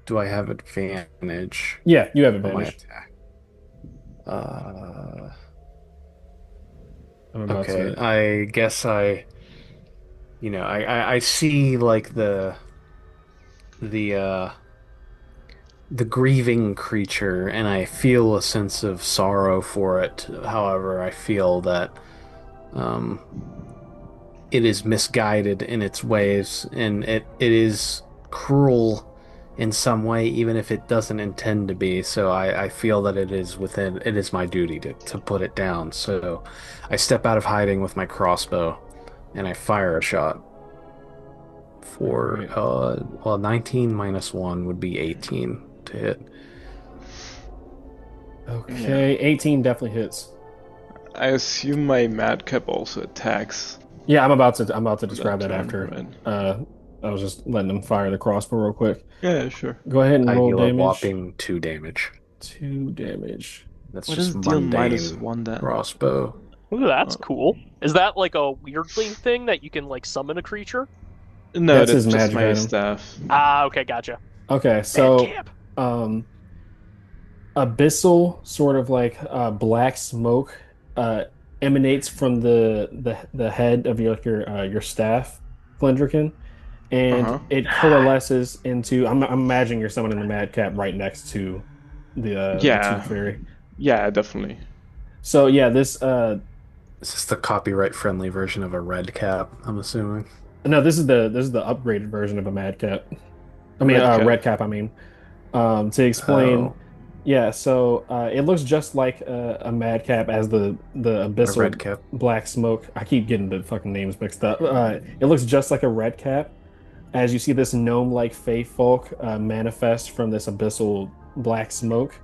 do I have advantage Yeah, you have on my advantage. attack? Uh, I'm about okay. to. I guess I see like the uh the grieving creature, and I feel a sense of sorrow for it. However, I feel that um, it is misguided in its ways, and it is cruel in some way, even if it doesn't intend to be. So I feel that it is my duty to put it down. So I step out of hiding with my crossbow, and I fire a shot for Right. 19 minus 1 would be 18 to hit. Okay, Yeah. 18 definitely hits. I assume my madcap also attacks. Yeah, I'm about to describe that turn, after. right? I was just letting them fire the crossbow real quick. Yeah, sure. Go ahead and I roll deal a damage. whopping 2 damage. 2 damage. That's What just does deal mundane -1 then? crossbow. Ooh, that's Oh. cool. Is that like a weirdling thing that you can like summon a creature? No, That's that's his just magic my item. staff. Ah, okay, gotcha. Okay, so Madcap. um abyssal sort of like black smoke uh emanates from the head of your staff, Flindrikin, and Uh-huh. it coalesces into I'm imagining you're summoning the madcap right next to the tooth Yeah. fairy. Yeah, definitely. So yeah, this Is this the copyright friendly version of a red cap, I'm assuming? no, this is the upgraded version of a madcap. I mean Red cap. red cap, I mean. To explain, Oh, yeah, so it looks just like a madcap as the a red abyssal cap. black smoke. I keep getting the fucking names mixed up. It looks just like a red cap as you see this gnome-like fae folk manifest from this abyssal black smoke,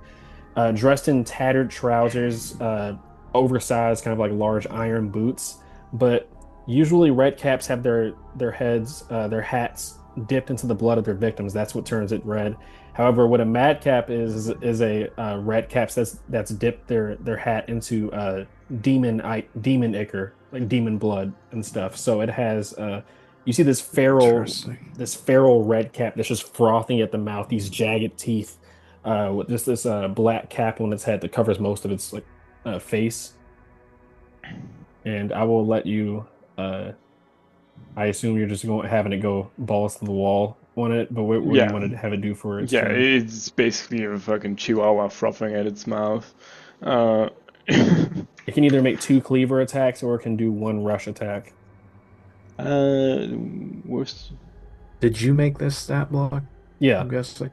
dressed in tattered trousers, oversized, kind of like large iron boots. But usually, red caps have their heads, their hats dipped into the blood of their victims. That's what turns it red. However, what a madcap is a red caps that's dipped their hat into demon ichor, like demon blood and stuff. So it has you see Interesting. this feral red cap that's just frothing at the mouth, these jagged teeth, with just this black cap on its head that covers most of its like face. And I will let you. I assume you're just going having it go balls to the wall on it, but what do you Yeah. want to have it do for its Yeah, turn? it's basically a fucking chihuahua frothing at its mouth. Uh, It can either make 2 cleaver attacks or it can do 1 rush attack. worst. Did you make this stat block? Yeah, I'm guessing.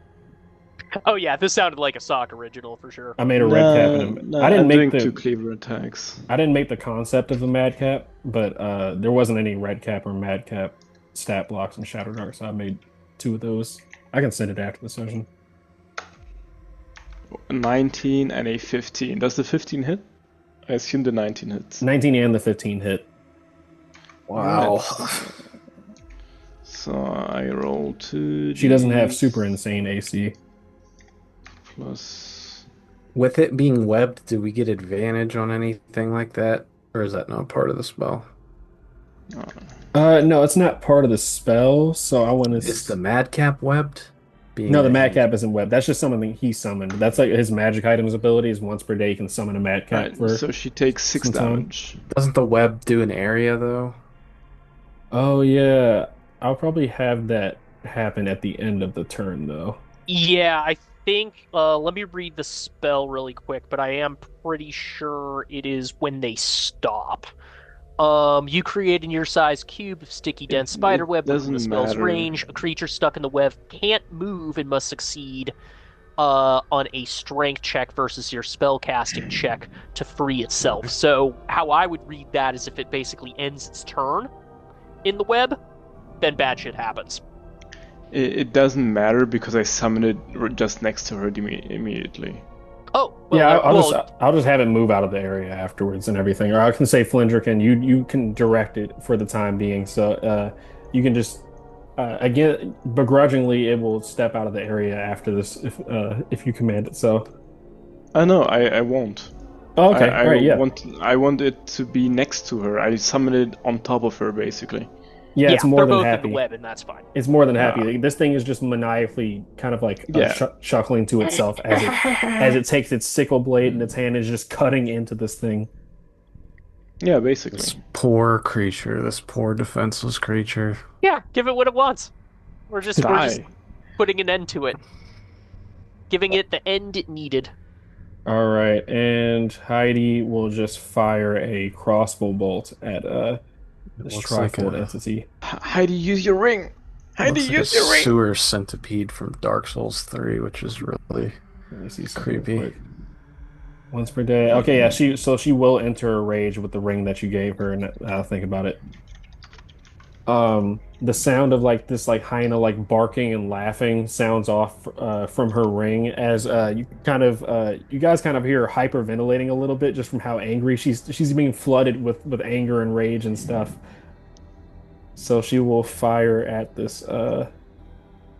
Oh yeah, this sounded like a S.O.C. original for sure. I made a red cap No, and no, I didn't I'm make doing the 2 cleaver attacks. I didn't make the concept of a madcap, but there wasn't any red cap or madcap stat blocks in Shadowdark, so I made 2 of those. I can send it after the session. A 19 and a 15. Does the 15 hit? I assume the 19 hits. 19 and the 15 hit. Wow. So I roll 2. She doesn't have super insane AC. Plus. With it being webbed, do we get advantage on anything like that? Or is that not part of the spell? No, it's not part of the spell, so I want Is the to. madcap webbed? Being No, the that he madcap isn't web. That's just something he summoned. That's like his magic items abilities. Once per day, you can summon a madcap Alright, for so she takes 6 some time. damage. doesn't the web do an area though? Oh yeah, I'll probably have that happen at the end of the turn though. Yeah, I think let me read the spell really quick, but I am pretty sure it is when they stop. You create in your size cube of sticky, dense It spiderweb within the doesn't spell's matter. range. A creature stuck in the web can't move and must succeed on a strength check versus your spell casting check to free itself. So how I would read that is if it basically ends its turn in the web, then bad shit happens. It doesn't matter because I summoned it just next to her immediately. Oh, well, Yeah, well, I'll just have it move out of the area afterwards and everything. Or I can say Flindrikin, you can direct it for the time being. So you can just again begrudgingly it will step out of the area after this if you command it. So No, I won't. oh, okay, all right, yeah. I want it to be next to her. I summoned it on top of her basically. Yeah, it's yeah, more they're than both in the happy. web, and that's fine. It's more than Yeah. happy. This thing is just maniacally kind of like Yeah. chuckling to itself as it takes its sickle blade in its hand and is just cutting into this thing. Yeah, basically. This poor creature, this poor defenseless creature. Yeah, give it what it wants. We're just Die. putting an end to it, giving it the end it needed. All right, and Heidi will just fire a crossbow bolt at It this looks like trifold a entity. Heidi, use your ring. Heidi, looks like a use your ring. sewer centipede from Dark Souls 3, which is really Let me see something real creepy. quick. Once per day. Okay, yeah, she will enter a rage with the ring that you gave her, and think about it. The sound of like this like hyena like barking and laughing sounds off from her ring as you guys kind of hear her hyperventilating a little bit just from how angry she's being flooded with anger and rage and stuff. So she will fire at this let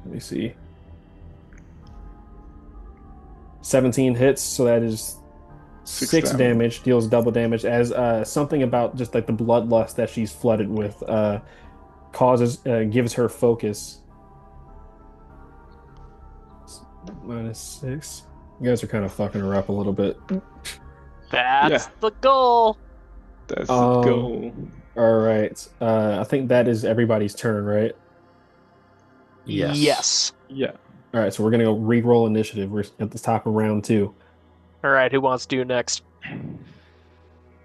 me see. 17 hits, so that is 6 damage, deals double damage as something about just like the bloodlust that she's flooded with gives her focus. -6. You guys are kind of fucking her up a little bit. That's the goal. That's the goal. All right. I think that is everybody's turn, right? Yes. Yeah. All right, so we're gonna go re-roll initiative. We're at the top of round 2. All right, who wants to do next?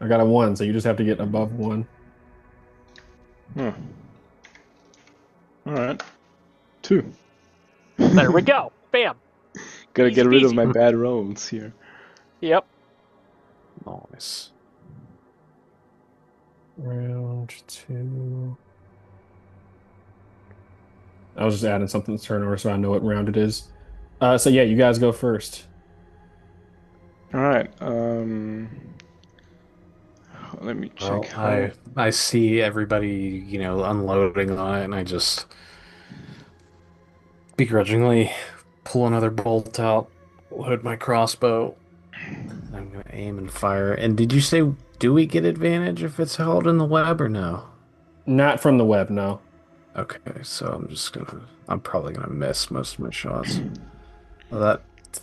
I got a 1, so you just have to get above 1. All right. 2. There we go. Bam. Gotta Easy get rid of peasy. my bad rolls here. Yep. Nice. Round 2. I was just adding something to turn over so I know what round it is. So yeah, you guys go first. All right. Let me Well, check. I see everybody, unloading on it, and I just begrudgingly pull another bolt out, load my crossbow. I'm gonna aim and fire. And did you say, do we get advantage if it's held in the web or no? Not from the web, no. Okay, so I'm probably gonna miss most of my shots. Well, that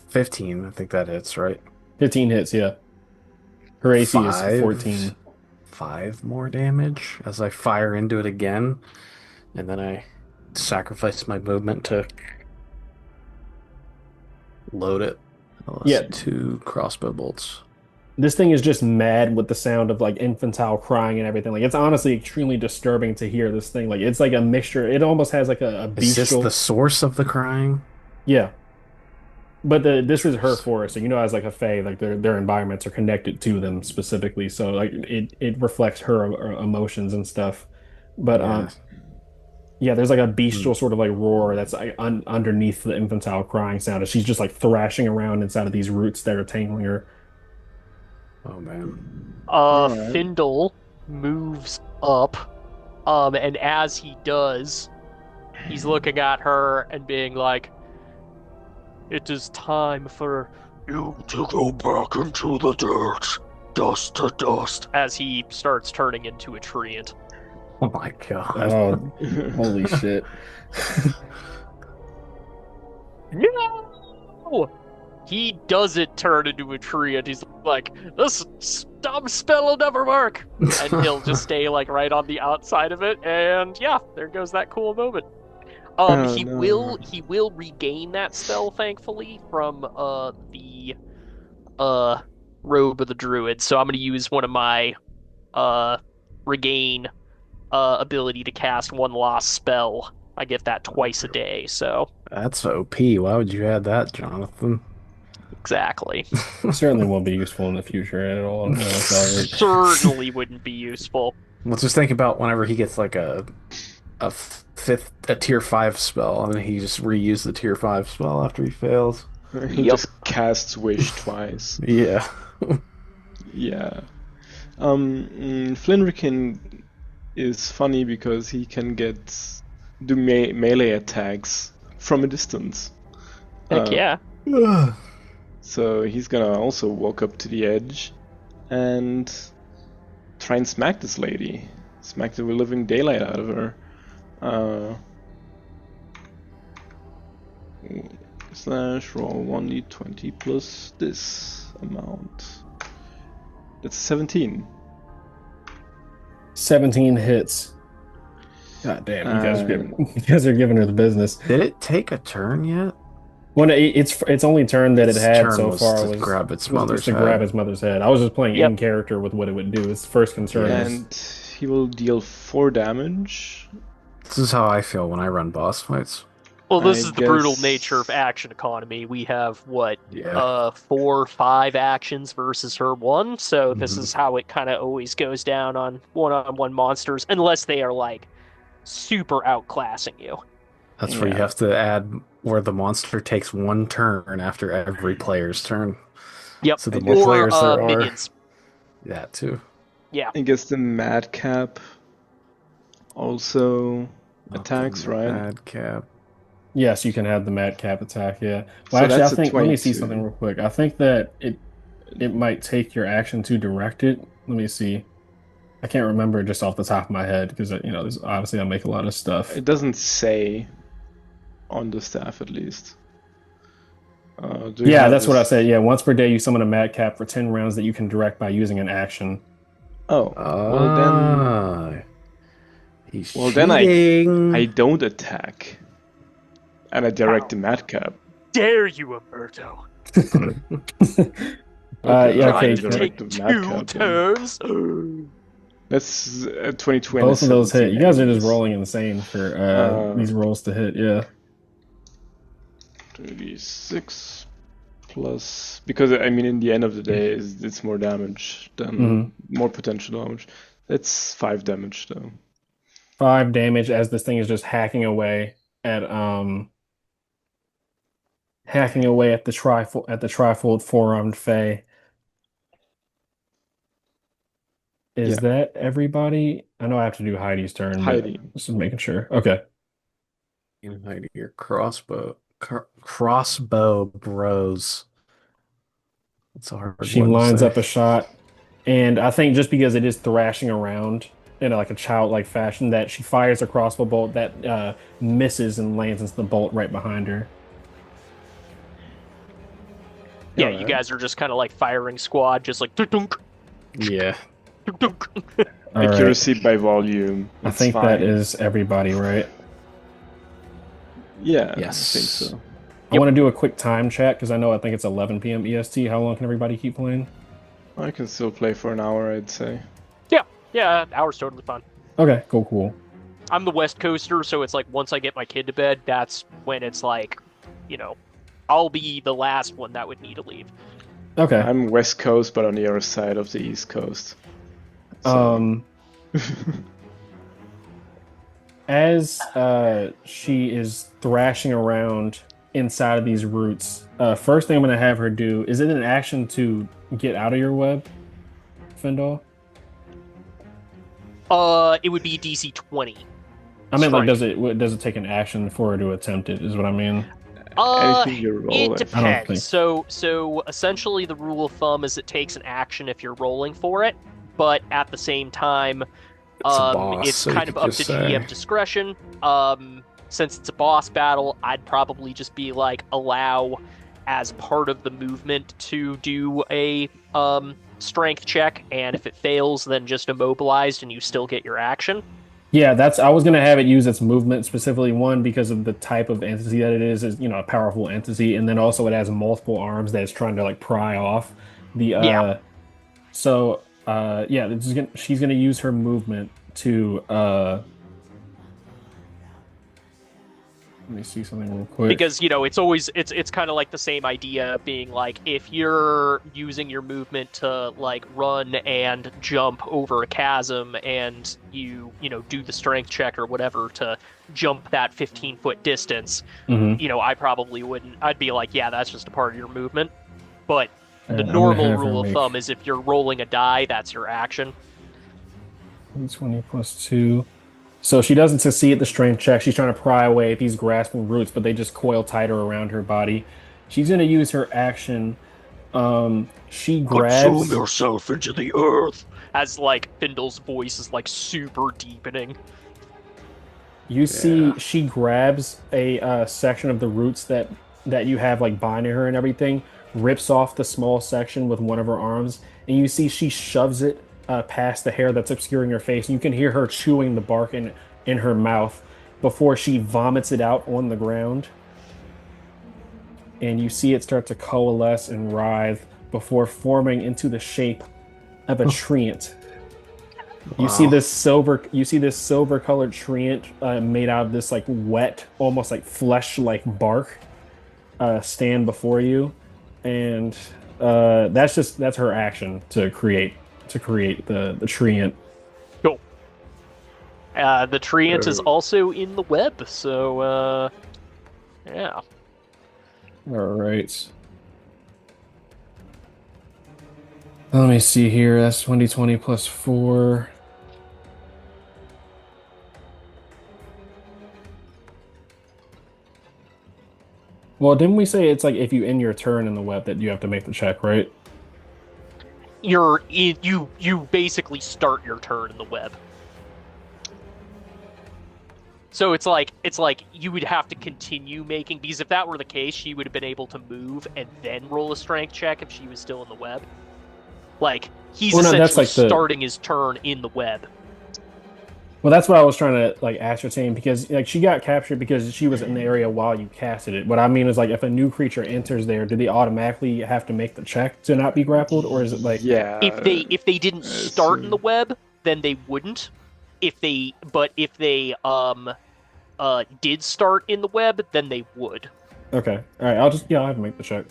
15, I think that hits, right? 15 hits, yeah. Her AC is 14. 5 more damage as I fire into it again, and then I sacrifice my movement to load it. Yeah. 2 crossbow bolts. This thing is just mad with the sound of like infantile crying and everything. Like it's honestly extremely disturbing to hear this thing. Like it's like a mixture. It almost has like a Is this bestial. the source of the crying? Yeah. But this is her forest, so as like a fae, like their environments are connected to them specifically. So like it reflects her emotions and stuff. But Yeah. yeah, there's like a bestial sort of like roar that's like underneath the infantile crying sound. And she's just like thrashing around inside of these roots that are tangling her. Oh man. Alright. Findle moves up, and as he does, he's looking at her and being like, "It is time for you to go back into the dirt, dust to dust," as he starts turning into a treant. Oh my god. Oh, holy shit. No! He doesn't turn into a tree, and he's like, "This dumb spell will never work," and he'll just stay like right on the outside of it, and yeah, there goes that cool moment. Oh, He no. will regain that spell, thankfully, from the uh robe of the druid. So I'm gonna use one of my regain ability to cast one lost spell. I get that twice a day, so That's OP. Why would you add that, Jonathan? exactly. It certainly won't be useful in the future at all. No, it's all right. Certainly wouldn't be useful. Let's just think about whenever he gets like a tier 5 spell, and then he just reuse the tier 5 spell after he fails. He Yep. just casts Wish twice. Yeah. Yeah. Flindrikin is funny because he can do melee attacks from a distance. Heck yeah. So he's gonna also walk up to the edge and try and smack this lady. Smack the living daylight out of her. Slash roll 1d20 plus this amount. That's 17. 17 hits. God damn, you guys are giving her the business. Did it take a turn yet? Well, its only turn that it Its had turn so was far to grab its was mother's to head. grab his mother's head. I was just playing Yep. in character with what it would do. Its first concern is And he will deal 4 damage. This is how I feel when I run boss fights. Well, this I is the brutal guess- nature of action economy. We have what, Yeah. 4, 5 actions versus her 1. So this Mhm. is how it kind of always goes down on one-on-one monsters, unless they are like super outclassing you. That's where you Yeah. have to add where the monster takes 1 turn after every player's turn. Yep. So the more Or players there are, minions. that too. Yeah. I guess the madcap also attacks, right? Madcap. yes, you can have the madcap attack. Yeah. So Well, actually, I that's a think let me see 22. something real quick. I think that it might take your action to direct it. Let me see. I can't remember just off the top of my head because there's obviously I make a lot of stuff. It doesn't say on the staff, at least. Do you Yeah, have that's what I this- said. Yeah, once per day you summon a madcap for 10 rounds that you can direct by using an action. Oh, well then, He's well then I cheating. don't attack, and I direct the madcap. Dare you, Umberto? Okay, yeah, I'll okay. Trying to direct take the 2 madcap then. turns? That's 22 and a Both of those hit. 17 You guys are just anyways. rolling insane for these rolls to hit. Yeah. 36 plus, because I mean, in the end of the day, it's more damage than Mhm. more potential damage. That's 5 damage though. 5 damage as this thing is just hacking away at the trifold four-armed Fae. Is Yeah. that everybody? I know I have to do Heidi's turn, Heidi. but just making sure. Okay. Heidi, your crossbow bros. That's a hard She one to lines say. up a shot, and I think just because it is thrashing around in like a childlike fashion, that she fires a crossbow bolt that misses and lands into the bolt right behind her. Yeah, Alright. you guys are just kind of like firing squad, just like dunk, Yeah. dunk, dunk. All right. Accuracy by volume. I It's think fine. that is everybody, right? Yeah, Yes. I think so. I want to do a quick time check because I think it's 11 p.m. EST. How long can everybody keep playing? I can still play for an hour, I'd say. Yeah, hour's totally fine. Okay, cool. I'm the West Coaster, so it's like once I get my kid to bed, that's when it's like, I'll be the last one that would need to leave. Okay. I'm West Coast, but on the other side of the East Coast. So, As she is thrashing around inside of these roots, first thing I'm going to have her do, is it an action to get out of your web, Findle? It would be DC 20. I mean, like, Strike. does it take an action for her to attempt it, is what I mean. anything you roll, It I think. I don't think- depends. So essentially the rule of thumb is it takes an action if you're rolling for it, but at the same time, It's a boss, It's so kind you of could up just to say. GM discretion. Since it's a boss battle, I'd probably just be like, allow as part of the movement to do a strength check, and if it fails, then just immobilized and you still get your action. Yeah, I was gonna have it use its movement specifically one because of the type of entity that it is you know a powerful entity, and then also it has multiple arms that it's trying to like pry off the Yeah, yeah, she's gonna use her movement to let me see something real quick. because it's kind of like the same idea being like, if you're using your movement to like run and jump over a chasm and you do the strength check or whatever to jump that 15-foot distance, Hmm. I probably wouldn't. I'd be like, yeah, that's just a part of your movement. But the And I'm gonna normal have her rule of make thumb is if you're rolling a die, that's your action. 20 plus 2. So she doesn't succeed at the strength check. She's trying to pry away at these grasping roots, but they just coil tighter around her body. She's gonna use her action. She Consume grabs. yourself into the earth. As like Findle's voice is like super deepening. You Yeah. see, she grabs a section of the roots that you have like binding her and everything, rips off the small section with one of her arms, and you see she shoves it past the hair that's obscuring her face. And you can hear her chewing the bark in her mouth before she vomits it out on the ground. And you see it start to coalesce and writhe before forming into the shape of a treant. Wow. You see this silver colored treant made out of this like wet, almost like flesh like bark stand before you, and that's her action to create the treant. Cool. The treant is also in the web, so yeah. All right. Let me see here. That's 2020 plus 4. Well, didn't we say it's like if you end your turn in the web that you have to make the check, right? You basically start your turn in the web. So it's like you would have to continue making, because if that were the case, she would have been able to move and then roll a strength check if she was still in the web. Like he's Well, no, that's essentially like the starting his turn in the web. well, that's what I was trying to like ascertain because like she got captured because she was in the area while you casted it. What I mean is like if a new creature enters there, do they automatically have to make the check to not be grappled, or is it like Yeah. If they didn't start in the web, then they wouldn't. If they did start in the web, then they would. okay, all right? I'll have to make the check.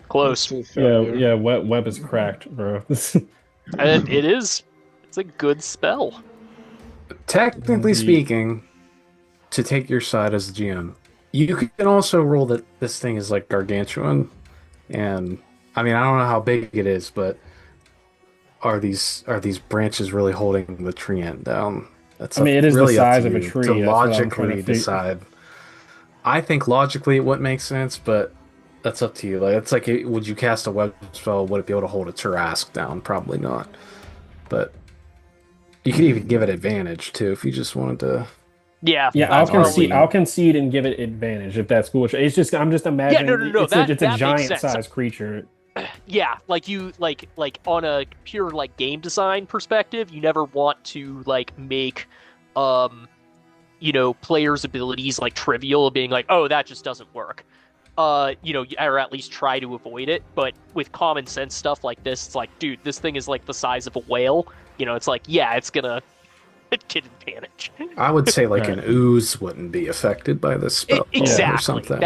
Close. Yeah. Web is cracked, bro. And it is. It's a good spell. Technically Indeed. speaking, to take your side as the GM, you can also roll that this thing is like gargantuan, and I mean I don't know how big it is, but are these branches really holding the tree end down? That's I mean, it is the really up size to of a you tree. to That's what I'm trying to logically decide. I think logically it wouldn't make sense, but that's up to you. Like it's like, would you cast a web spell? Would it be able to hold a Tarask down? Probably not. But you could even give it advantage too if you just wanted to. Yeah, Yeah, that's probably. I'll concede and give it advantage if that's cool. It's just I'm just imagining no. it's a That makes sense. giant-sized creature. Yeah, like you like on a pure like game design perspective, you never want to like make players' abilities like trivial, being like, oh, that just doesn't work. Or at least try to avoid it. But with common sense stuff like this, it's like, dude, this thing is like the size of a whale. It's like, yeah, it's gonna get advantage. I would say like Right. an ooze wouldn't be affected by this spell Exactly. or something.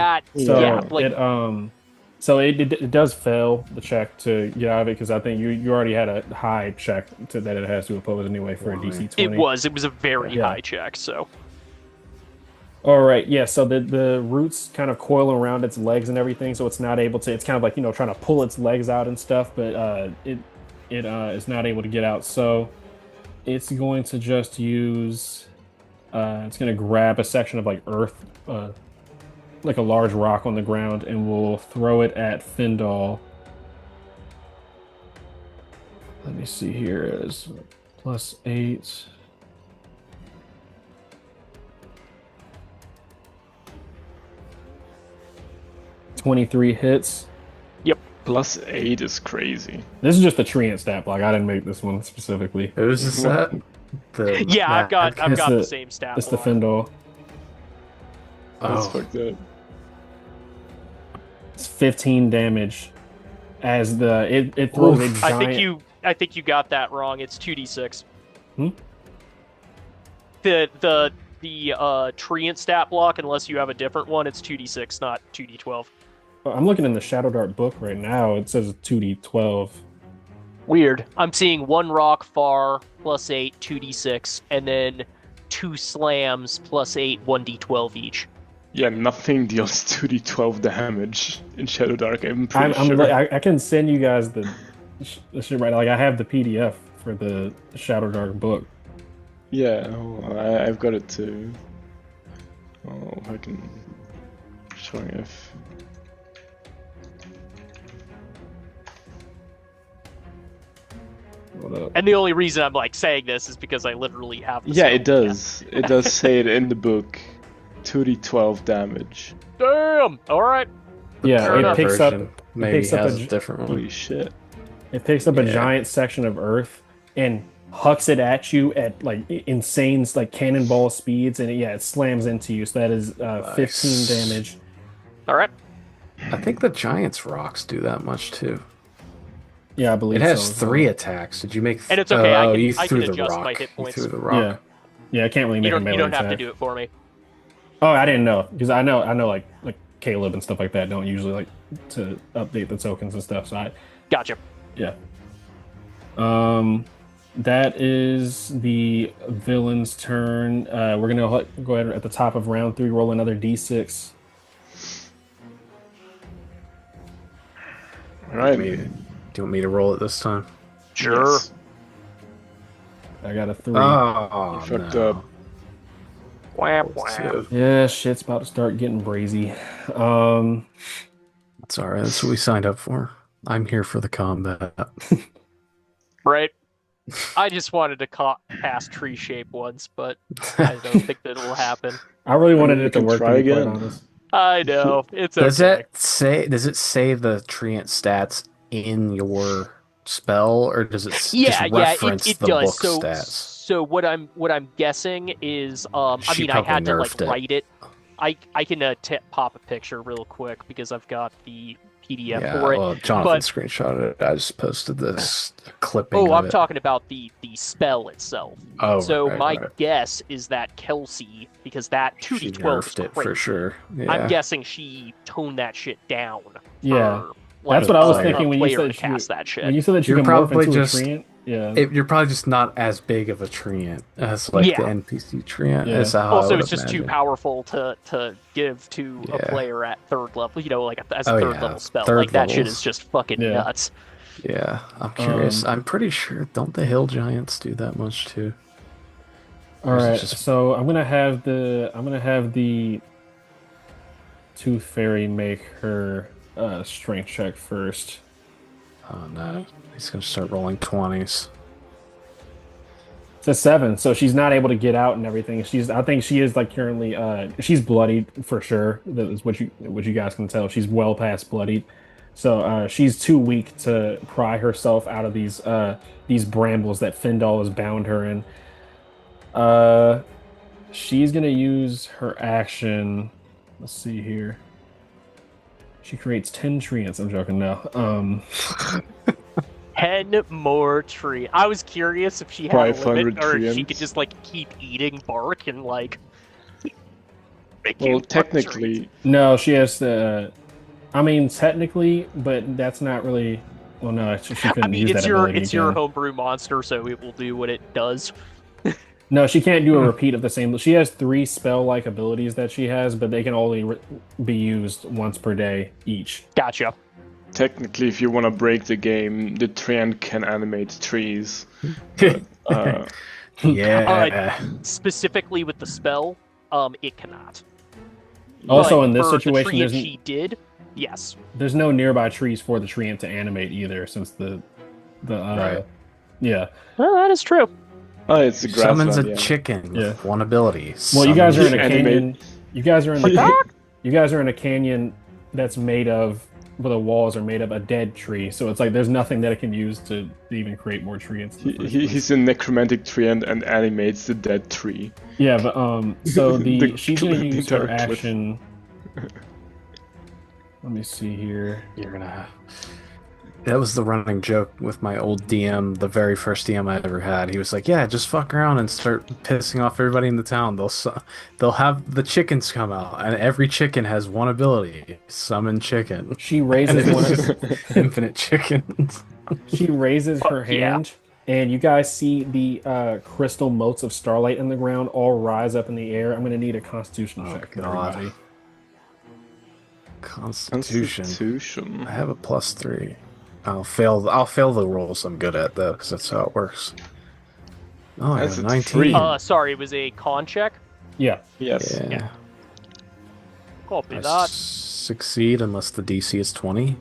So it does fail the check to get out of it because I think you already had a high check that it has to oppose anyway for a DC 20. It was a very high check, so. All right, yeah. So the roots kind of coil around its legs and everything, so it's not able to. It's kind of like trying to pull its legs out and stuff, but it is not able to get out. So it's going to just use. It's going to grab a section of like earth, like a large rock on the ground, and we'll throw it at Findal. me see here. Is +8. +23 hits. Yep. +8 is crazy. This is just the treant stat block. I didn't make this one specifically. It was just that. Yeah, I've got the same stat It's the block. Findle. That's fucked up. It's 15 damage. As it throws a giant. I think you got that wrong. It's 2d6. Hmm? The treant stat block, unless you have a different one, it's 2d6, not 2d12. I'm looking in the Shadowdark book right now. It says 2d12. Weird. I'm seeing 1 rock far +8, 2d6, and then 2 slams +8, 1d12 each. Yeah, nothing deals 2d12 damage in Shadowdark. I'm pretty sure. I can send you guys the shit right. Like I have the PDF for the Shadowdark book. Yeah, I've got it too. Oh, I can show if. And the only reason I'm like saying this is because I literally have. Yeah, it does. It does say it in the book. 2d12 damage. Damn. All right. Yeah, it picks up. Maybe picks up has a different one. Holy shit! It picks up a giant section of Earth and hucks it at you at like insane like cannonball speeds, and it slams into you. So that is 15 damage. All right. I think the Giant's rocks do that much too. Yeah, I believe it has so. 3 attacks. Did you make? And it's okay. I can adjust my hit points. You threw the rock. Yeah, I can't really make a melee You don't have to attack. do it for me. Oh, I didn't know because I know like Caleb and stuff like that don't usually like to update the tokens and stuff. So I Gotcha. Yeah. That is the villain's turn. We're gonna go ahead at the top of round 3. Roll another d6. All right. Do you want me to roll it this time? Sure. Yes. I got a 3. Oh, You fucked no. up. Yeah, shit's about to start getting brazy. It's all right. That's what we signed up for. I'm here for the combat. Right. I just wanted to cast tree shape once, but I don't think that will happen. I really wanted it to can work. try To be quite again. honest. I know. It's Does okay. it say the treant stats in your spell, or does it just reference it the does. book stats? So what I'm guessing is I had to like write it. I can pop a picture real quick because I've got the PDF for it. Well, Jonathan screenshotted it. I just posted this clipping. Oh, I'm it. talking about the spell itself. Oh, so right, my right. guess is that Kelsey, because that 2d12 She is nerfed it crazy. for sure. Yeah. I'm guessing she toned that shit down. Yeah. For, That's what I was a thinking when you player said to cast that shit. When you said that you You're can morph probably into just- a treant. Yeah. You're probably just not as big of a treant as like the NPC treant. Yeah. Is how I Also, would it's just too imagine. powerful to give to a player at 3rd level. You know, like as a Oh, 3rd yeah. level spell. 3rd Like that shit levels. is just fucking nuts. Yeah, I'm curious. I'm pretty sure. Don't the hill giants do that much too? All right. So I'm gonna have the Tooth Fairy make her strength check first. Oh no, he's gonna start rolling 20s. It's a 7, so she's not able to get out and everything. I think she is like currently she's bloodied for sure. That is what you guys can tell. She's well past bloodied. So she's too weak to pry herself out of these brambles that Findall has bound her in. She's gonna use her action. Let's see here. She creates 10 treants. I'm joking now. 10 more tree. I was curious if she had a limit, or if she treants. could just like keep eating bark and like. Well, technically, No, she has to. I mean, technically, but that's not really. Well, no, she couldn't use that ability it's your again. homebrew monster, so it will do what it does. No, she can't do a repeat of the same. She has 3 spell-like abilities that she has, but they can only be used once per day each. Gotcha. technically, if you want to break the game, the treant can animate trees. But, Yeah. Specifically with the spell, it cannot. Also, But in this for situation, the tree she did, yes. there's no nearby trees for the treant to animate either, since the Yeah. Well, that is true. Oh, it's the Summons grassland, a chicken with Yeah. one ability. Well, you guys are in a Animate. canyon. You guys are in Like a that? you guys are in a canyon that's made of where the walls are made of a dead tree. So it's like there's nothing that it can use to even create more treants in the first place. He's a necromantic tree and animates the dead tree. Yeah, but so she's gonna the use her entire cliff. action. Let me see here. You're gonna. That was the running joke with my old DM, the very first DM I ever had. He was like, "Yeah, just fuck around and start pissing off everybody in the town. They'll have the chickens come out, and every chicken has one ability: summon chicken." She raises And one. it's just infinite chickens. She raises her hand, and you guys see the crystal motes of starlight in the ground all rise up in the air. I'm gonna need a Constitution check from everybody. Constitution. I have a +3. I'll fail the rolls I'm good at though, because that's how it works. Oh, I have a 19. Sorry, it was a con check. Yeah. Yes. Yeah. Copy I that. succeed unless the DC is 20.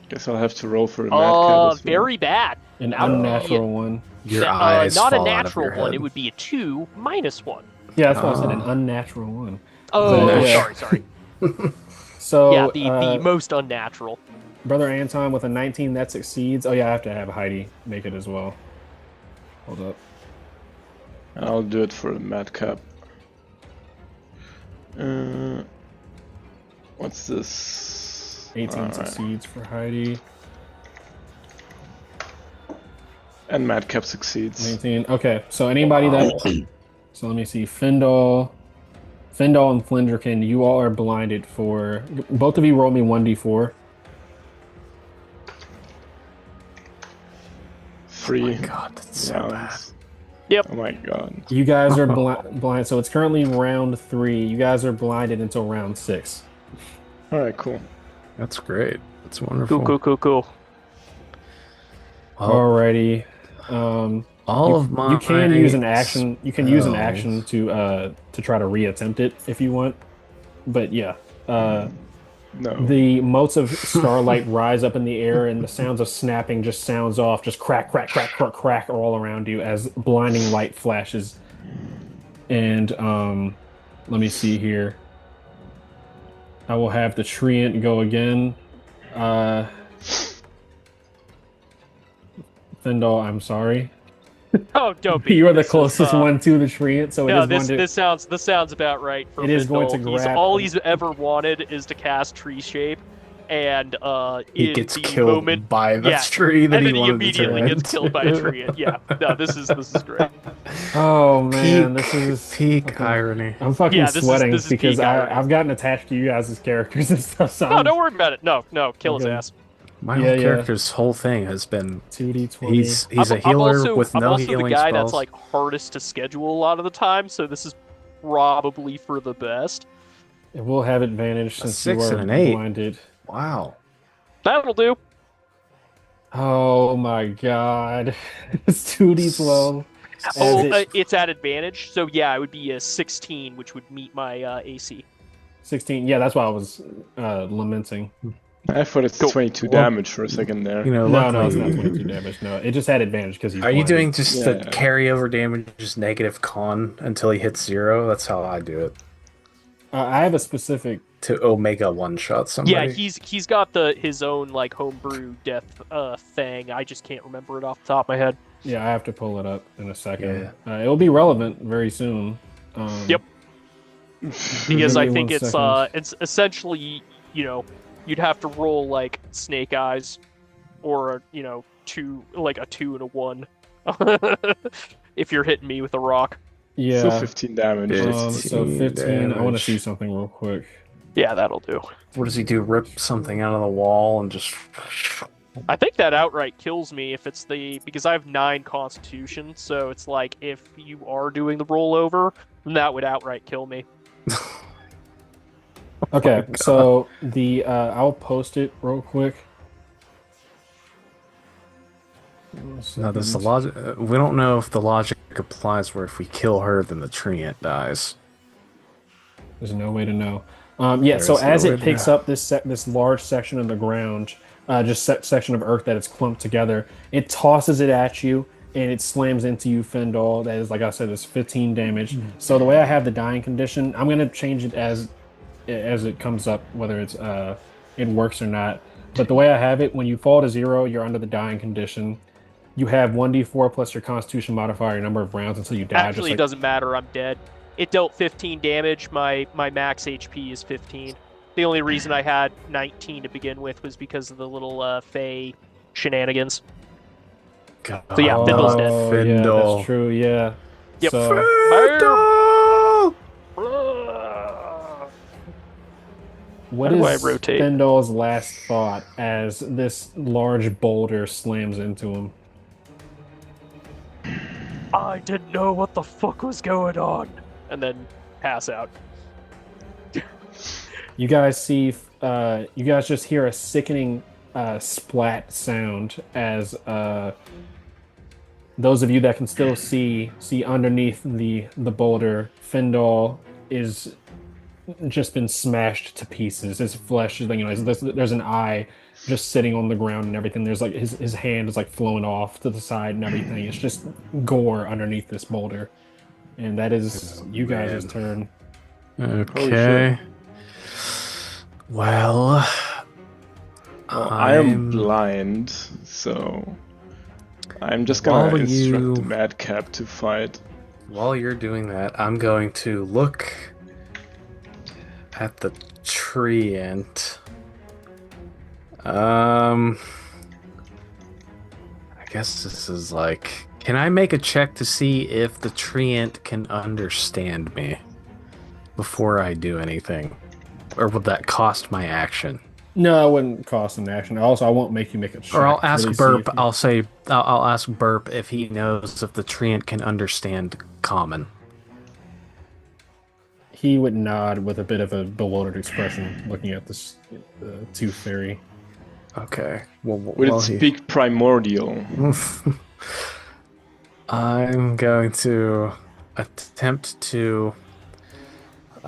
Guess I'll have to roll for a mad cat as well. Very bad. An unnatural one. Your eyes not a fall out of natural your one. head. It would be a 2 minus 1. Yeah, that's why I said an unnatural one. Oh, So, yeah. sorry. So Yeah, the most unnatural. Brother Anton with a 19 that succeeds. Oh yeah, I have to have Heidi make it as well. Hold up. I'll do it for a madcap. What's this? 18 succeeds for Heidi. And madcap succeeds. 19. Okay, so anybody that. So let me see. Findle and Flindrikin, you all are blinded for. Both of you roll me 1d4. 3. Oh my god, that's so bad. Yep. Oh my god. You guys are blind, so it's currently round 3. You guys are blinded until round 6. Alright, cool. That's great. That's wonderful. Cool. Alrighty. All of my you can use an action. You can use an action to try to reattempt it if you want. But yeah. No. The motes of starlight rise up in the air, and the sounds of snapping just sounds off, just crack, crack, crack, crack, crack all around you as blinding light flashes. And let me see here. I will have the treant go again. Findle, I'm sorry. Oh, don't be. You are the closest one to the treant, so no, it is this sounds about right for It is Findle. going to grab. All he's ever wanted is to cast tree shape, and he gets killed by the tree that and he then he wanted immediately to gets killed by a tree. Yeah, no, this is great. Oh man, this is peak irony. I'm fucking sweating this is because peak irony. I've gotten attached to you guys as characters and stuff. So No, don't worry about it. No, kill his Okay. ass. My whole character's whole thing has been 2d20. He's a healer with no I'm also healing the guy spells. that's like hardest to schedule a lot of the time, so this is probably for the best. It will have advantage since 6 you are and an 8. blinded. Wow. That'll do. Oh my god. It's 2d12. It's at advantage, so yeah, it would be a 16, which would meet my AC. 16. Yeah, that's why I was lamenting. I thought it's 22 damage for a second there. You know, no, it's not 22 damage. No, it just had advantage because he's Are you blinded. doing just the carryover damage, just negative con until he hits 0? That's how I do it. I have a specific to Omega one-shot somebody. Yeah, he's got his own like homebrew death thing. I just can't remember it off the top of my head. Yeah, I have to pull it up in a second. Yeah. It will be relevant very soon. Yep. Because I think it's essentially, you'd have to roll like snake eyes, or a 2 and a 1, if you're hitting me with a rock. Yeah. So 15 damage. So 15. Damage. I want to see something real quick. Yeah, that'll do. What does he do? Rip something out of the wall and just... I think that outright kills me if it's because I have 9 constitution, so it's like if you are doing the rollover, then that would outright kill me. Okay, so I'll post it real quick. Now, does the logic? We don't know if the logic applies where if we kill her, then the treant dies. There's no way to know. Yeah, so There's no as way it to picks know. up this large section of the ground, section of earth that it's clumped together, it tosses it at you and it slams into you, Fendel. That is, like I said, it's 15 damage. So the way I have the dying condition, I'm gonna change it as it comes up, whether it works or not. But the way I have it, when you fall to 0, you're under the dying condition. You have 1d4 plus your Constitution modifier, your number of rounds until you die, just Actually, it like doesn't matter. I'm dead. It dealt 15 damage. My max HP is 15. The only reason I had 19 to begin with was because of the little Fey shenanigans. God, So yeah, Findle's dead. oh yeah, that's Findle. true. Yeah. Yep. So Burr! Findle! How what do I is rotate? Fendel's last thought as this large boulder slams into him? I didn't know what the fuck was going on. And then pass out. You guys you guys just hear a sickening splat sound as those of you that can still see underneath the boulder, Findle is just been smashed to pieces. His flesh is, there's an eye just sitting on the ground and everything. There's like his hand is like flowing off to the side and everything. It's just gore underneath this boulder. And that is Oh, you guys' man. turn. Okay. Well, I am blind, so I'm just gonna instruct the madcap to fight. While you're doing that, I'm going to look at the treant. I guess this is like... Can I make a check to see if the treant can understand me before I do anything? Or would that cost my action? No, it wouldn't cost an action. Also, I won't make you make a check. Or I'll to ask really see Burp. if you- I'll ask Burp if he knows if the treant can understand common. He would nod with a bit of a bewildered expression, looking at this tooth fairy. Okay. Well, Would it speak primordial? I'm going to attempt to,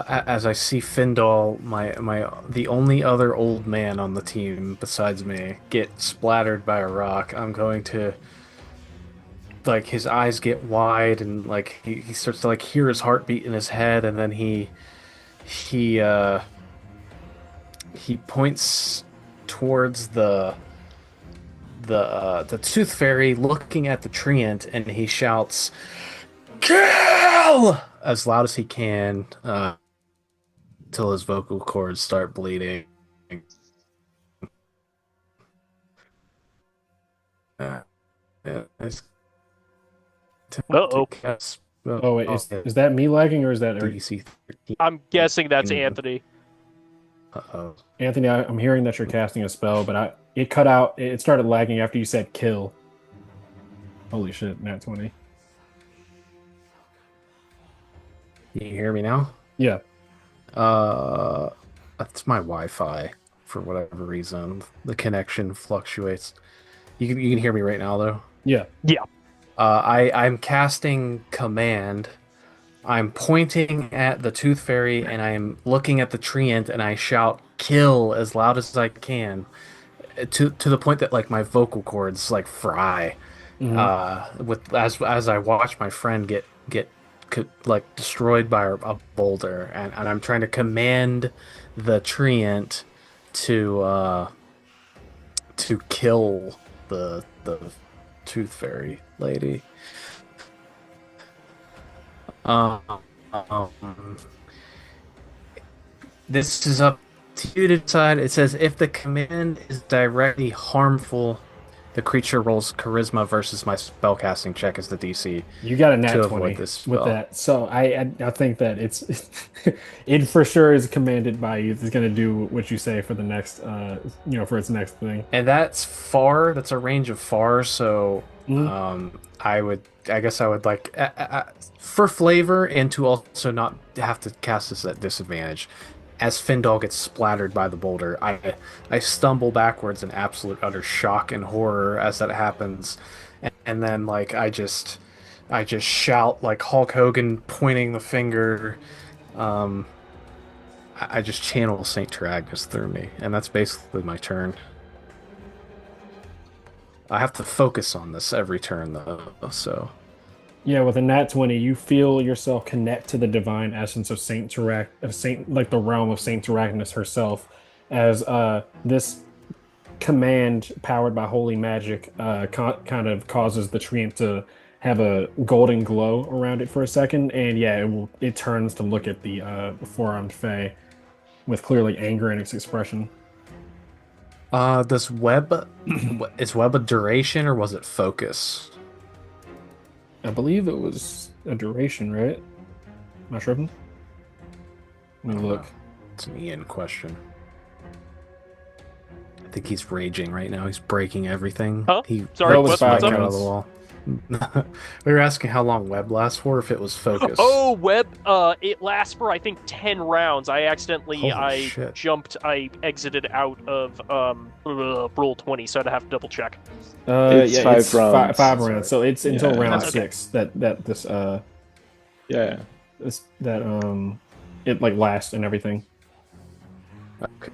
as I see Findle, the only other old man on the team besides me, get splattered by a rock. I'm going to, like, his eyes get wide and like he starts to like hear his heartbeat in his head, and then he points towards the tooth fairy, looking at the treant, and he shouts, "Kill!" as loud as he can, till his vocal cords start bleeding. Uh-oh. Oh wait, is that me lagging or is that DC 13? I'm guessing that's Anthony. Uh-oh. Anthony? I'm hearing that you're casting a spell, but it cut out. It started lagging after you said kill. Holy shit, nat 20. Can you hear me now? Yeah. That's my Wi-Fi. For whatever reason, the connection fluctuates. You can hear me right now, though. Yeah. Yeah. I'm casting command. I'm pointing at the tooth fairy and I'm looking at the treant and I shout "kill" as loud as I can, to the point that like my vocal cords like fry. With as I watch my friend get like destroyed by a boulder, and I'm trying to command the treant to kill the tooth fairy lady. This is up to you to decide. It says if the command is directly harmful, the creature rolls charisma versus my spellcasting check as the DC. You got a nat to 20 avoid this with spell. that. So I think that it for sure is commanded by you. It's going to do what you say for the next for its next thing. And that's far. That's a range of far. So I guess I would like for flavor and to also not have to cast this at disadvantage. As Findle gets splattered by the boulder, I stumble backwards in absolute utter shock and horror as that happens, and then like I just shout like Hulk Hogan, pointing the finger, I just channel Saint Taragnus through me, and that's basically my turn. I have to focus on this every turn, though, so... Yeah, with a nat 20, you feel yourself connect to the divine essence of Saint Tarac of Saint like the realm of Saint Taragnus herself, as this command powered by holy magic kind of causes the treant to have a golden glow around it for a second, and yeah, it turns to look at the four-armed fae with clearly anger in its expression. Does web is web a duration or was it focus? I believe it was a duration, right? Am I tripping? Let me look. It's an Ian question. I think he's raging right now. He's breaking everything. Huh? He Sorry, ripped what's the mic up? out of the wall. We were asking how long web lasts for, if it was focus. Oh, web. It lasts for I think 10 rounds. I accidentally Holy shit. I exited out of roll 20, so I'd have to double check. It's 5 rounds. Five rounds. So it's until Yeah. round Okay. 6 that this Yeah. it like lasts and everything. Okay.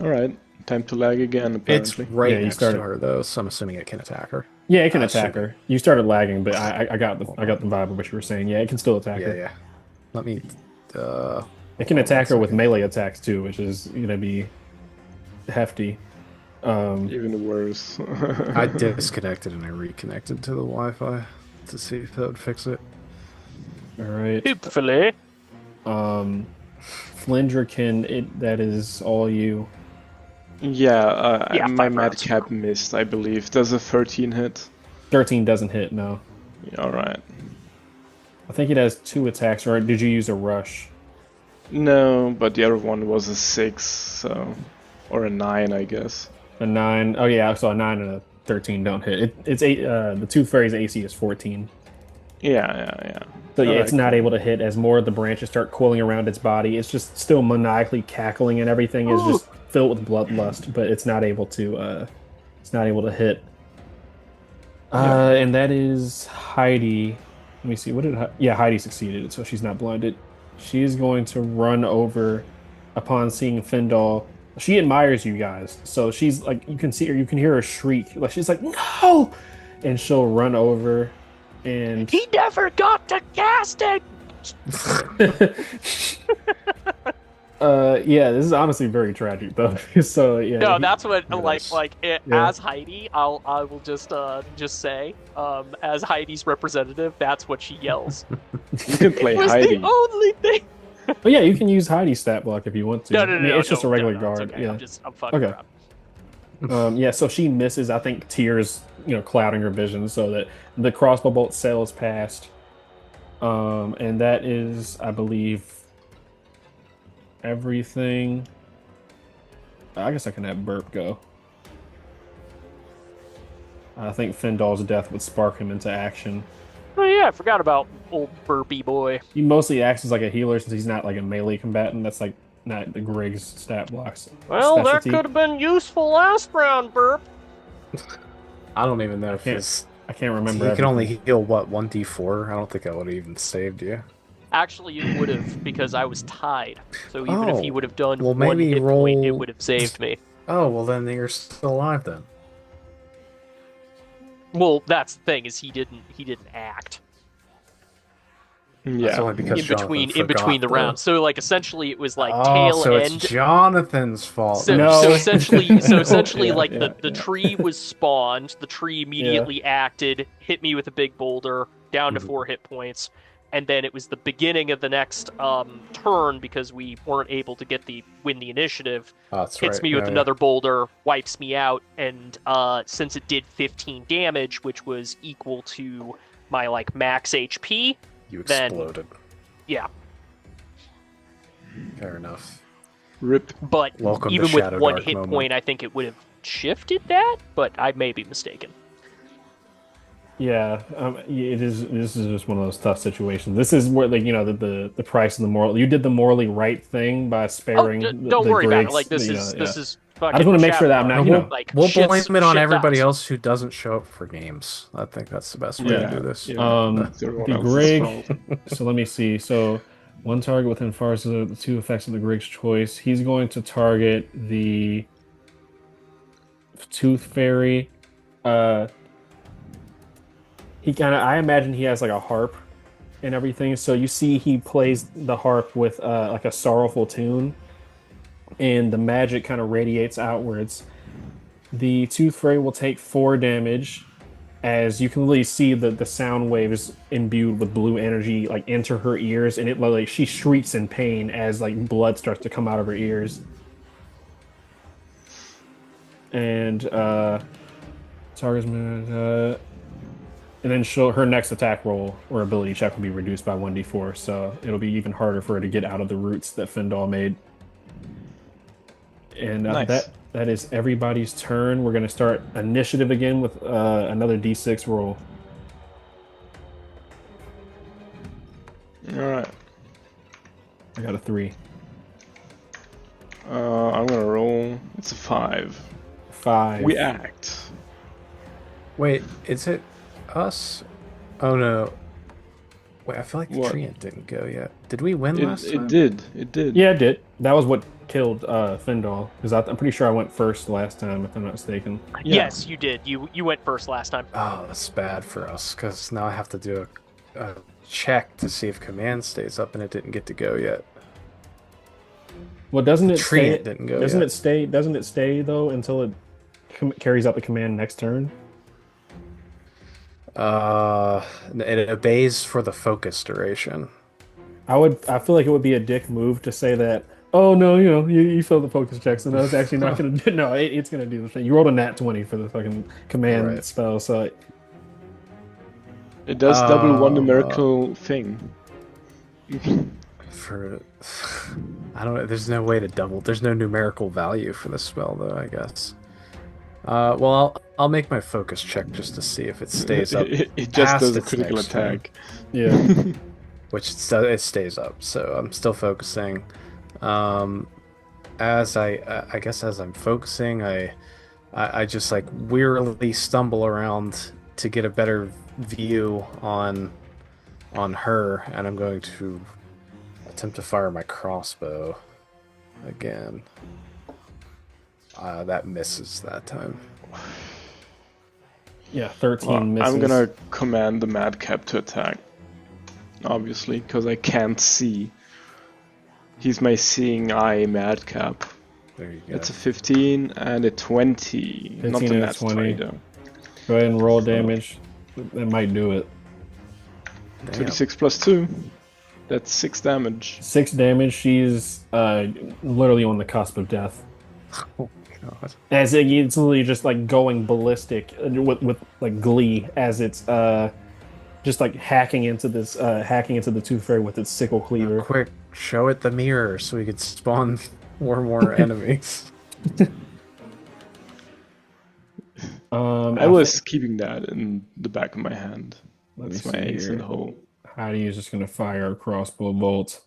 All right. Time to lag again, It's apparently. right Yeah, you next started- to her, though, so I'm assuming it can attack her. Yeah, it can attack shoot. her. You started lagging, but I got the vibe of what you were saying. Yeah, it can still attack Yeah, her. yeah. Let me... It can attack her with melee attacks too, which is gonna be hefty. Even worse. I disconnected and I reconnected to the Wi-Fi to see if that would fix it. All right. Hopefully. Flindrikin, that is all you. Yeah, Yeah, my 5 rounds. madcap missed, I believe. Does a 13 hit? 13 doesn't hit, no. Yeah, all right. I think it has 2 attacks, or did you use a rush? No, but the other one was a 6, so... Or a 9, I guess. A 9. Oh yeah, so a 9 and a 13 don't hit. It's 8. The Tooth Fairy's AC is 14. Yeah. So yeah, Alright, it's not cool. able to hit as more of the branches start coiling around its body. It's just still maniacally cackling, and everything is just filled with bloodlust, but it's not able to hit. And that is Heidi. Let me see. What did Heidi succeeded, so she's not blinded. She is going to run over upon seeing Findal. She admires you guys, so she's like, you can see her, you can hear her shriek. Like she's like, no, and she'll run over, and He never got to cast it! yeah, this is honestly very tragic though. So yeah, No, that's what Nice. Yeah. as Heidi, I will just say, as Heidi's representative, that's what she yells. You can play It was Heidi. the only thing. But yeah, you can use Heidi's stat block if you want to. No, I mean, no, it's just a regular no, guard. It's okay. Yeah. I'm fucking Okay. around. Yeah, so she misses. I think tears, clouding her vision, so that the crossbow bolt sails past. And that is, I believe, everything. I guess I can have Burp go. I think Findal's death would spark him into action. Oh yeah, I forgot about old burpy boy. He mostly acts as like a healer since he's not like a melee combatant. That's like not the Grig's stat blocks. Well, that specialty. could have been useful last round, Burp. I don't even know if Can't- his... I can't remember. He can only everything. heal, what, 1d4? I don't think I would have even saved you. Actually, it would have because I was tied. So even if he Oh, would have done well, one maybe hit point, it roll- would have saved me. Oh, well then you're still alive then. Well, that's the thing is he didn't act That's Yeah. only because in between Jonathan the forgot, rounds. So like essentially it was like Oh, tail so end. it's Jonathan's fault. So, No. so essentially, Yeah, like yeah, the tree was spawned. The tree immediately acted, hit me with a big boulder, down to Mhm. 4 hit points, and then it was the beginning of the next turn because we weren't able to win the initiative. Oh, that's Hits right. me with Yeah, another boulder, wipes me out, and since it did 15 damage, which was equal to my like max HP, You then- exploded. yeah. Fair enough. Rip. But Welcome to even with Shadowdark one hit moment. point, I think it would have shifted that, but I may be mistaken. Yeah, it is. This is just one of those tough situations. This is where, like, the price of the moral. You did the morally right thing by Oh, sparing. don't the worry about it. Griggs, Like this but, is I just fucking want to make sure that I'm Shadowdark. not, And we'll Like we'll shit's blame it on shit everybody fast. else who doesn't show up for games. I think that's the best way to Yeah. do this. Yeah, that's everyone The else's Grig. fault. So let me see. So one target within farce of the two effects of the Grig's choice. He's going to target the Tooth Fairy. Uh, I imagine he has like a harp and everything. So you see, he plays the harp with like a sorrowful tune, and the magic kind of radiates outwards. The Tooth Fairy will take 4 damage, as you can really see the sound waves imbued with blue energy like enter her ears, and it like she shrieks in pain as like blood starts to come out of her ears. And target's and then her next attack roll or ability check will be reduced by 1d4, so it'll be even harder for her to get out of the roots that Findal made. And Nice. that is everybody's turn. We're going to start initiative again with another d6 roll. All right. I got a 3. I'm gonna roll. It's a 5. 5. We act. Wait, is it us? Oh no. Wait, I feel like the What? treant didn't go yet. Did we win last time? It did. It did. Yeah, it did. That was what killed Findal, because I'm pretty sure I went first last time, if I'm not mistaken. Yeah. Yes, you did. You went first last time. Oh, that's bad for us, because now I have to do a check to see if command stays up, and it didn't get to go yet. Well, doesn't it Treant stay? didn't go Doesn't yet. it stay? Doesn't it stay though until it carries out the command next turn? It obeys for the focus duration. I feel like it would be a dick move to say that. Oh no, you failed the focus check, so no, it's actually not gonna do. No, it's gonna do the thing. You rolled a nat 20 for the fucking command Right. spell, so It does double one numerical thing. For I don't know. There's no way to double. There's no numerical value for this spell, though. I guess. Well, I'll make my focus check just to see if it stays up. It just past does a its critical next turn. attack. yeah. Which it stays up. So I'm still focusing. As I guess as I'm focusing, I just like wearily stumble around to get a better view on her, and I'm going to attempt to fire my crossbow again. That misses that time. Yeah, 13 Well, misses. I'm gonna command the madcap to attack. Obviously, because I can't see. He's my seeing eye madcap. There you go. It's a 15 and a 20. 15 Not the and a nat 20. 20 though. Go ahead and roll damage. That might do it. Damn. 36 plus 2. That's 6 damage. 6 damage. She's literally on the cusp of death. Oh god. As it's literally just like going ballistic with like glee as it's just like hacking into the Tooth Fairy with its sickle cleaver. Quick, show it the mirror so we could spawn more enemies. I was keeping that in the back of my hand. Let me That's my see ace in here. the hole. Heidi is just gonna fire a crossbow bolt.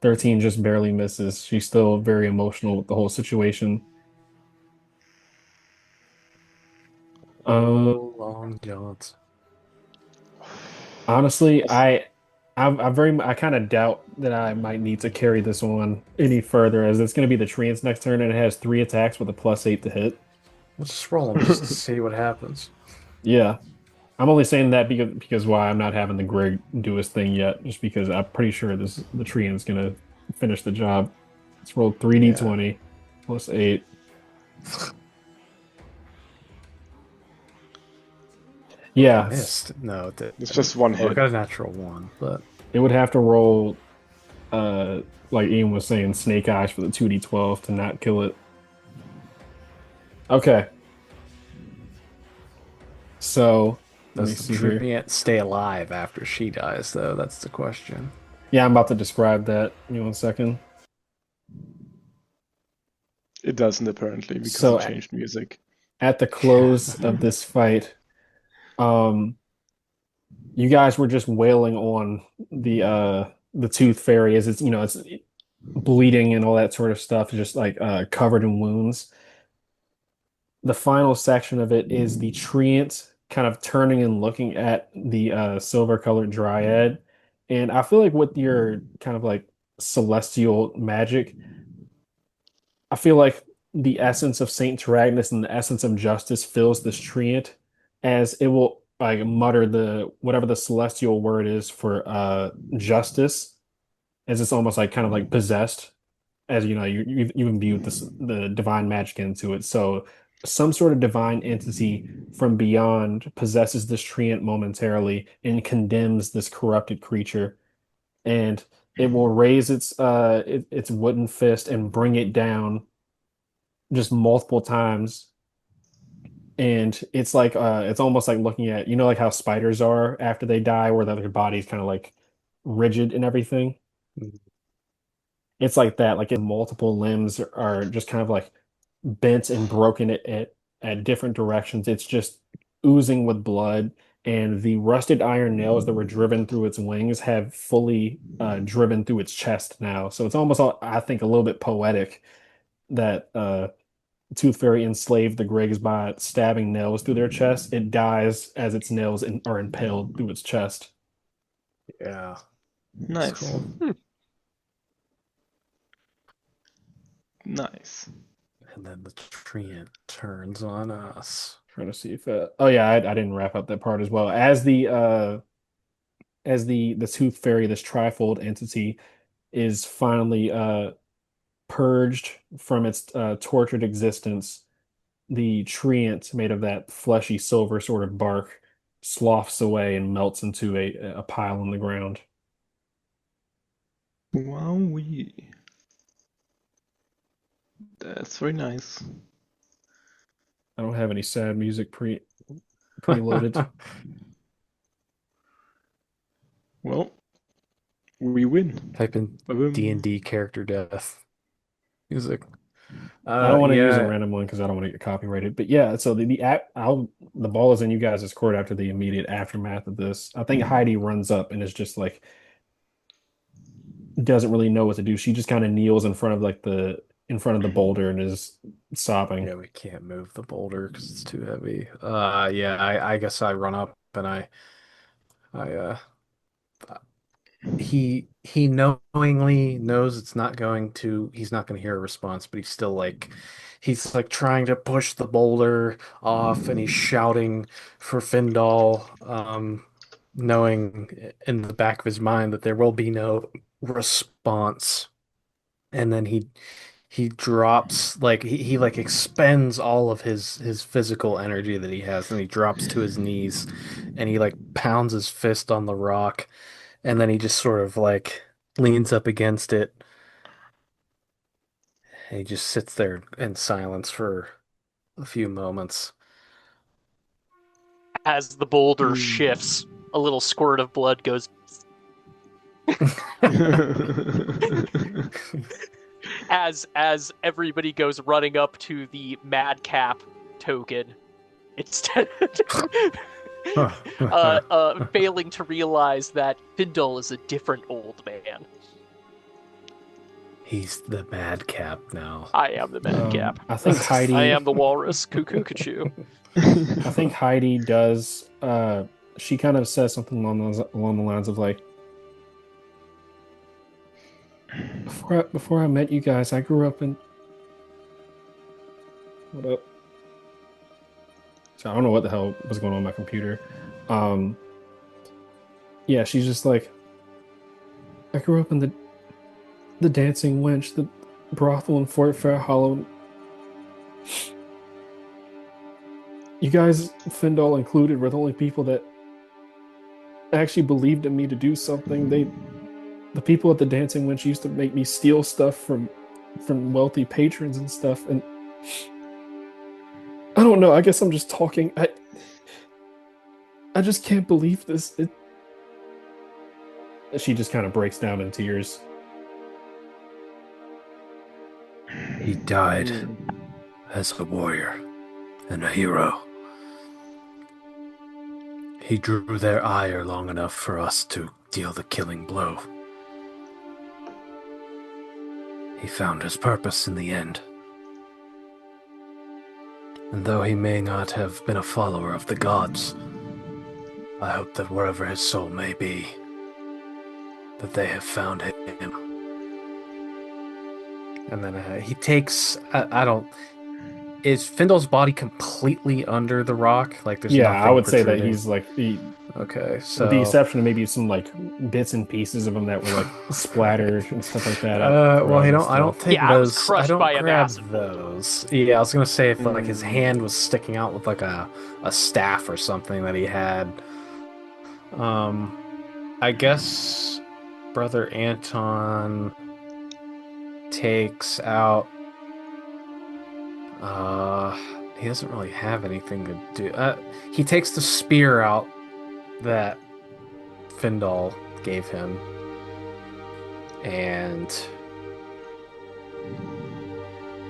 13 just barely misses. She's still very emotional with the whole situation. Long jaunts. Honestly, I kind of doubt that I might need to carry this on any further, as it's going to be the treant's next turn, and it has 3 attacks with a +8 to hit. Let's just roll them just to see what happens. Yeah, I'm only saying that because why I'm not having the Grig do his thing yet, just because I'm pretty sure the treant's going to finish the job. Let's roll 3d20 +8. Yeah, Missed. No, it didn't. It's just one Well, I hit. got a natural 1, but it would have to roll, like Ian was saying, snake eyes for the 2d12 to not kill it. Okay. So, let me does see the here. treant stay alive after she dies, though? That's the question. Yeah, I'm about to describe that. Give me 1 second. It doesn't apparently because So- it changed music. At the close of this fight, you guys were just wailing on the Tooth Fairy as it's bleeding and all that sort of stuff, just like covered in wounds. The final section of it is the treant kind of turning and looking at the silver-colored dryad. And I feel like with your kind of like celestial magic, I feel like the essence of Saint Tyrannus and the essence of justice fills this treant as it will like mutter the whatever the celestial word is for justice, as it's almost like kind of like possessed, as you know, you imbued the divine magic into it. So some sort of divine entity from beyond possesses this treant momentarily and condemns this corrupted creature, and it will raise its wooden fist and bring it down just multiple times. And it's like it's almost like looking at, you know, like how spiders are after they die, where their body's kind of like rigid and everything. It's like that, like multiple limbs are just kind of like bent and broken at different directions. It's just oozing with blood, and the rusted iron nails that were driven through its wings have fully driven through its chest now. So it's almost, I think, a little bit poetic that Tooth Fairy enslaved the Griggs by stabbing nails through their chest. It dies as its nails are impaled through its chest. Yeah. Nice. Cool. Nice. And then the treant turns on us. Trying to see if oh yeah, I didn't wrap up that part as well. As the Tooth Fairy, this trifold entity, is finally purged from its tortured existence, the treant made of that fleshy silver sort of bark sloughs away and melts into a pile on the ground. Wowee. That's very nice. I don't have any sad music preloaded. Well, we win. Type in D&D character death music. I don't want to use a Yeah. random one because I don't want to get copyrighted. But yeah, so the ball is in you guys' court after the immediate aftermath of this. I think Heidi runs up and is just like doesn't really know what to do. She just kind of kneels in front of the boulder and is sobbing. Yeah, we can't move the boulder because it's too heavy. Yeah, I guess I run up and I he knowingly knows he's not going to hear a response, but he's like trying to push the boulder off, and he's shouting for Findal, knowing in the back of his mind that there will be no response. And then he drops, like he like expends all of his physical energy that he has, and he drops to his knees, and he like pounds his fist on the rock, and then he just sort of like leans up against it, and he just sits there in silence for a few moments. As the boulder shifts, a little squirt of blood goes as everybody goes running up to the madcap token, instead failing to realize that Findle is a different old man. He's the madcap now. I am the madcap. I think Heidi. I am the walrus. Cuckoo, cuckoo. I think Heidi does. She kind of says something along the lines of like, before I met you guys, I grew up in. What up? So I don't know what the hell was going on my computer. Yeah, she's just like, I grew up in the Dancing Wench, the brothel in Fort Fairhollow. You guys, Findal included, were the only people that actually believed in me to do something. The people at the Dancing Wench used to make me steal stuff from wealthy patrons and stuff, and I don't know, I guess I'm just talking. I just can't believe this. She just kind of breaks down in tears. He died as a warrior and a hero. He drew their ire long enough for us to deal the killing blow. he found his purpose in the end. And though he may not have been a follower of the gods, I hope that wherever his soul may be, that they have found him. And then he takes, I don't, is Findle's body completely under the rock? Like there's Yeah, I nothing would say that protruding? he's like Okay, with the so exception of maybe some like bits and pieces of him that were like splattered and stuff like that well, throughout and I don't stuff. take Yeah, I was those. I crushed don't by a grab massive boulder. those. Yeah, I was gonna say if like his hand was sticking out with like a staff or something that he had. I guess Brother Anton takes out. He doesn't really have anything to do. He takes the spear out that Findle gave him, and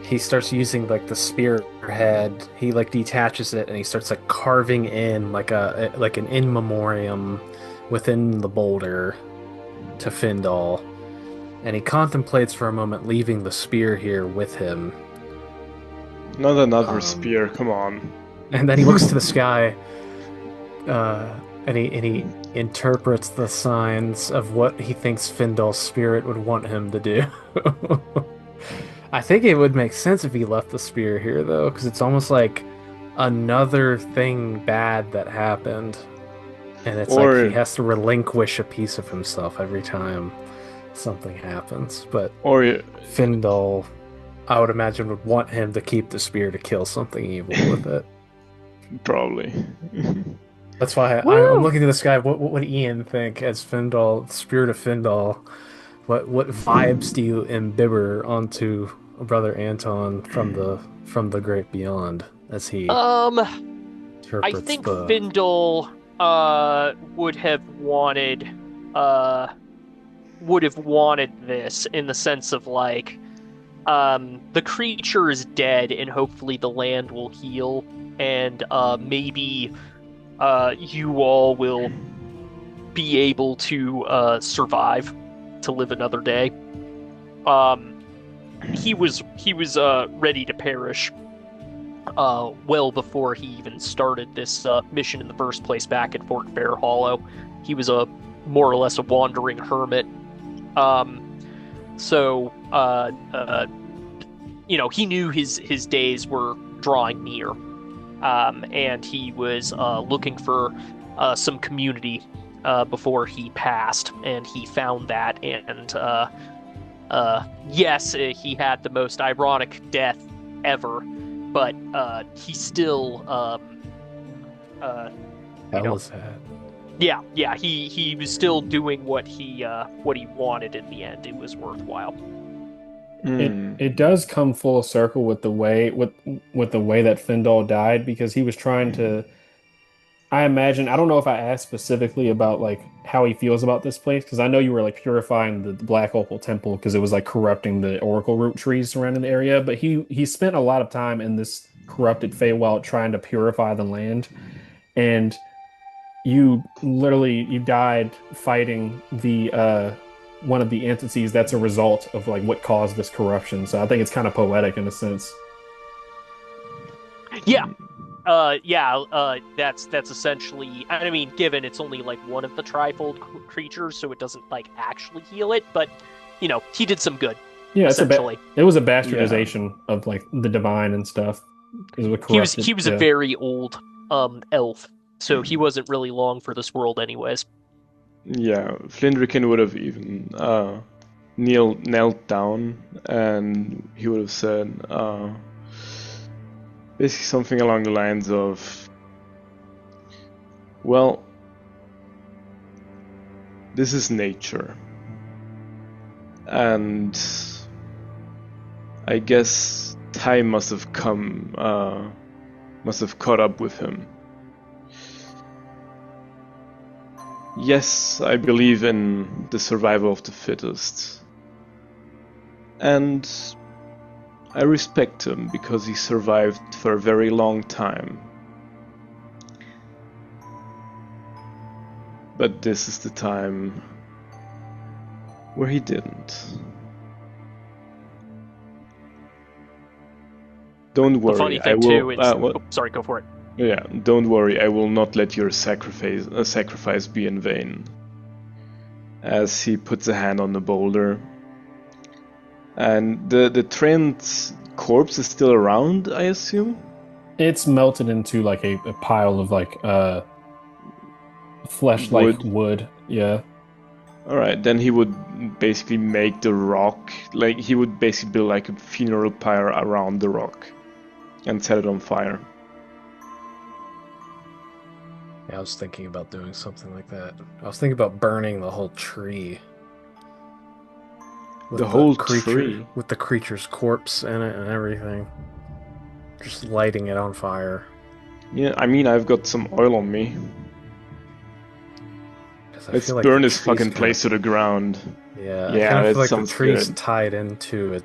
he starts using like the spearhead. He like detaches it and he starts like carving in like an in memoriam within the boulder to Findle. And he contemplates for a moment leaving the spear here with him. Not another spear, come on. And then he looks to the sky, and he interprets the signs of what he thinks Findle's spirit would want him to do. I think it would make sense if he left the spear here, though, because it's almost like another thing bad that happened. And it's like he has to relinquish a piece of himself every time something happens. But Findle, I would imagine, would want him to keep the spear to kill something evil with it. Probably. That's why I'm looking to the sky. What would Ian think as Findle, spirit of Findle? What vibes do you imbibe onto Brother Anton from the great beyond as he I think Findle would have wanted this in the sense of like the creature is dead and hopefully the land will heal and maybe you all will be able to survive to live another day. He was ready to perish well before he even started this mission in the first place back at Fort Fairhollow. He was more or less a wandering hermit. He knew his days were drawing near. And he was looking for some community before he passed, and he found that, and yes, he had the most ironic death ever, but he still sad. Yeah, he was still doing what he wanted in the end. It was worthwhile. It does come full circle with the way that Findle died, because he was trying to, I imagine, I don't know if I asked specifically about like how he feels about this place, because I know you were like purifying the Black Opal Temple because it was like corrupting the Oracle root trees surrounding the area, but he spent a lot of time in this corrupted Feywild trying to purify the land, and you died fighting the one of the entities that's a result of like what caused this corruption. So I think it's kind of poetic in a sense. Yeah. That's essentially, I mean, given it's only like one of the trifold creatures, so it doesn't like actually heal it, but he did some good. Yeah, essentially. It was a bastardization of like the divine and stuff. He was a very old elf, so he wasn't really long for this world anyways. Yeah, Flindrikin would have even knelt down, and he would have said basically something along the lines of, well, this is nature, and I guess time must have caught up with him. Yes, I believe in the survival of the fittest. And I respect him because he survived for a very long time. But this is the time where he didn't. Don't worry. The funny thing too is, sorry, go for it. Yeah, don't worry. I will not let your sacrifice be in vain. As he puts a hand on the boulder, and the Trent's corpse is still around, I assume. It's melted into like a pile of like flesh like wood. Yeah. Alright, then he would basically make the rock, like he would basically build like a funeral pyre around the rock and set it on fire. Yeah, I was thinking about doing something like that. I was thinking about burning the whole tree. The whole tree? With the creature's corpse in it and everything. Just lighting it on fire. Yeah, I mean, I've got some oil on me. Let's burn this fucking place to the ground. Yeah, yeah, I feel like the tree's tied into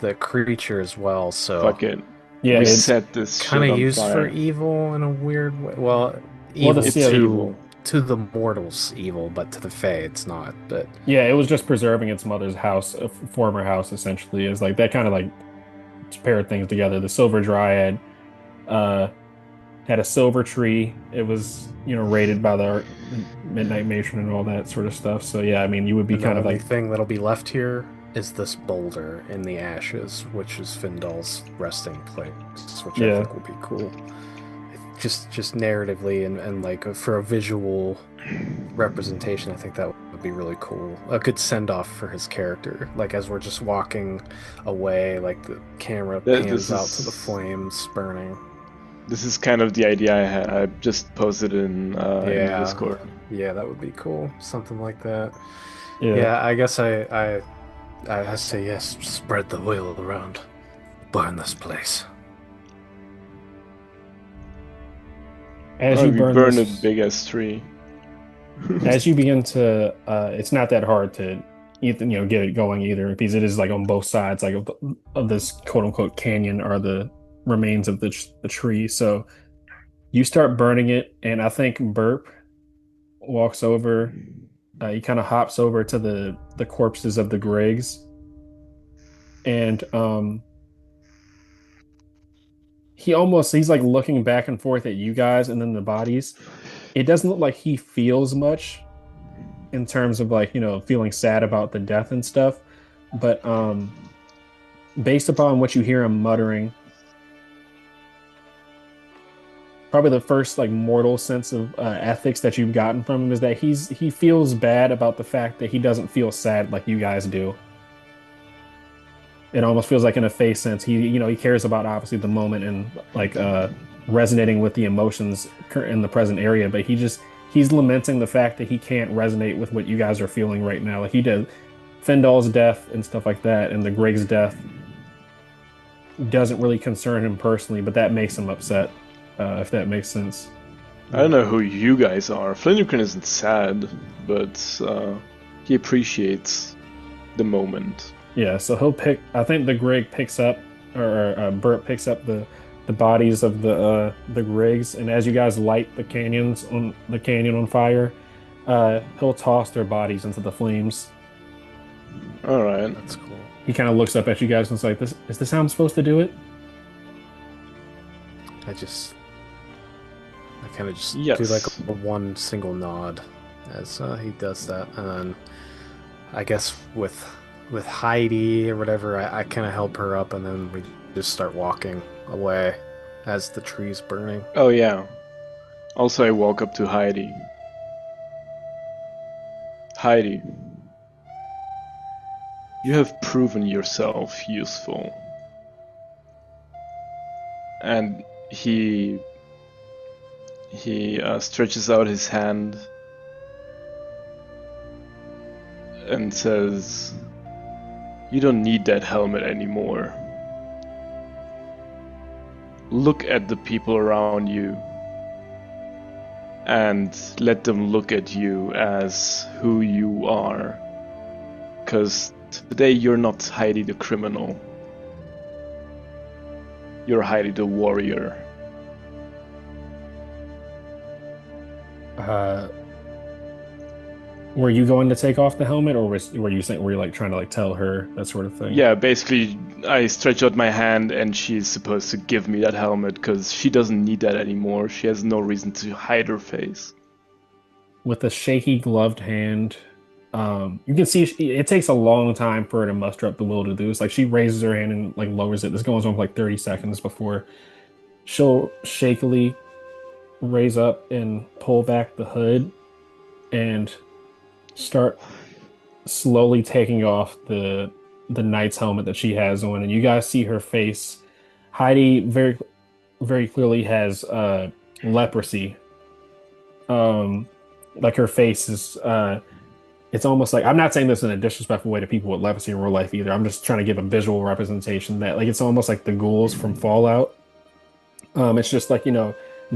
the creature as well, so... Fuck it. Yeah, we set this kind of used for evil in a weird way. Well, evil to the mortals evil, but to the Fae it's not. But yeah, it was just preserving its mother's house, a former house, essentially. Is like that kind of like paired things together. The Silver Dryad had a silver tree. It was, raided by the Midnight Matron and all that sort of stuff. So yeah, I mean, you would be kind of like... The thing that'll be left here is this boulder in the ashes, which is Findal's resting place, which I think will be cool. Just narratively and like for a visual representation, I think that would be really cool. A good send-off for his character. Like as we're just walking away, like the camera pans out to the flames burning. This is kind of the idea I had. I just posted in Discord. Yeah, that would be cool. Something like that. Yeah, I guess I say yes. Spread the oil around. Burn this place. As you burn a big ass tree. As you begin to, it's not that hard to, get it going either, because it is like on both sides, like of this quote unquote canyon are the remains of the tree. So you start burning it, and I think Burp walks over. He kind of hops over to the corpses of the Griggs, and he's like looking back and forth at you guys and then the bodies. It doesn't look like he feels much in terms of like, feeling sad about the death and stuff. But based upon what you hear him muttering, probably the first like mortal sense of ethics that you've gotten from him is that he feels bad about the fact that he doesn't feel sad like you guys do. It almost feels like in a face sense, he cares about obviously the moment and like resonating with the emotions in the present area, but he's lamenting the fact that he can't resonate with what you guys are feeling right now. Like he did Findal's death and stuff like that, and the Grig's death doesn't really concern him personally, but that makes him upset, if that makes sense. I don't know who you guys are. Flindrikin isn't sad, but he appreciates the moment. Yeah, so I think the Grig picks up, or Burt picks up the bodies of the Griggs, and as you guys light the canyon on fire, he'll toss their bodies into the flames. All right, that's cool. He kind of looks up at you guys and is like, "Is this how I'm supposed to do it?" I kind of just do like a one single nod as he does that, and then I guess with Heidi or whatever, I kind of help her up, and then we just start walking away as the tree's burning. Oh yeah. Also, I walk up to Heidi. Heidi, you have proven yourself useful. And he stretches out his hand and says, "You don't need that helmet anymore. Look at the people around you and let them look at you as who you are. Because today you're not Heidi the criminal. You're Heidi the warrior." Were you going to take off the helmet, or were you like trying to like tell her that sort of thing? Yeah, basically, I stretch out my hand, and she's supposed to give me that helmet because she doesn't need that anymore. She has no reason to hide her face. With a shaky gloved hand, you can see it takes a long time for her to muster up the will to do this. Like she raises her hand and like lowers it. This goes on for like 30 seconds before she'll shakily raise up and pull back the hood and start slowly taking off the knight's helmet that she has on, and you guys see her face. Heidi very clearly has leprosy. Like her face is it's almost like, I'm not saying this in a disrespectful way to people with leprosy in real life either. I'm just trying to give a visual representation that like it's almost like the ghouls from Fallout. It's just like,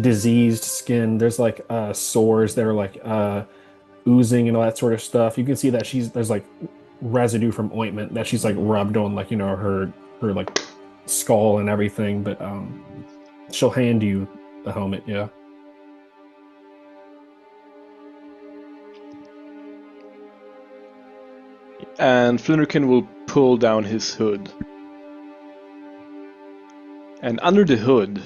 diseased skin. There's like sores that are like oozing and all that sort of stuff. You can see that there's like residue from ointment that she's like rubbed on like, her like skull and everything, but she'll hand you the helmet, yeah. And Flindrikin will pull down his hood. And under the hood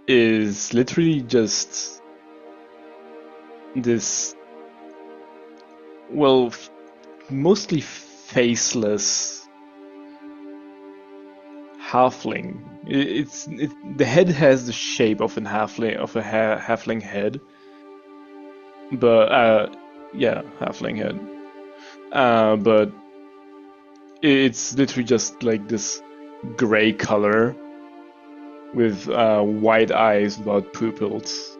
is literally just this, well, mostly faceless halfling. The head has the shape of a halfling head, but halfling head. But it's literally just like this gray color with white eyes without pupils,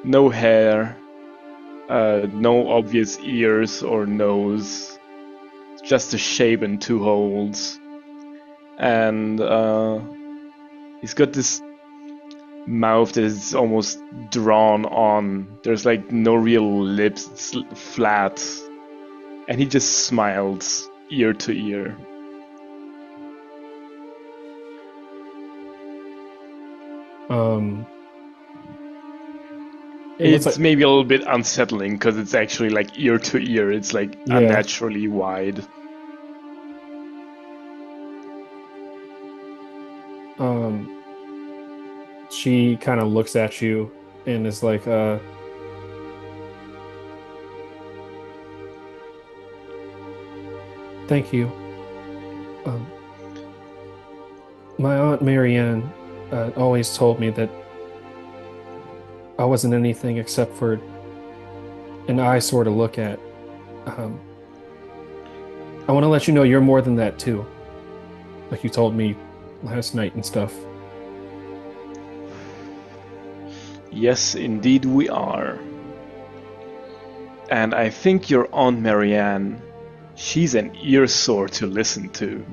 no hair, no obvious ears or nose, just a shape and two holes. And he's got this mouth that is almost drawn on. There's like no real lips, it's flat. And he just smiles ear to ear. It's like, maybe a little bit unsettling because it's actually like ear to ear. It's like unnaturally wide. She kind of looks at you and is like, thank you. My Aunt Marianne always told me that I wasn't anything except for an eyesore to look at. I want to let you know you're more than that too. Like you told me last night and stuff. Yes, indeed we are. And I think your Aunt Marianne, she's an earsore to listen to.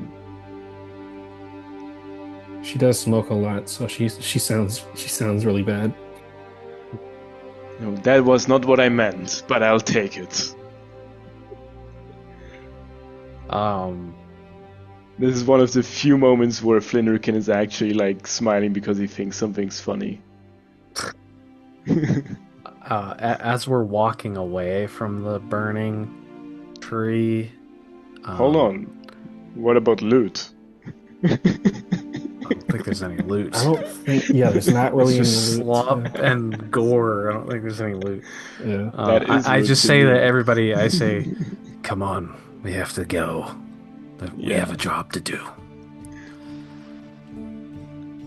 She does smoke a lot, so she sounds really bad. No, that was not what I meant, but I'll take it. This is one of the few moments where Flindrikin is actually like smiling because he thinks something's funny. As we're walking away from the burning tree, hold on. What about loot? I don't think there's any loot. I don't think. Yeah, there's not really any just loot. Slop and gore. I don't think there's any loot. Yeah, I just say that everybody. I say, "Come on, we have to go. We have a job to do."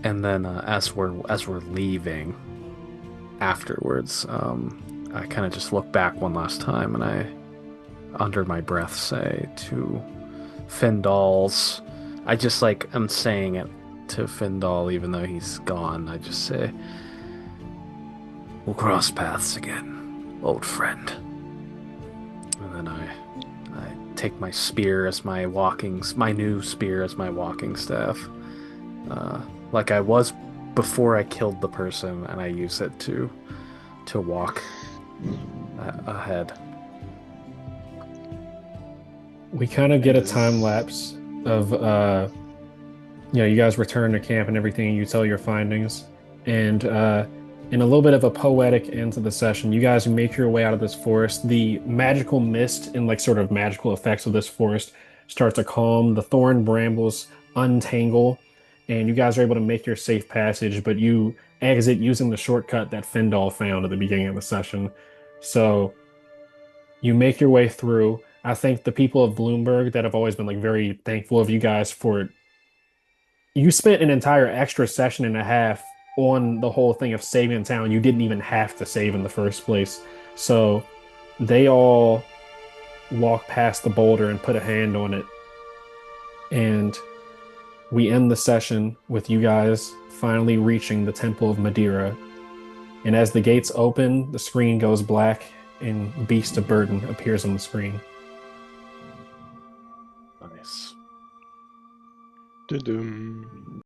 And then, as we're leaving, afterwards, I kind of just look back one last time, and I, under my breath, say to Findal's. I just like I'm saying it to Findal, even though he's gone. I just say, "We'll cross paths again, old friend." And then I take my spear as my new spear as my walking staff, like I was before I killed the person, and I use it to walk ahead. We kind of get a time lapse of you guys return to camp and everything, and you tell your findings, and In a little bit of a poetic end to the session, you guys make your way out of this forest. The magical mist and like sort of magical effects of this forest start to calm. The thorn brambles untangle, and you guys are able to make your safe passage, but you exit using the shortcut that Findall found at the beginning of the session. So you make your way through. I think the people of Bloomberg that have always been like very thankful of you guys for you spent an entire extra session and a half on the whole thing of saving the town. You didn't even have to save in the first place. So they all walk past the boulder and put a hand on it. And we end the session with you guys finally reaching the Temple of Madeera. And as the gates open, the screen goes black and Beast of Burden appears on the screen. Nice. Dum-dum.